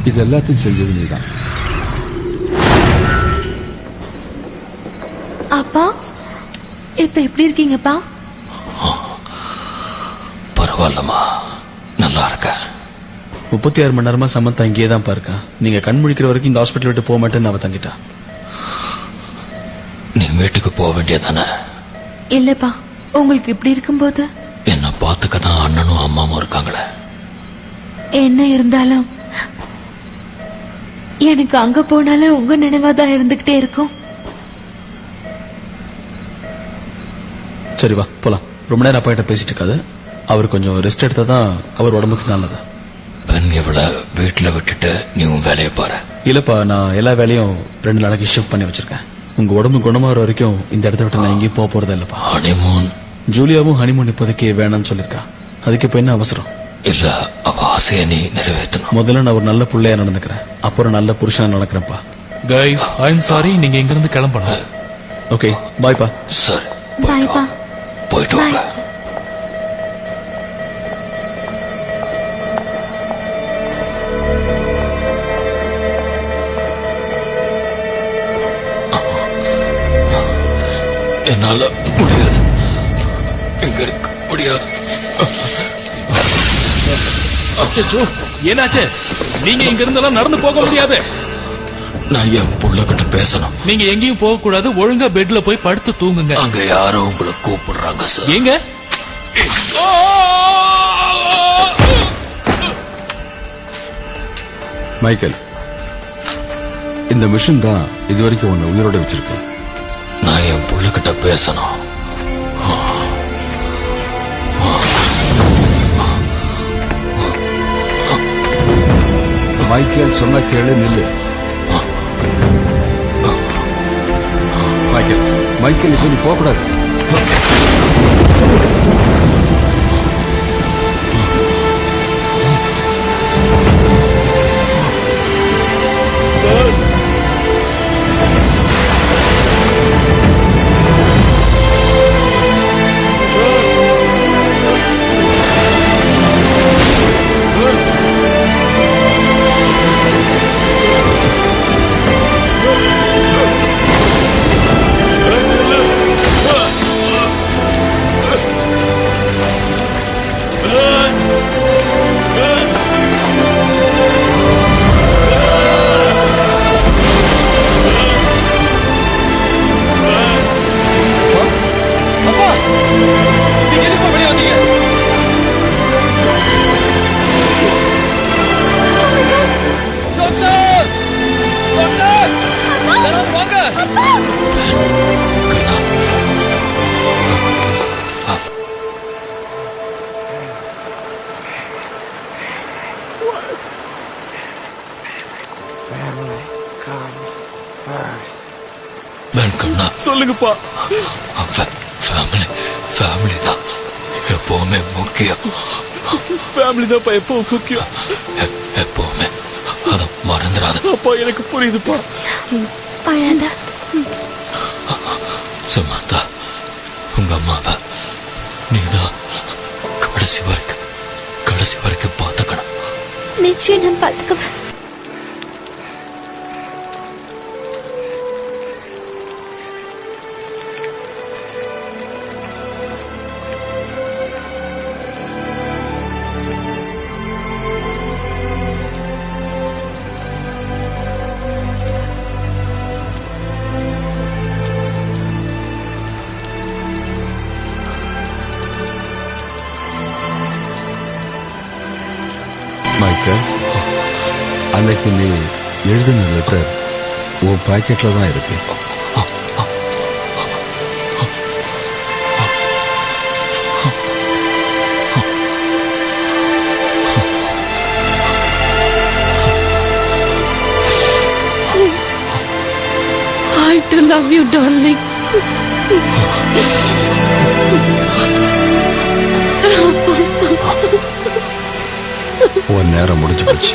இது எல்லாத்தையும் செஞ்சது நீதான். அப்பா, இப்ப எப்படி இருக்கீங்கப்பா? பரவாயில்லமா, நல்லா இருக்க. 36 மணி நேரமா சமந்தா இங்கேயே தான் பாருக்கா. நீங்க கண் முழிக்கிற வரைக்கும் இந்த ஹாஸ்பிட்டல் விட்டு போக மாட்டேன்னு அவ தங்கிட்டா. நீ வீட்டுக்கு போக வேண்டியதானே? இல்லப்பா, உங்களுக்கு இப்படி இருக்கும்போது என்ன பாத்துக்க தான் அண்ணனும் அம்மாவும் இருக்காங்களே. என்ன இருந்தாலும் எனக்கு அங்க போனாலும் உங்க நினைவாதான் இருந்துகிட்டே இருக்கும். சரி வா போலாம். ரொம்ப நேரம் அப்பா கிட்ட பேசிட்டு இருக்காது. அவர் கொஞ்சம் ரெஸ்ட் எடுத்தா தான் அவர் உடம்புக்கு நல்லது. பெண் இவள வீட்டுல விட்டுட்டு நீ உன் வேலையை பாரு. இல்லப்பா, நான் எல்லா வேலையும் 2 நாளைக்கு ஷிஃப்ட் பண்ணி வச்சிருக்கேன். உங்க உடம்பு குணமாற வரைக்கும் இந்த இடத்த விட்டு நான் எங்கேயும் போக போறதா இல்லப்பா. ஹனிமூன்? ஜூலியாவும் ஹனிமூன் இப்போதைக்கு வேணாம்னு சொல்லிருக்கா. அதுக்கு இப்ப என்ன அவசரம்? இல்ல, அவ ஆசையை நீ நிறைவேற்றணும். முதல்ல நான் ஒரு நல்ல பிள்ளையா நடந்துக்கிறேன், அப்புறம் நல்ல புருஷனா நடக்கிறேன்ப்பா. கைஸ் ஐ எம் சாரி, நீங்க இங்க இருந்து கிளம்பணும். ஓகே பாய்ப்பா. சரி பாய்ப்பா. போயிட்டு வாங்க. என்னால முடியாது, இங்க இருக்க முடியாது. அச்சச்சோ, என்னாச்சு? நீங்க இங்க இருந்தெல்லாம் நடந்து போக முடியாது. நான் என் புள்ள கிட்ட பேசணும். நீங்க எங்கேயும் போக கூடாது, ஒழுங்கா பெட்ல போய் படுத்து தூங்குங்க. அங்க யாரோ உங்களை கூப்பிடுறாங்க சார். எங்க? மைக்கேல், இந்த மிஷன் தான் இதுவரைக்கும் உன்னை உயிரோட வச்சிருக்கு. நான் என் புள்ள கிட்ட பேசணும். மைக்கேல் சொன்ன கேளு, நில்லு. மைக்கேல், மைக்கேல் இப்ப நீ போக கூடாது. சொல்லுங்கப்பா. ஃபேமிலி தான் எப்பவுமே முக்கியம். ஃபேமிலி தான் எப்பவும் முக்கியம். எப்பவுமே அதை மறந்துடாத. அப்பா எனக்கு புரியுதுப்பா. அழாத. சமந்தா, உங்க அம்மாவை நீதான் கடைசி வரைக்கும் பார்த்துக்கணும். நிச்சயம் நான் பார்த்துக்குவேன். மைக்கேல், அன்னைக்கு நீ எழுதின லெட்டர் உன் பாக்கெட்ல தான் இருக்கு. I do love you, darling. உன் நேரம் முடிஞ்சு போச்சு.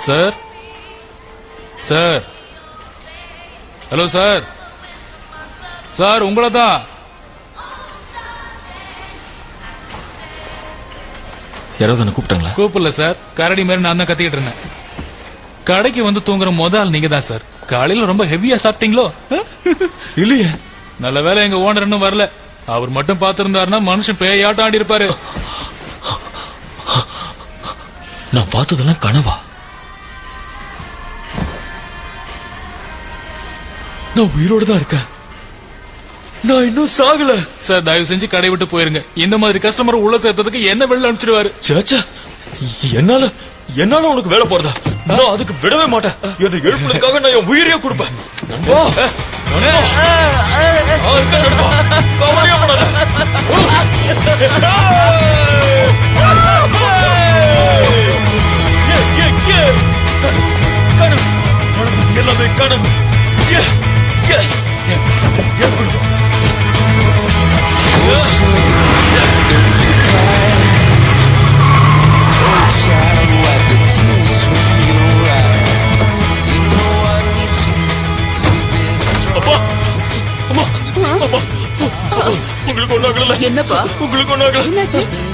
Sir, sir, hello sir, sir உங்களை தான். யாராவது என்ன கூப்பிட்டாங்களா? கூப்பிடல சார், கரடி மாதிரி நான் தான் கத்திக்கிட்டு இருந்தேன். கடைக்கு வந்து தூங்குற முதல் நீங்க தான் சார். காலையில ரொம்ப ஹெவியா சாப்பிட்டீங்களோ? இல்லையே. நல்ல வேலை எங்க ஓனர் இன்னும் வரல. அவர் மட்டும் பாத்திருந்தாருன்னா மனுஷன் பேயாட்டம் ஆடி இருப்பாரு. நான் பார்த்ததெல்லாம் கனவா? நான் உயிரோடு தான் இருக்கேன். நான் இன்னும் சாகல. சார் தயவு செஞ்சு கடை விட்டு போயிருங்க. இந்த மாதிரி கஸ்டமர் உள்ள சேர்த்ததுக்கு என்ன வெளில அனுப்பிச்சிடுவாரு. சேச்சா, என்னால உனக்கு வேலை போறதா? நான் அதுக்கு விடவே மாட்டேன். என்னை எழுப்புறதுக்காக நான் என் உயிரையே கொடுப்பேன். எல்லாமே கனவு. அப்பா அம்மா அப்பா உங்களுக்கு ஒண்ணாகல. என்னப்பா உங்களுக்கு ஒண்ணாகல.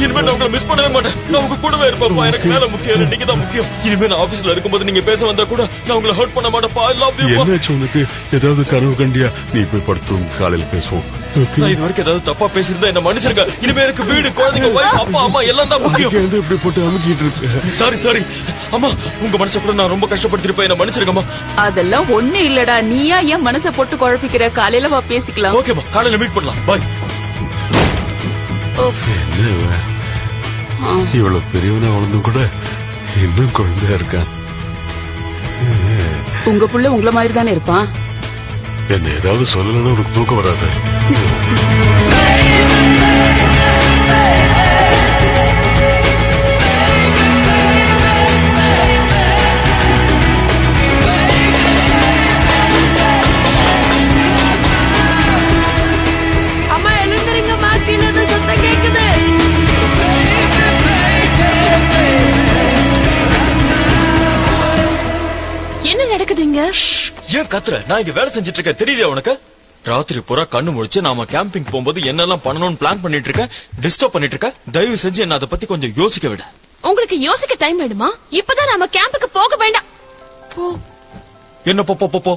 இனிமே நான் உங்களை மிஸ் பண்ணவே மாட்டேன். நான் உங்க கூடவே இருப்பேன்ப்பா. எனக்கு வேலை முக்கியம், நீங்க தான் முக்கியம். இனிமே நான் ஆபீஸ்ல இருக்கும்போது நீங்க பேச வந்தா கூட நான் உங்களை ஹர்ட் பண்ண மாட்டேன்ப்பா. I love you. என்னாச்சு உனக்கு? ஏதாவது கனவு கண்டியா? நீ போய் படுத்து காலையில பேசுவோம். நான் இது வரைக்கும் ஏதாவது தப்பா பேசியிருந்தா என்ன மன்னிச்சிருங்க. இனிமே எனக்கு வீடு, குழந்தைங்க, வைஃப், அப்பா, அம்மா எல்லாம் தான் முக்கியம். இப்படி போட்டு அமுக்கிட்டு இருக்கு. சாரி அம்மா, உங்க மனசை கூட நான் ரொம்ப கஷ்டப்படுத்திருப்பேன். என்ன மன்னிச்சிருங்கம்மா. அதெல்லாம் ஒண்ணு இல்லடா. நீயா என் மனசை போட்டு குழப்பிக்கிற? காலையில வா பேசிக்கலாம். ஓகேம்மா, காலையில மீட் பண்ணலாம். பாய். இவ்வளவு பெரியவனா வளர்ந்தும் கூட இன்னும் குழந்தையா இருக்கான். உங்க புள்ள உங்கள மாதிரி தானே இருப்பான். என்ன ஏதாவது சொல்லலன்னா உனக்கு தூக்கம் வராது. அம்மா எழுந்திருங்கம்மா, கீழே இருந்து சத்தம் கேக்குது. என்ன நடக்குதுங்க? ஏன் கத்துற? நான் இங்க வேலை செஞ்சிட்டு இருக்கேன், தெரியலையா உனக்கு? ராத்திரி பூரா கண்ணு முழிச்சு நாம கேம்பிங் போகும்போது என்னெல்லாம் பண்ணணும்னு பிளான் பண்ணிட்டு இருக்கேன். டிஸ்டர்ப் பண்ணிட்டு இருக்க. தயவு செஞ்சு என்ன அதை பத்தி கொஞ்சம் யோசிக்க விட. உங்களுக்கு யோசிக்க டைம் வேணுமா? இப்பதான் நாம கேம்புக்கு போக வேண்டாம். போ. என்ன போ.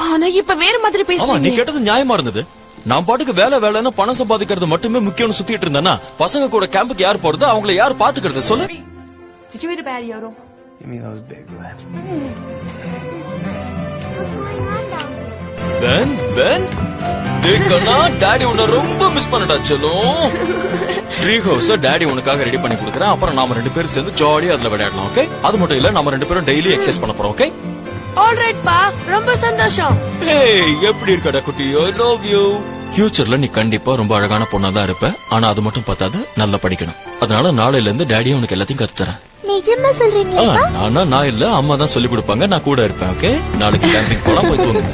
ஆனா இப்ப வேற மாதிரி ஆமா, நீ பேசுறீங்க. கேட்டது நியாயமா இருந்தது. நான் பாட்டுக்கு வேலைன்னு பணம் சம்பாதிக்கிறது மட்டுமே முக்கியம்னு சுத்திட்டு இருந்தேன்னா பசங்க கூட கேம்புக்கு யார் போறது, அவங்களை யார் பாத்துக்கிறது சொல்லு. Did you eat a bad yodel? Give me those big lips. Ben கண்ணா, டாடி உன்னை ரொம்ப மிஸ் பண்ணடா செல்லும். ட்ரீ ஹவுஸ் டாடி உனக்காக ரெடி பண்ணி கொடுக்குறேன். அப்புறம் நாம 2 பேரும் சேர்ந்து ஜாலியா அதுல விளையாடலாம். ஓகே? அது மட்டும் இல்ல, நாம 2 பேரும் டெய்லி எக்ஸசைஸ் பண்ண போறோம். ஓகே? ஆல்ரைட் பா, ரொம்ப சந்தோஷம். ஏய், எப்படி இருக்கடா குட்டி? ஐ லவ் யூ. ஃபியூச்சர்ல நீ கண்டிப்பா ரொம்ப அழகான பொண்ணா தான் இருப்ப. ஆனா அது மட்டும் பத்தாது, நல்லா படிக்கணும். அதனால நாளையில இருந்து டாடியே உனக்கு எல்லாத்தையும் கத்து தரேன். நிஜமா சொல்றீங்களா? நான் இல்ல, அம்மா தான் சொல்லி கொடுப்பாங்க. நான் கூட இருப்பேன். ஓகே? நாளைக்கு கேம்பிங் போலாம், போய் தூங்குங்க.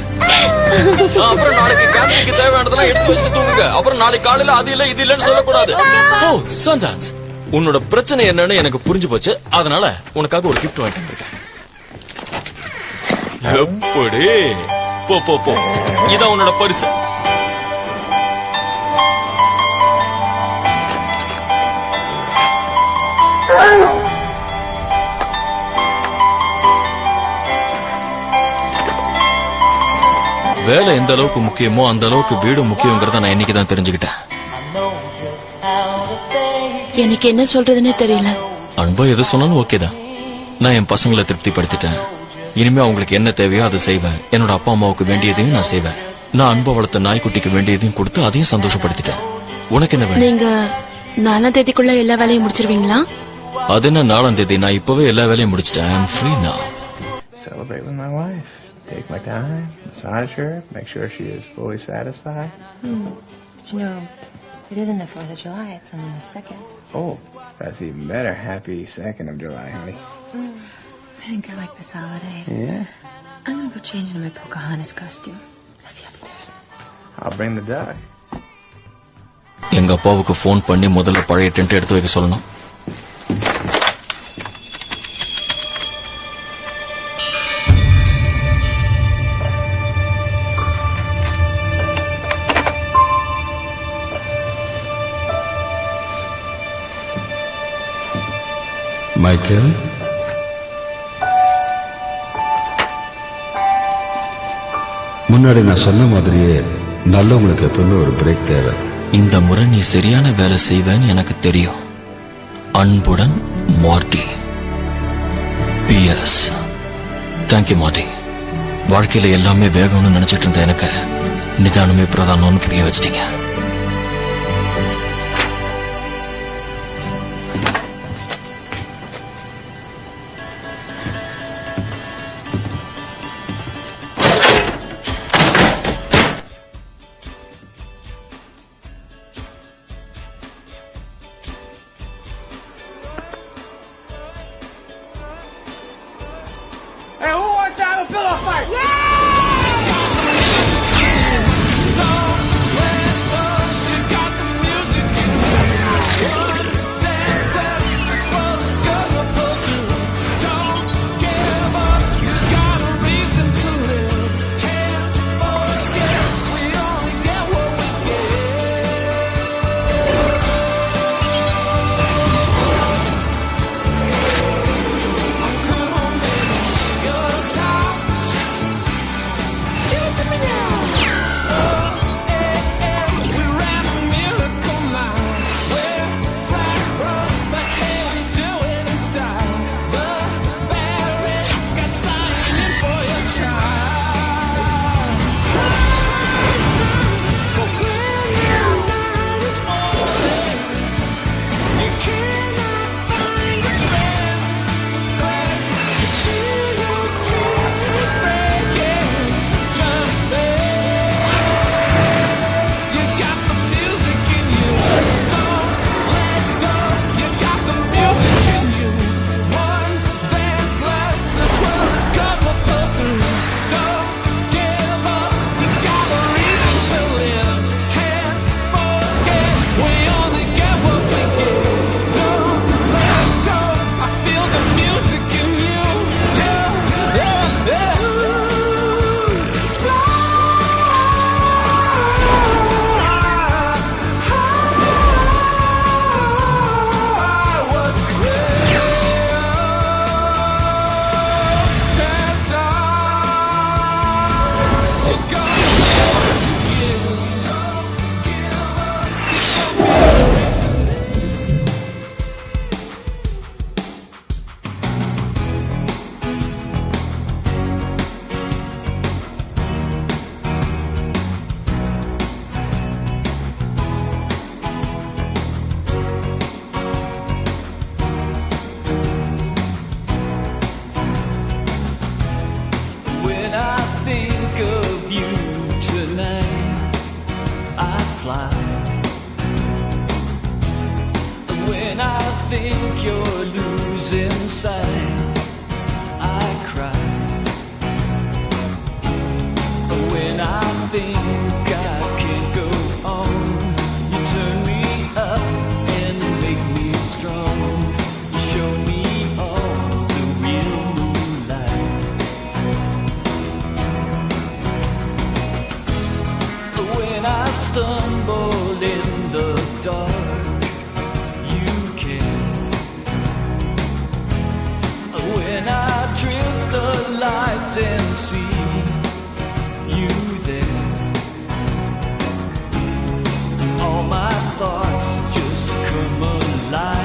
அப்புறம் நாளைக்கு கேம்பிங்க்கு தேவையானதெல்லாம் எடுத்து வச்சு தூங்குங்க. அப்புறம் நாளைக்கு காலையில அது இல்ல இது இல்லன்னு சொல்லக்கூடாது. ஓ சந்தான்ஸ், உன்னோட பிரச்சனை என்னன்னு எனக்கு புரிஞ்சு போச்சு. அதனால உனக்காக ஒரு கிஃப்ட் வாங்கிட்டு வந்திருக்கேன். எப்படி? போ. இதான் உன்னோட பரிசு. வேலை எந்த அளவுக்கு முக்கியமோ அந்த அளவுக்கு வீடு முக்கியங்கிறத நான் இன்னைக்குதான் தெரிஞ்சுக்கிட்டேன். எனக்கு என்ன சொல்றதுன்னே தெரியல. அன்பா எது சொன்னாலும் ஓகே தான். நான் என் பசங்களை திருப்திப்படுத்திட்டேன். இனிமே அவங்களுக்கு என்ன தேவையோ அதை செய்வேன். என்னோட அப்பா அம்மாவுக்கு வேண்டியதையும் நான் செய்வேன். நான் அன்பா வளர்த்த நாய்க்குட்டிக்கு வேண்டியதையும் கொடுத்து அதையும் சந்தோஷப்படுத்திட்டேன். உனக்கு என்ன வேணும்? நீங்க 4ஆம் தேதிக்குள்ள எல்லா வேலையும் முடிச்சிருவீங்களா? அது என்ன 4ஆம் தேதி? நான் இப்பவே எல்லா வேலையும் முடிச்சிட்டேன். I am free now. Celebrate with my wife. Take my time, massage her, make sure she is fully satisfied. But you know, it isn't the 4th of July, it's on the 2nd. Oh, that's even better. Happy 2nd of July, honey. I think I like this holiday. Yeah? I'm gonna go change into my Pocahontas costume. I'll see you upstairs. I'll bring the dog. எங்க அப்பாவுக்கு போன் பண்ணி முதல்ல பழைய டென்ட் எடுத்து வைக்க சொல்லணும். மைக்கேல், முன்னாடி நான் சொன்ன மாதிரியே நல்லவங்களுக்கு எப்பவுமே ஒரு பிரேக் தேவை. இந்த முறை நீ சரியான வேலை செய்வேன்னு எனக்கு தெரியும். அன்புடன் மார்ட்டி. PS. தேங்க்யூ மார்ட்டி. வாழ்க்கையில எல்லாமே வேகம்னு நினைச்சிட்டு இருந்த எனக்கு நிதானமே பிரதானம்னு புரிய வச்சிட்டீங்க. When I think you're losing sight, I cry. When I think I can't go on, you turn me up and make me strong. You show me all the real moonlight. When I stumble in the dark, when I trip the light and see you there, all my thoughts just come alive.